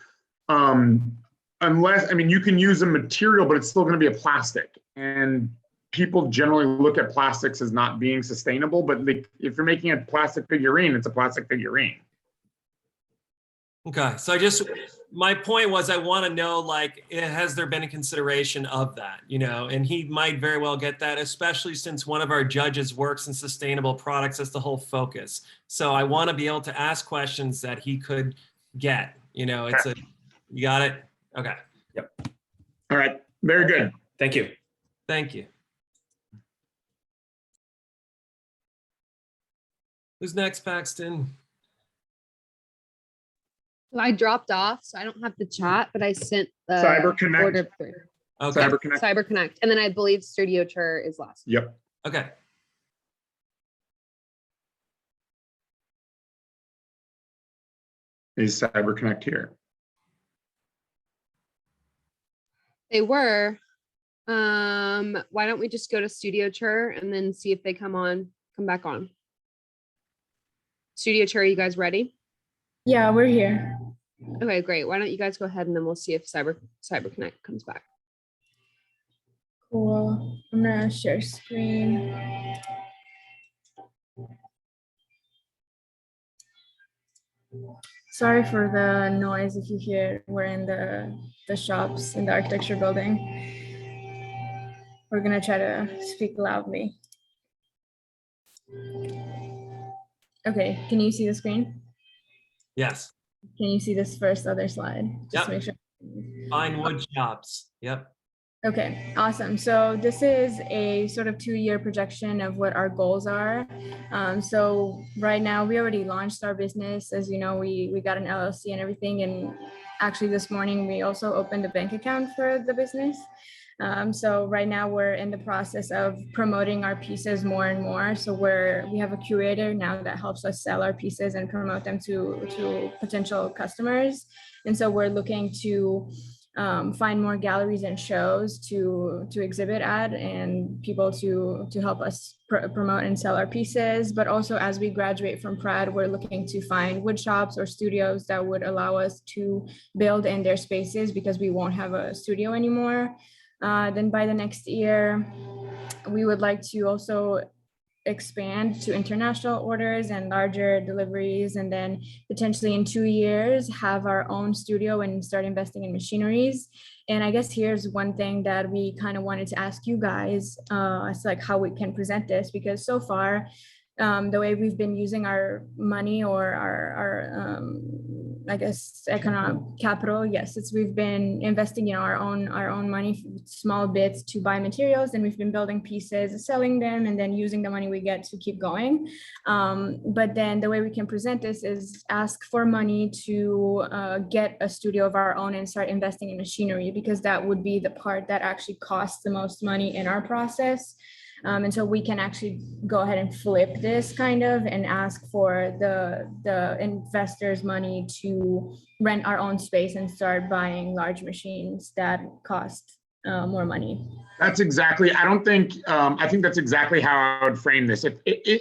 you can use a material, but it's still going to be a plastic. And people generally look at plastics as not being sustainable, but if you're making a plastic figurine, it's a plastic figurine. Okay, so my point was, I want to know, like, has there been a consideration of that, and he might very well get that, especially since one of our judges works in sustainable products. That's the whole focus. So I want to be able to ask questions that he could get, you got it? Okay. Yep. All right, very good. Thank you. Thank you. Who's next, Paxton? So I dropped off, so I don't have the chat, but I sent the CyberConnect. order. Okay. CyberConnect. And then I believe Studio Tour is last. Yep. Okay. Is CyberConnect here? They were. Why don't we just go to Studio Tour and then see if they come back on. Studio Tour, you guys ready? Yeah, we're here. Okay, great. Why don't you guys go ahead and then we'll see if CyberConnect comes back. Cool. I'm gonna share screen. Sorry for the noise if you hear. We're in the shops in the architecture building. We're gonna try to speak loudly. Okay, can you see the screen? Yes. Can you see this first other slide? Just to make sure. Fine wood shops. Yep. Okay, awesome. So this is a sort of 2-year projection of what our goals are. So right now we already launched our business. As you know, we got an LLC and everything. And actually this morning we also opened a bank account for the business. So right now we're in the process of promoting our pieces more and more. So we have a curator now that helps us sell our pieces and promote them to potential customers. And so we're looking to find more galleries and shows to exhibit at, and people to help us promote and sell our pieces. But also as we graduate from Pratt, we're looking to find wood shops or studios that would allow us to build in their spaces because we won't have a studio anymore. Then by the next year, we would like to also expand to international orders and larger deliveries, and then potentially in 2 years have our own studio and start investing in machineries. And I guess here's one thing that we kind of wanted to ask you guys, it's like how we can present this, because so far the way we've been using our money or I guess economic capital. Yes, we've been investing in our own money, small bits to buy materials, and we've been building pieces, selling them, and then using the money we get to keep going. But then the way we can present this is ask for money to get a studio of our own and start investing in machinery, because that would be the part that actually costs the most money in our process. And so we can actually go ahead and flip this kind of and ask for the investors' money to rent our own space and start buying large machines that cost more money. That's exactly, I think that's exactly how I would frame this. If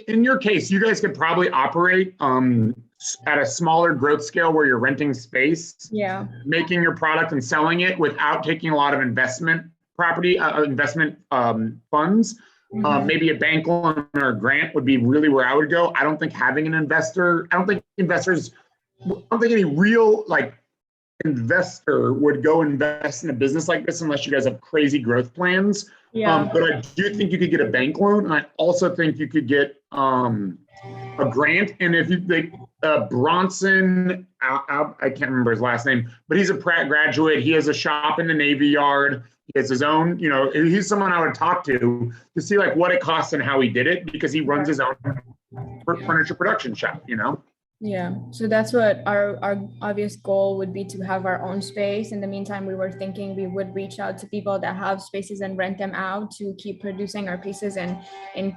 in your case, you guys could probably operate at a smaller growth scale where you're renting space, making your product and selling it without taking a lot of investment funds. Maybe a bank loan or a grant would be really where I would go. I don't think having an investor, I don't think any real investor would go invest in a business like this unless you guys have crazy growth plans. But I do think you could get a bank loan, and I also think you could get a grant. And if you think Bronson, I can't remember his last name, but he's a Pratt graduate. He has a shop in the Navy Yard. He has his own, he's someone I would talk to see what it costs and how he did it, because he runs his own furniture production shop, Yeah, so that's what our obvious goal would be, to have our own space. In the meantime, we were thinking we would reach out to people that have spaces and rent them out to keep producing our pieces and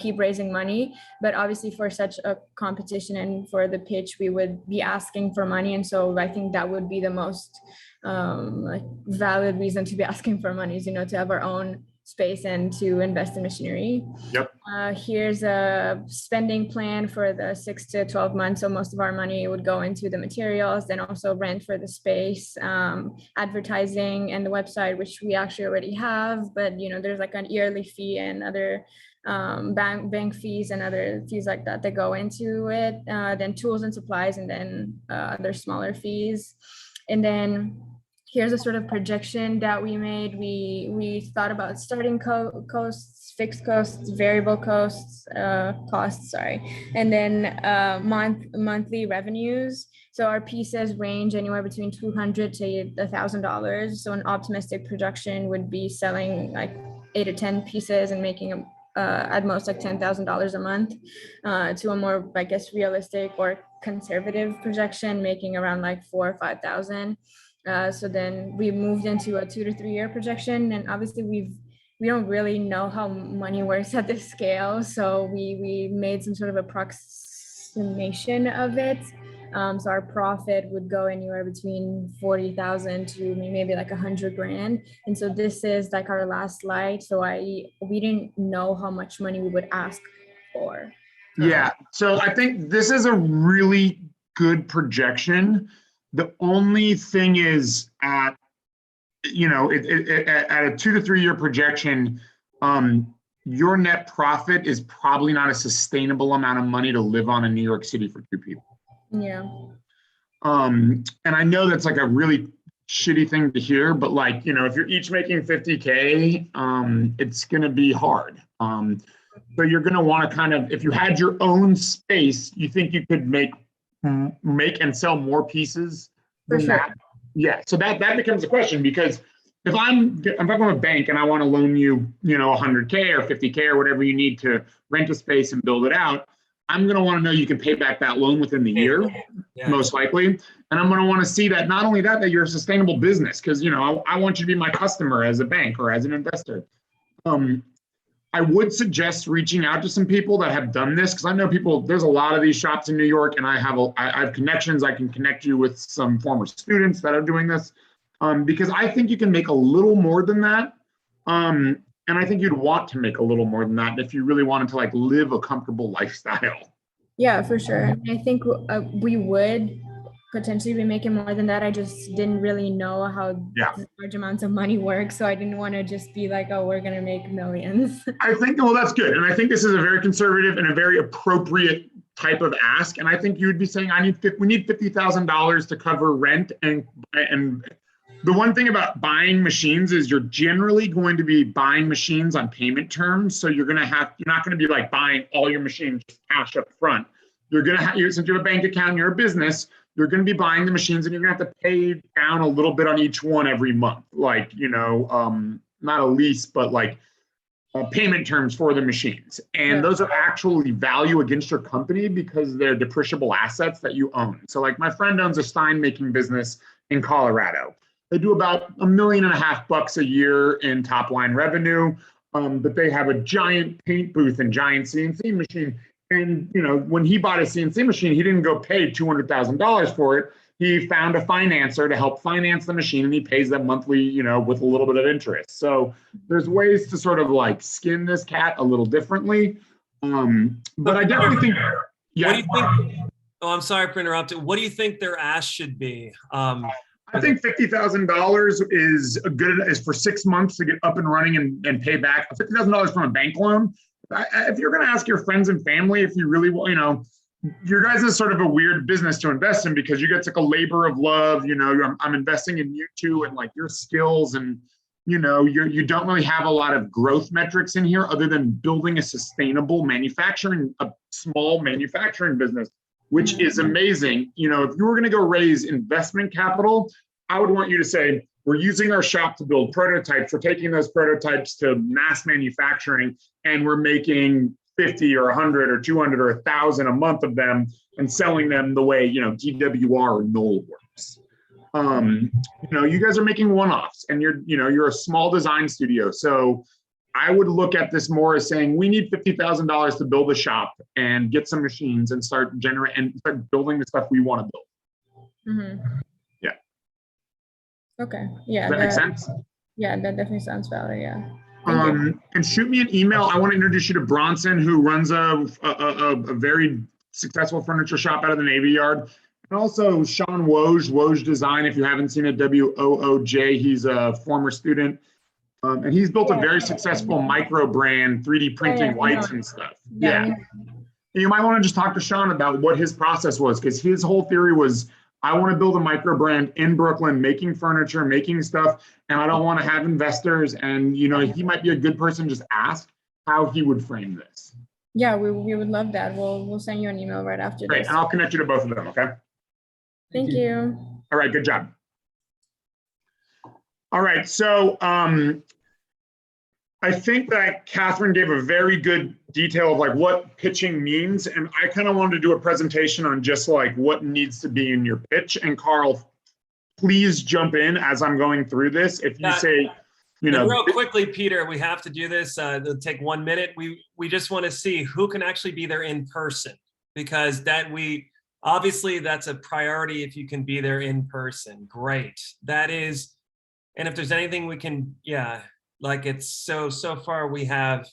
keep raising money. But obviously for such a competition and for the pitch, we would be asking for money. And so I think that would be the most valid reason to be asking for money is, to have our own space and to invest in machinery. Yep. Here's a spending plan for the 6 to 12 months. So most of our money would go into the materials, then also rent for the space, advertising, and the website, which we actually already have. But there's an yearly fee and other bank fees and other fees like that go into it. Then tools and supplies, and then other smaller fees. And then here's a sort of projection that we made. We thought about starting costs, fixed costs, variable costs, and then monthly revenues. So our pieces range anywhere between $200 to $1,000. So an optimistic projection would be selling 8 to 10 pieces and making at most $10,000 a month, to a more, realistic or conservative projection, making around 4,000 or 5,000. So then we moved into a 2 to 3 year projection, and obviously we don't really know how money works at this scale. So we made some sort of approximation of it. So our profit would go anywhere between 40,000 to maybe $100,000. And so this is our last slide. So we didn't know how much money we would ask for. Yeah. So I think this is a really good projection. The only thing is at a 2 to 3 year projection, your net profit is probably not a sustainable amount of money to live on in New York City for 2 people. Yeah. And I know that's a really shitty thing to hear, but if you're each making 50K, it's going to be hard. So you're going to want to if you had your own space, you think you could make and sell more pieces than that. Yeah. So that becomes a question, because if I'm a bank and I want to loan you, $100K or $50K or whatever you need to rent a space and build it out, I'm going to want to know you can pay back that loan within the year, most likely. And I'm going to want to see that not only that you're a sustainable business, because, I want you to be my customer as a bank or as an investor. I would suggest reaching out to some people that have done this, because I know there's a lot of these shops in New York, and I have connections. I can connect you with some former students that are doing this, because I think you can make a little more than that. And I think you'd want to make a little more than that if you really wanted to live a comfortable lifestyle. Yeah, for sure. I think we would potentially be making more than that. I just didn't really know how large amounts of money work. So I didn't want to just be oh, we're going to make millions. I think, that's good. And I think this is a very conservative and a very appropriate type of ask. And I think you would be saying, we need $50,000 to cover rent. And the one thing about buying machines is you're generally going to be buying machines on payment terms. So you're not going to be buying all your machines cash up front. You're going to have, since you have a bank account and you're a business, you're going to be buying the machines and you're going to have to pay down a little bit on each one every month. Like, not a lease, but like payment terms for the machines. And those are actually value against your company because they're depreciable assets that you own. So like my friend owns a Stein making business in Colorado. They do about $1.5 million a year in top line revenue. But they have a giant paint booth and giant CNC machine. And when he bought a CNC machine, he didn't go pay $200,000 for it. He found a financer to help finance the machine, and he pays them monthly, with a little bit of interest. So there's ways to sort of like skin this cat a little differently. But I definitely think, what do you think? Oh, I'm sorry for interrupting. What do you think their ask should be? I think $50,000 is for 6 months to get up and running and pay back. $50,000 from a bank loan. If you're going to ask your friends and family, if you really want, your guys is sort of a weird business to invest in because you get like a labor of love. I'm investing in you two and like your skills, and you don't really have a lot of growth metrics in here other than building a sustainable small manufacturing business, which is amazing. If you were going to go raise investment capital, I would want you to say, we're using our shop to build prototypes. We're taking those prototypes to mass manufacturing, and we're making 50 or 100 or 200 or 1,000 a month of them and selling them the way, DWR or Knoll works. You guys are making one-offs, and you're a small design studio. So I would look at this more as saying, we need $50,000 to build a shop and get some machines and start building the stuff we want to build. Mm-hmm. Yeah. Okay. Yeah. Does that make sense? Yeah, that definitely sounds valid. Yeah. And shoot me an email. I want to introduce you to Bronson, who runs a very successful furniture shop out of the Navy Yard. And also Sean Woj Design, if you haven't seen it, WOOJ. He's a former student. And he's built a very successful micro brand, 3D printing lights and stuff. Yeah. You might want to just talk to Sean about what his process was, because his whole theory was, I want to build a micro brand in Brooklyn, making furniture, making stuff, and I don't want to have investors. And he might be a good person to just ask how he would frame this. Yeah, we would love that. We'll send you an email right after Great, this. and I'll connect you to both of them. Okay. Thank you. All right, good job. All right, so I think that Katherine gave a very good detail of like what pitching means. And I kind of wanted to do a presentation on just like what needs to be in your pitch. And Carl, please jump in as I'm going through this. If you say, real quickly, Peter, we have to do this. It'll take 1 minute. We just want to see who can actually be there in person, because obviously that's a priority. If you can be there in person, great. That is, and if there's anything we can, like it's so far we have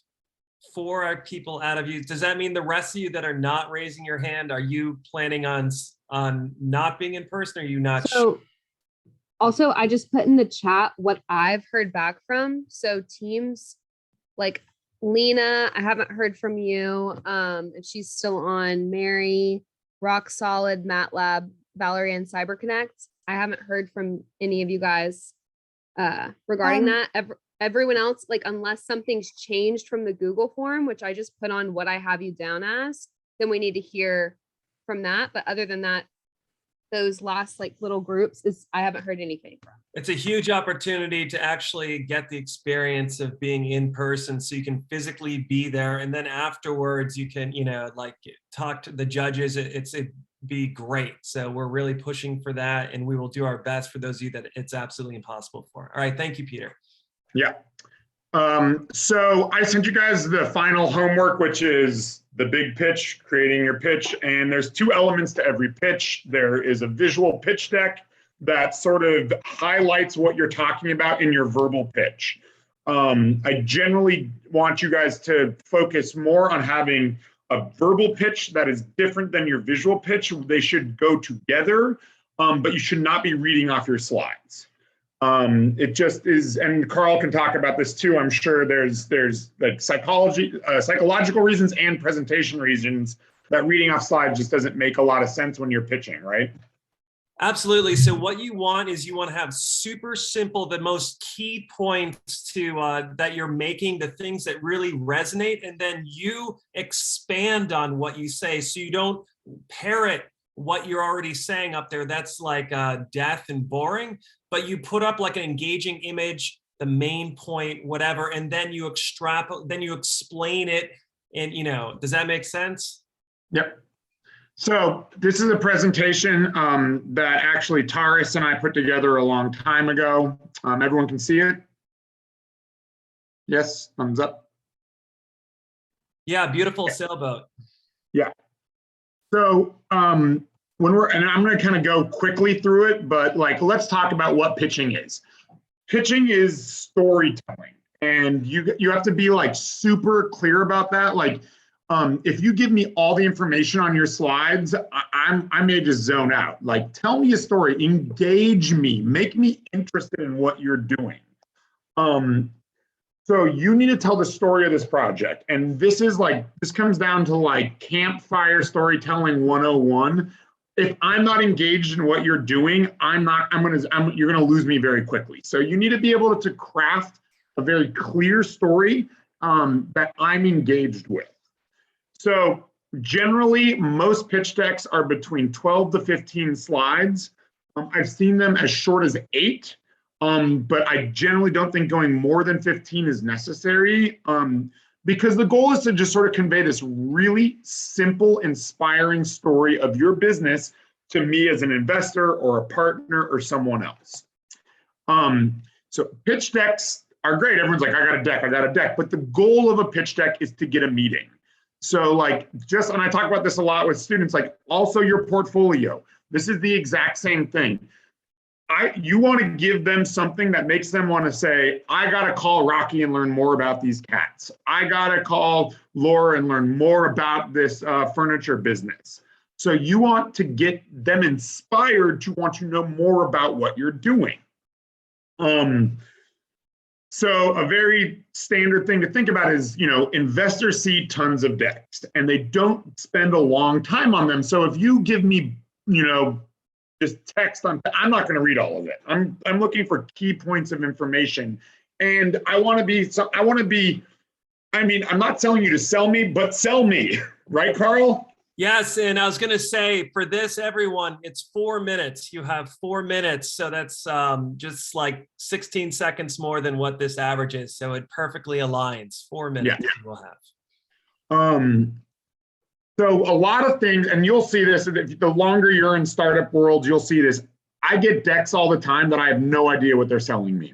4 people out of you. Does that mean the rest of you that are not raising your hand, are you planning on not being in person, or are you not? So also, I just put in the chat what I've heard back from. So teams like Lena, I haven't heard from you. If she's still on, Mary, Rock Solid, MATLAB, Valerie, and CyberConnect. I haven't heard from any of you guys regarding that. Everyone else, like unless something's changed from the Google form, which I just put on what I have you down as, then we need to hear from that. But other than that, those last like little groups I haven't heard anything from. It's a huge opportunity to actually get the experience of being in person, so you can physically be there, and then afterwards you can like talk to the judges. It'd be great. So we're really pushing for that, and we will do our best for those of you that it's absolutely impossible for. All right, thank you, Peter. Yeah. So I sent you guys the final homework, which is the big pitch, creating your pitch. And there's 2 elements to every pitch. There is a visual pitch deck that sort of highlights what you're talking about in your verbal pitch. I generally want you guys to focus more on having a verbal pitch that is different than your visual pitch. They should go together, but you should not be reading off your slides. It just is, and Carl can talk about this too. I'm sure there's like psychological reasons and presentation reasons that reading off slides just doesn't make a lot of sense when you're pitching, right? Absolutely. So what you want is you want to have super simple, the most key points to that you're making, the things that really resonate, and then you expand on what you say, so you don't parrot what you're already saying up there, that's like death and boring, but you put up like an engaging image, the main point, whatever, and then you extrapolate, then you explain it. And, you know, does that make sense? Yep. So this is a presentation that actually Taurus and I put together a long time ago. Everyone can see it? Yes, thumbs up. Yeah, beautiful sailboat. Yeah. So when we're, and I'm going to kind of go quickly through it, but like, let's talk about what pitching is. Pitching is storytelling, and you have to be like super clear about that. Like, if you give me all the information on your slides, I may just zone out. Like, tell me a story, engage me, make me interested in what you're doing. So you need to tell the story of this project. And this is like, this comes down to like campfire storytelling 101. If I'm not engaged in what you're doing, you're gonna lose me very quickly. So you need to be able to craft a very clear story that I'm engaged with. So generally, most pitch decks are between 12 to 15 slides. I've seen them as short as 8. But I generally don't think going more than 15 is necessary because the goal is to just sort of convey this really simple, inspiring story of your business to me as an investor or a partner or someone else. So pitch decks are great. Everyone's like, I got a deck. But the goal of a pitch deck is to get a meeting. So like and I talk about this a lot with students, like also your portfolio. This is the exact same thing. You want to give them something that makes them want to say, I got to call Rocky and learn more about these cats. I got to call Laura and learn more about this furniture business. So you want to get them inspired to want to know more about what you're doing. So a very standard thing to think about is, investors see tons of decks and they don't spend a long time on them. So if you give me, just text on, I'm not going to read all of it. I'm looking for key points of information, and I'm not telling you to sell me, but sell me, right, Carl? Yes, and I was going to say for this, everyone, it's 4 minutes. You have 4 minutes, so that's just like 16 seconds more than what this average is. So it perfectly aligns. 4 minutes you will have. So a lot of things, and you'll see this, the longer you're in startup world, you'll see this. I get decks all the time that I have no idea what they're selling me.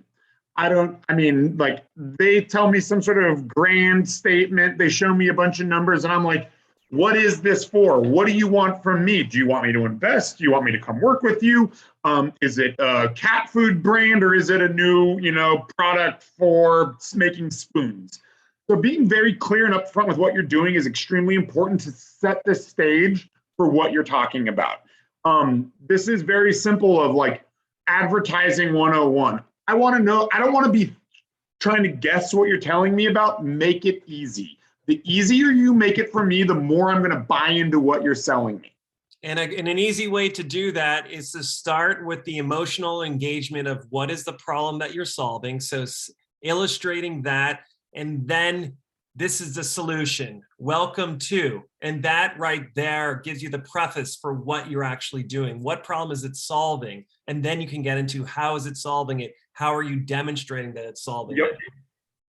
They tell me some sort of grand statement. They show me a bunch of numbers and I'm like, what is this for? What do you want from me? Do you want me to invest? Do you want me to come work with you? Is it a cat food brand or is it a new, product for making spoons? So being very clear and upfront with what you're doing is extremely important to set the stage for what you're talking about. This is very simple of like advertising 101. I want to know, I don't want to be trying to guess what you're telling me about. Make it easy. The easier you make it for me, the more I'm going to buy into what you're selling me. And an easy way to do that is to start with the emotional engagement of what is the problem that you're solving. So illustrating that. And then this is the solution. Welcome to. And that right there gives you the preface for what you're actually doing. What problem is it solving? And then you can get into how is it solving it? How are you demonstrating that it's solving it?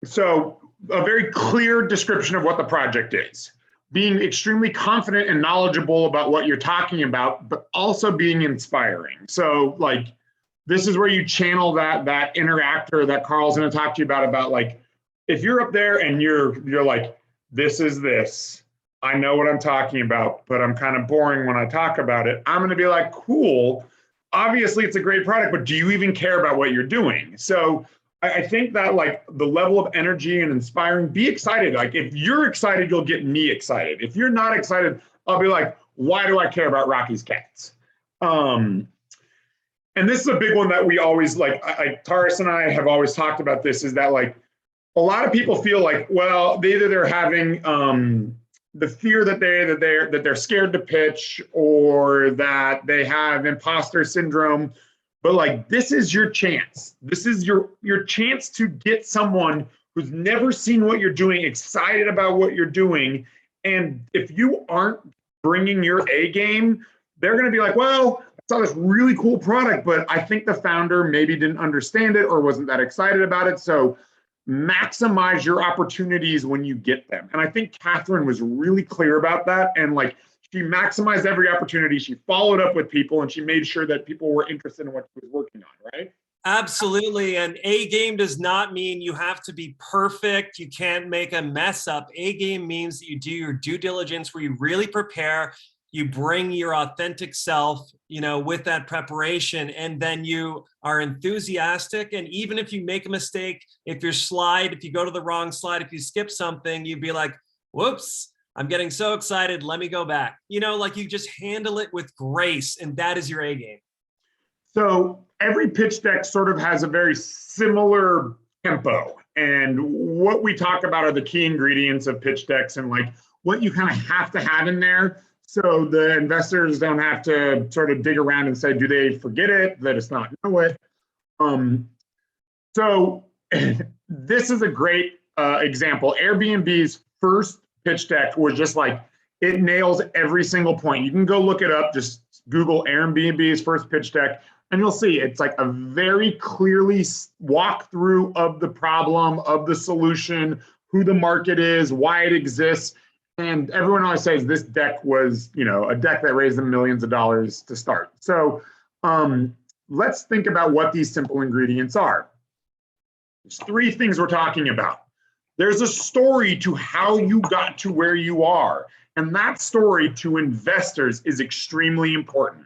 So a very clear description of what the project is. Being extremely confident and knowledgeable about what you're talking about, but also being inspiring. So like, this is where you channel that interactor that Carl's going to talk to you about like, if you're up there and you're like, this is this, I know what I'm talking about, but I'm kind of boring when I talk about it. I'm going to be like, cool. Obviously, it's a great product, but do you even care about what you're doing? So I think that like the level of energy and inspiring, be excited. Like if you're excited, you'll get me excited. If you're not excited, I'll be like, why do I care about Rocky's cats? And this is a big one that we always like, Taurus and I have always talked about this, is that like, a lot of people feel like, well, either they're having the fear that they're scared to pitch, or that they have imposter syndrome. But like, this is your chance. This is your chance to get someone who's never seen what you're doing excited about what you're doing. And if you aren't bringing your A game, they're going to be like, well, I saw this really cool product, but I think the founder maybe didn't understand it or wasn't that excited about it. So maximize your opportunities when you get them. And I think Katherine was really clear about that. And like, she maximized every opportunity. She followed up with people and she made sure that people were interested in what she was working on, right? Absolutely. And A game does not mean you have to be perfect. You can't make a mess up. A game means that you do your due diligence, where you really prepare, you bring your authentic self, with that preparation, and then you are enthusiastic. And even if you make a mistake, if you go to the wrong slide, if you skip something, you'd be like, whoops, I'm getting so excited, let me go back. Like, you just handle it with grace, and that is your A game. So every pitch deck sort of has a very similar tempo. And what we talk about are the key ingredients of pitch decks and like what you kind of have to have in there. So the investors don't have to sort of dig around and say, do they forget it? They just not know it. So this is a great example. Airbnb's first pitch deck was just like, it nails every single point. You can go look it up, just Google Airbnb's first pitch deck, and you'll see it's like a very clearly walkthrough of the problem, of the solution, who the market is, why it exists. And everyone always says this deck was, a deck that raised them millions of dollars to start. So let's think about what these simple ingredients are. There's three things we're talking about. There's a story to how you got to where you are. And that story to investors is extremely important.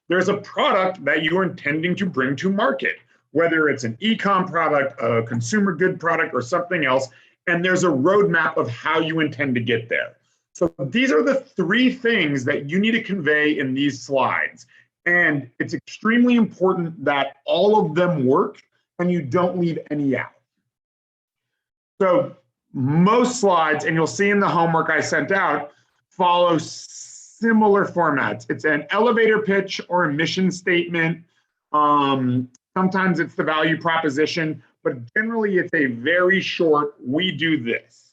There's a product that you are intending to bring to market, whether it's an e-com product, a consumer good product, or something else. And there's a roadmap of how you intend to get there. So these are the three things that you need to convey in these slides. And it's extremely important that all of them work and you don't leave any out. So most slides, and you'll see in the homework I sent out, follow similar formats. It's an elevator pitch or a mission statement. Sometimes it's the value proposition, but generally it's a very short, we do this.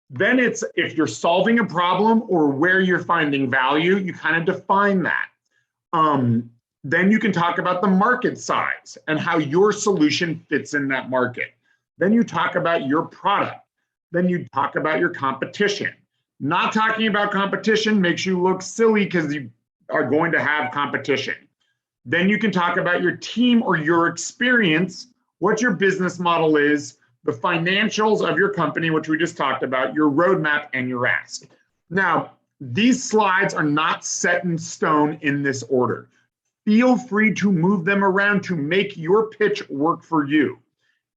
Then it's if you're solving a problem or where you're finding value, you kind of define that. Then you can talk about the market size and how your solution fits in that market. Then you talk about your product. Then you talk about your competition. Not talking about competition makes you look silly because you are going to have competition. Then you can talk about your team or your experience, what your business model is, the financials of your company, which we just talked about, your roadmap, and your ask. Now, these slides are not set in stone in this order. Feel free to move them around to make your pitch work for you.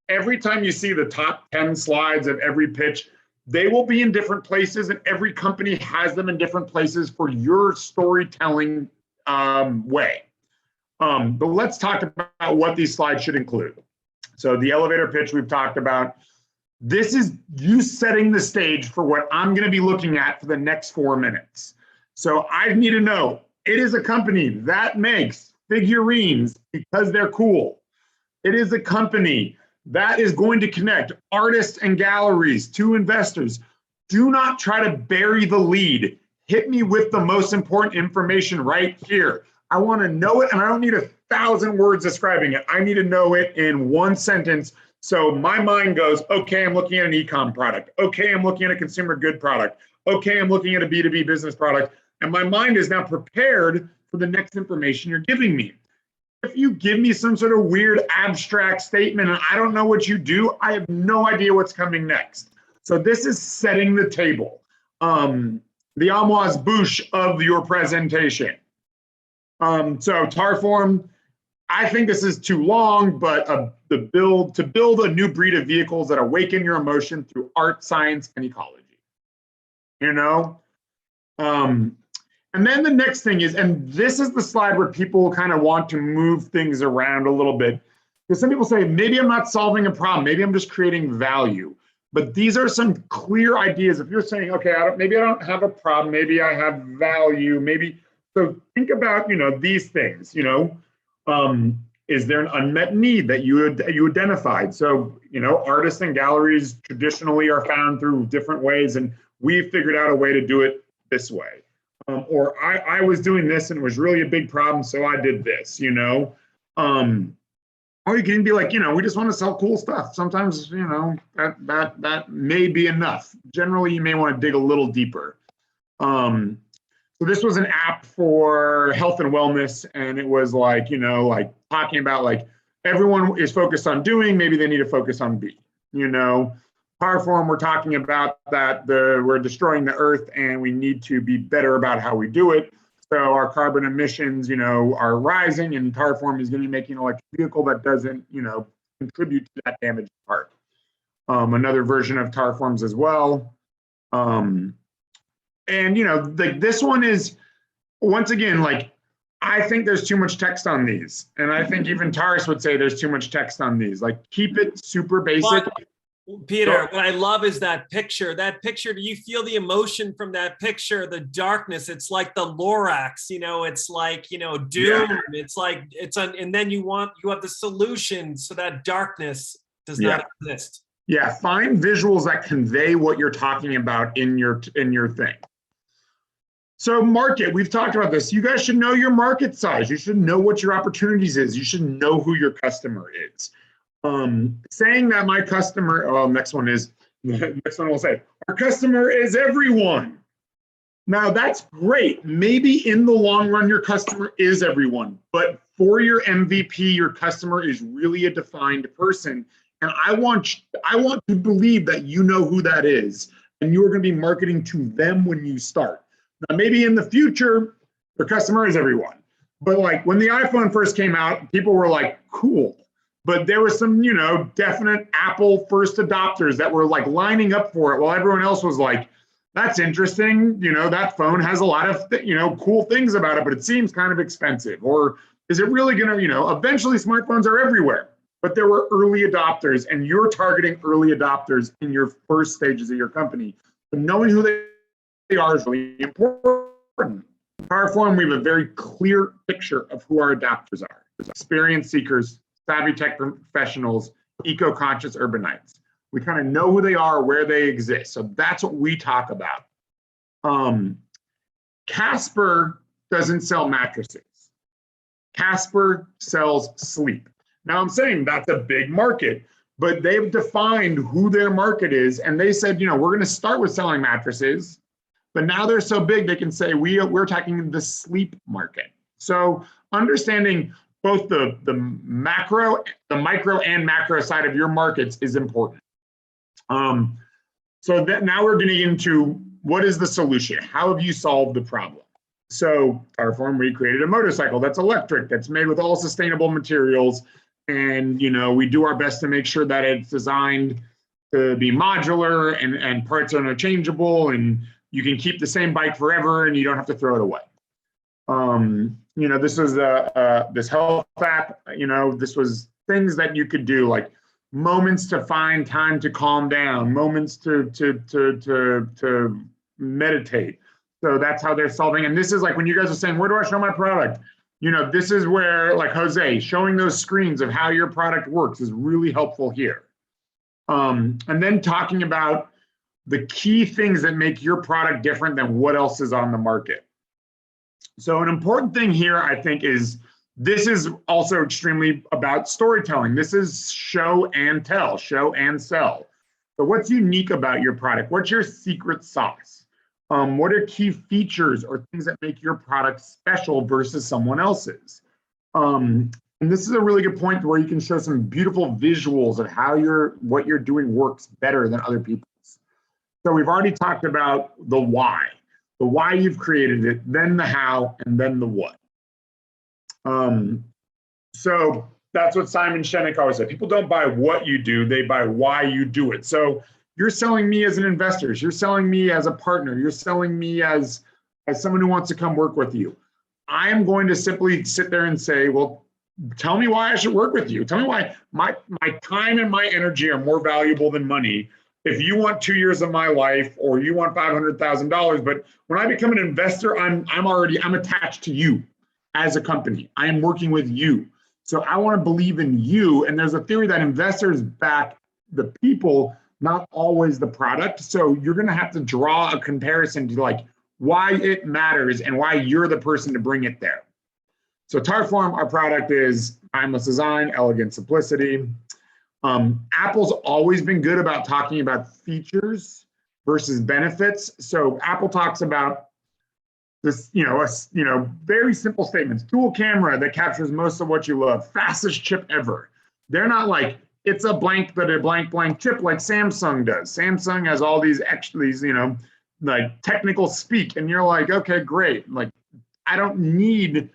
Every time you see the top 10 slides of every pitch, they will be in different places, and every company has them in different places for your storytelling way. But let's talk about what these slides should include. So the elevator pitch we've talked about. This is you setting the stage for what I'm going to be looking at for the next 4 minutes. So I need to know, it is a company that makes figurines because they're cool. It is a company that is going to connect artists and galleries to investors. Do not try to bury the lead. Hit me with the most important information right here. I want to know it, and I don't need 1,000 words describing it. I need to know it in one sentence. So my mind goes, okay, I'm looking at an e-com product. Okay, I'm looking at a consumer good product. Okay, I'm looking at a B2B business product. And my mind is now prepared for the next information you're giving me. If you give me some sort of weird abstract statement and I don't know what you do, I have no idea what's coming next. So this is setting the table, the amuse-bouche of your presentation. So Tarform, I think this is too long, but to build a new breed of vehicles that awaken your emotion through art, science, and ecology. And then the next thing is, and this is the slide where people kind of want to move things around a little bit. Because some people say, maybe I'm not solving a problem, maybe I'm just creating value. But these are some clear ideas. If you're saying, okay, maybe I don't have a problem, maybe I have value, maybe. So think about, these things, is there an unmet need that you identified? So, artists and galleries traditionally are found through different ways, and we've figured out a way to do it this way. Or I was doing this and it was really a big problem, so I did this, you know? Or you can be like, you know, we just want to sell cool stuff. Sometimes, you know, that may be enough. Generally, you may want to dig a little deeper. So this was an app for health and wellness, and it was like, you know, like talking about like everyone is focused on doing, maybe they need to focus on be, you know. Powerform, we're talking about that we're destroying the earth and we need to be better about how we do it. So our carbon emissions, you know, are rising, and Powerform is going to be making an electric vehicle that doesn't, you know, contribute to that damaged part. Another version of Powerforms as well. And, you know, like this one is, once again, like, I think there's too much text on these. And I think even Taurus would say there's too much text on these. Like, keep it super basic. But, Peter, what I love is that picture. That picture, do you feel the emotion from that picture? The darkness, it's like the Lorax, you know, it's like, you know, doom. Yeah. It's like, and then you have the solution so that darkness does not exist. Yeah, find visuals that convey what you're talking about in your thing. So market, we've talked about this. You guys should know your market size. You should know what your opportunities is. You should know who your customer is. Saying that my customer, next one will say, our customer is everyone. Now that's great. Maybe in the long run, your customer is everyone, but for your MVP, your customer is really a defined person. And I want to believe that you know who that is, and you're going to be marketing to them when you start. Now, maybe in the future, the customer is everyone. But like when the iPhone first came out, people were like, cool. But there was some, you know, definite Apple first adopters that were like lining up for it while everyone else was like, that's interesting. You know, that phone has a lot of, you know, cool things about it, but it seems kind of expensive. Or is it really going to, you know, eventually smartphones are everywhere. But there were early adopters, and you're targeting early adopters in your first stages of your company. So knowing who they are is really important. Powerform, we have a very clear picture of who our adopters are. Experience seekers, savvy tech professionals, eco-conscious urbanites. We kind of know who they are, where they exist. So that's what we talk about. Casper doesn't sell mattresses. Casper sells sleep. Now I'm saying that's a big market, but they've defined who their market is, and they said, you know, we're going to start with selling mattresses, but now they're so big they can say we're attacking the sleep market. So understanding both the micro and macro side of your markets is important. So that now we're getting into what is the solution? How have you solved the problem? So Powerform, we created a motorcycle that's electric, that's made with all sustainable materials. And, you know, we do our best to make sure that it's designed to be modular and parts are interchangeable, and you can keep the same bike forever and you don't have to throw it away. You know, this was this health app, you know, this was things that you could do, like moments to find time to calm down, moments to meditate. So that's how they're solving. And this is like when you guys are saying, where do I show my product? You know, this is where, like Jose, showing those screens of how your product works is really helpful here. And then talking about the key things that make your product different than what else is on the market. So an important thing here, I think, is this is also extremely about storytelling. This is show and tell, show and sell. So what's unique about your product? What's your secret sauce? What are key features or things that make your product special versus someone else's? And this is a really good point where you can show some beautiful visuals of how what you're doing works better than other people's. So we've already talked about the why you've created it, then the how, and then the what. So that's what Simon Sinek always said. People don't buy what you do, they buy why you do it. So you're selling me as an investor, you're selling me as a partner, you're selling me as someone who wants to come work with you. I am going to simply sit there and say, well, tell me why I should work with you. Tell me why my time and my energy are more valuable than money. If you want 2 years of my life or you want $500,000, but when I become an investor, I'm attached to you as a company. I am working with you. So I want to believe in you. And there's a theory that investors back the people, not always the product. So you're going to have to draw a comparison to like, why it matters and why you're the person to bring it there. So Tarform, our product is timeless design, elegant simplicity. Apple's always been good about talking about features versus benefits. So Apple talks about this, very simple statements. Dual camera that captures most of what you love. Fastest chip ever. They're not like, it's a blank, but a blank chip like Samsung does. Samsung has all these like technical speak, and you're like, okay, great. Like, I don't need,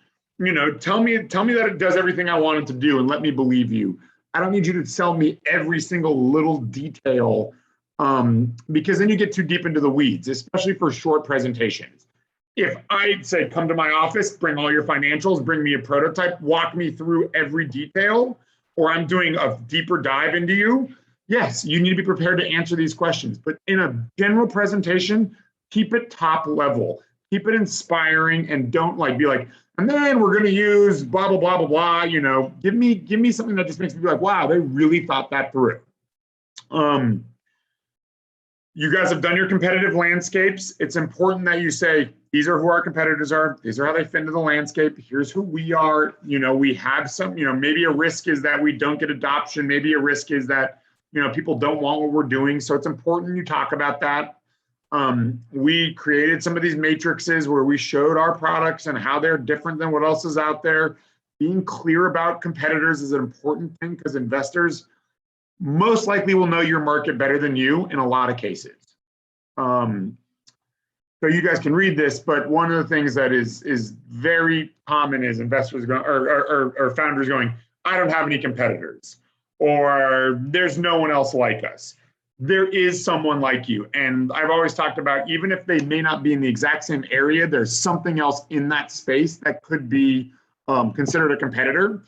tell me that it does everything I want it to do and let me believe you. I don't need you to sell me every single little detail, because then you get too deep into the weeds, especially for short presentations. If I say, come to my office, bring all your financials, bring me a prototype, walk me through every detail, or I'm doing a deeper dive into you, yes, you need to be prepared to answer these questions. But in a general presentation, keep it top level, keep it inspiring, and don't be like, and then we're going to use blah, blah, blah, blah, blah. Give me something that just makes me be like, wow, they really thought that through. You guys have done your competitive landscapes. It's important that you say, these are who our competitors are. These are how they fit into the landscape. Here's who we are. We have some, maybe a risk is that we don't get adoption. Maybe a risk is that, people don't want what we're doing. So it's important you talk about that. We created some of these matrices where we showed our products and how they're different than what else is out there. Being clear about competitors is an important thing because investors most likely will know your market better than you in a lot of cases. So you guys can read this, but one of the things that is very common is investors going or founders going, I don't have any competitors, or there's no one else like us. There is someone like you. And I've always talked about, even if they may not be in the exact same area, there's something else in that space that could be considered a competitor.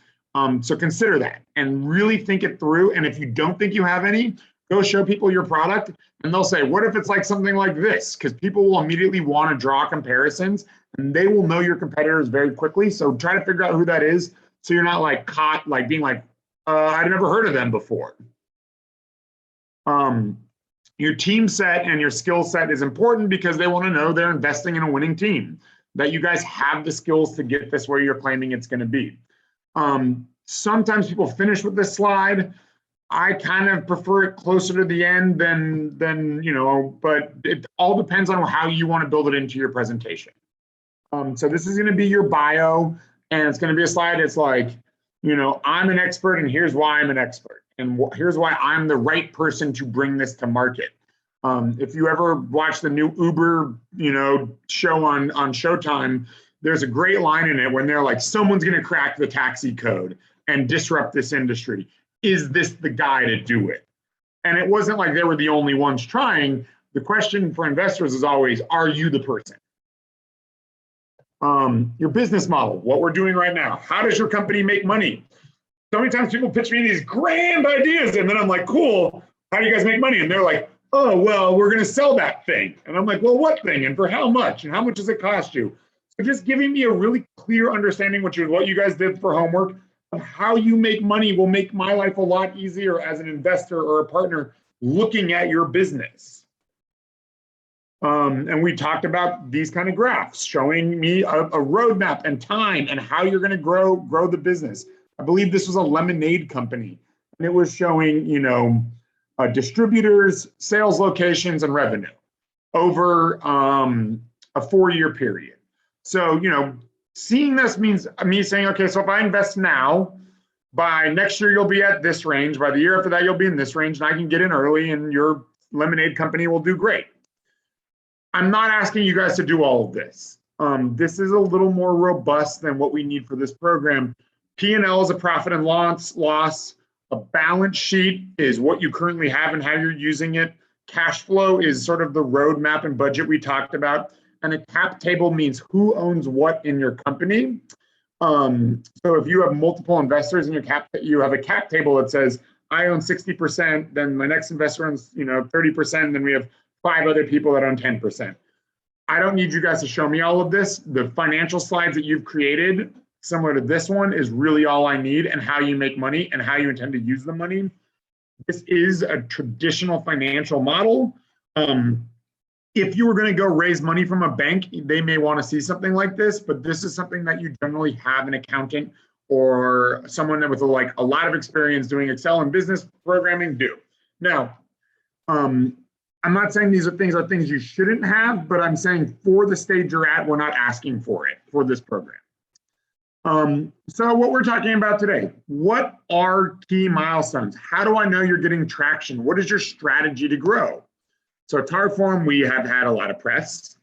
So consider that and really think it through. And if you don't think you have any, go show people your product and they'll say, what if it's like something like this? Because people will immediately want to draw comparisons and they will know your competitors very quickly. So try to figure out who that is so you're not like caught like being like, I'd never heard of them before. Your team set and your skill set is important because they want to know they're investing in a winning team, that you guys have the skills to get this where you're claiming it's going to be. Sometimes people finish with this slide. I kind of prefer it closer to the end than but it all depends on how you want to build it into your presentation. So this is going to be your bio, and it's going to be a slide that's like, I'm an expert and here's why I'm an expert. And here's why I'm the right person to bring this to market. If you ever watch the new Uber, show on Showtime, there's a great line in it when they're like, someone's going to crack the taxi code and disrupt this industry. Is this the guy to do it? And it wasn't like they were the only ones trying. The question for investors is always, are you the person? Your business model, what we're doing right now. How does your company make money? So many times people pitch me these grand ideas and then I'm like, cool, how do you guys make money? And they're like, oh, well, we're going to sell that thing. And I'm like, well, what thing? And for how much? And how much does it cost you? So just giving me a really clear understanding, which is what you guys did for homework, of how you make money will make my life a lot easier as an investor or a partner looking at your business. And we talked about these kind of graphs showing me a roadmap and time and how you're going to grow the business. I believe this was a lemonade company, and it was showing, distributors, sales locations, and revenue over a 4-year period. So, seeing this means me saying, okay, so if I invest now, by next year you'll be at this range. By the year after that, you'll be in this range, and I can get in early, and your lemonade company will do great. I'm not asking you guys to do all of this. This is a little more robust than what we need for this program. P&L is a profit and loss. A balance sheet is what you currently have and how you're using it. Cash flow is sort of the roadmap and budget we talked about. And a cap table means who owns what in your company. So if you have multiple investors in your you have a cap table that says, I own 60%, then my next investor owns 30%, then we have 5 other people that own 10%. I don't need you guys to show me all of this. The financial slides that you've created, similar to this one, is really all I need, and how you make money and how you intend to use the money. This is a traditional financial model. if you were going to go raise money from a bank, they may want to see something like this, but this is something that you generally have an accountant or someone with a lot of experience doing Excel and business programming do. Now, I'm not saying these are things you shouldn't have, but I'm saying for the stage you're at, we're not asking for it for this program. So what we're talking about today, what are key milestones? How do I know you're getting traction? What is your strategy to grow? So at Tyroform, we have had a lot of press.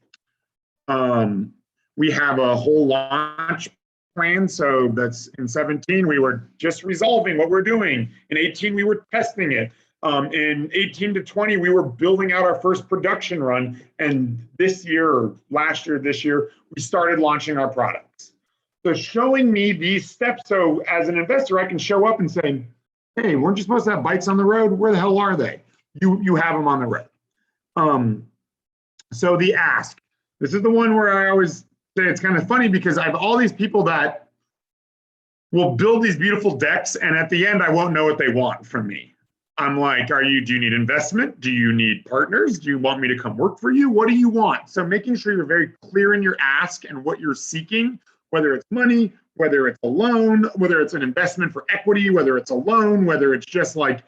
We have a whole launch plan. So that's in 17, we were just resolving what we're doing. In 18, we were testing it. In 18 to 20, we were building out our first production run. And this year, or last year, this year, we started launching our products. So showing me these steps, so as an investor, I can show up and say, hey, weren't you supposed to have bikes on the road? Where the hell are they? You have them on the road. So the ask, this is the one where I always say it's kind of funny because I have all these people that will build these beautiful decks, and at the end, I won't know what they want from me. I'm like, do you need investment? Do you need partners? Do you want me to come work for you? What do you want? So making sure you're very clear in your ask and what you're seeking, whether it's money, whether it's a loan, whether it's an investment for equity, whether it's a loan, whether it's just like,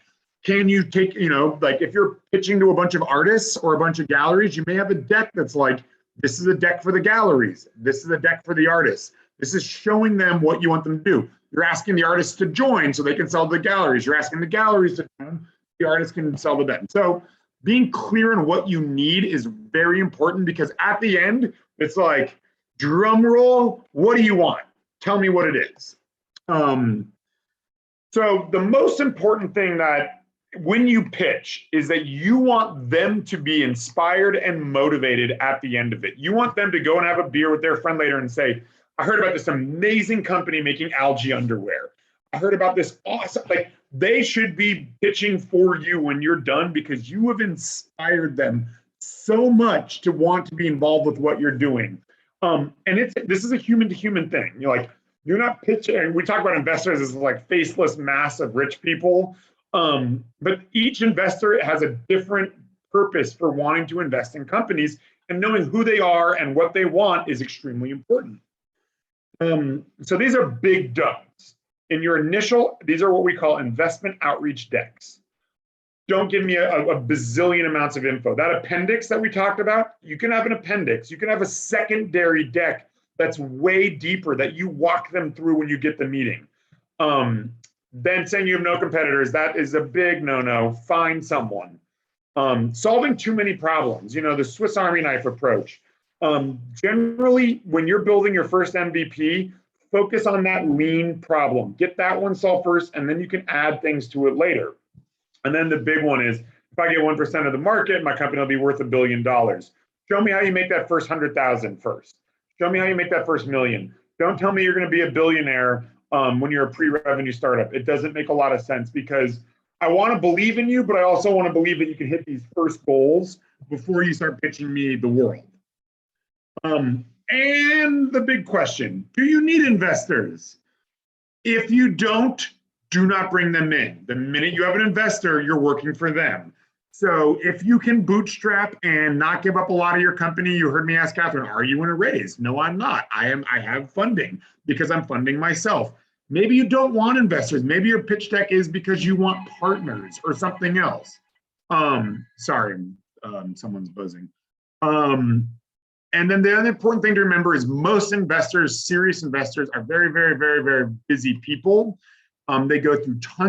can you take, like if you're pitching to a bunch of artists or a bunch of galleries, you may have a deck that's like, this is a deck for the galleries. This is a deck for the artists. This is showing them what you want them to do. You're asking the artists to join so they can sell to the galleries. You're asking the galleries to join, the artists can sell to them. So being clear on what you need is very important because at the end, it's like, drum roll, what do you want? Tell me what it is. So the most important thing that when you pitch is that you want them to be inspired and motivated at the end of it. You want them to go and have a beer with their friend later and say, I heard about this amazing company making algae underwear. I heard about this awesome, like they should be pitching for you when you're done because you have inspired them so much to want to be involved with what you're doing. And this is a human to human thing. You're not pitching, we talk about investors as like faceless mass of rich people. But each investor has a different purpose for wanting to invest in companies, and knowing who they are and what they want is extremely important. So these are big don'ts. In your initial, these are what we call investment outreach decks. Don't give me a bazillion amounts of info. That appendix that we talked about, you can have an appendix. You can have a secondary deck that's way deeper that you walk them through when you get the meeting. Then saying you have no competitors, that is a big no-no. Find someone. Solving too many problems, the Swiss Army knife approach. Generally, when you're building your first MVP, focus on that lean problem. Get that one solved first, and then you can add things to it later. And then the big one is, if I get 1% of the market, my company will be worth $1 billion. Show me how you make that first 100,000 first. Show me how you make that first million. Don't tell me you're going to be a billionaire when you're a pre-revenue startup. It doesn't make a lot of sense because I want to believe in you, but I also want to believe that you can hit these first goals before you start pitching me the world. And the big question, do you need investors? If you don't, do not bring them in. The minute you have an investor, you're working for them. So if you can bootstrap and not give up a lot of your company, you heard me ask Katherine, are you in a raise? No, I'm not. I have funding because I'm funding myself. Maybe you don't want investors. Maybe your pitch deck is because you want partners or something else. Sorry, someone's buzzing. And then the other important thing to remember is most investors, serious investors, are very, very, very, very busy people. They go through tons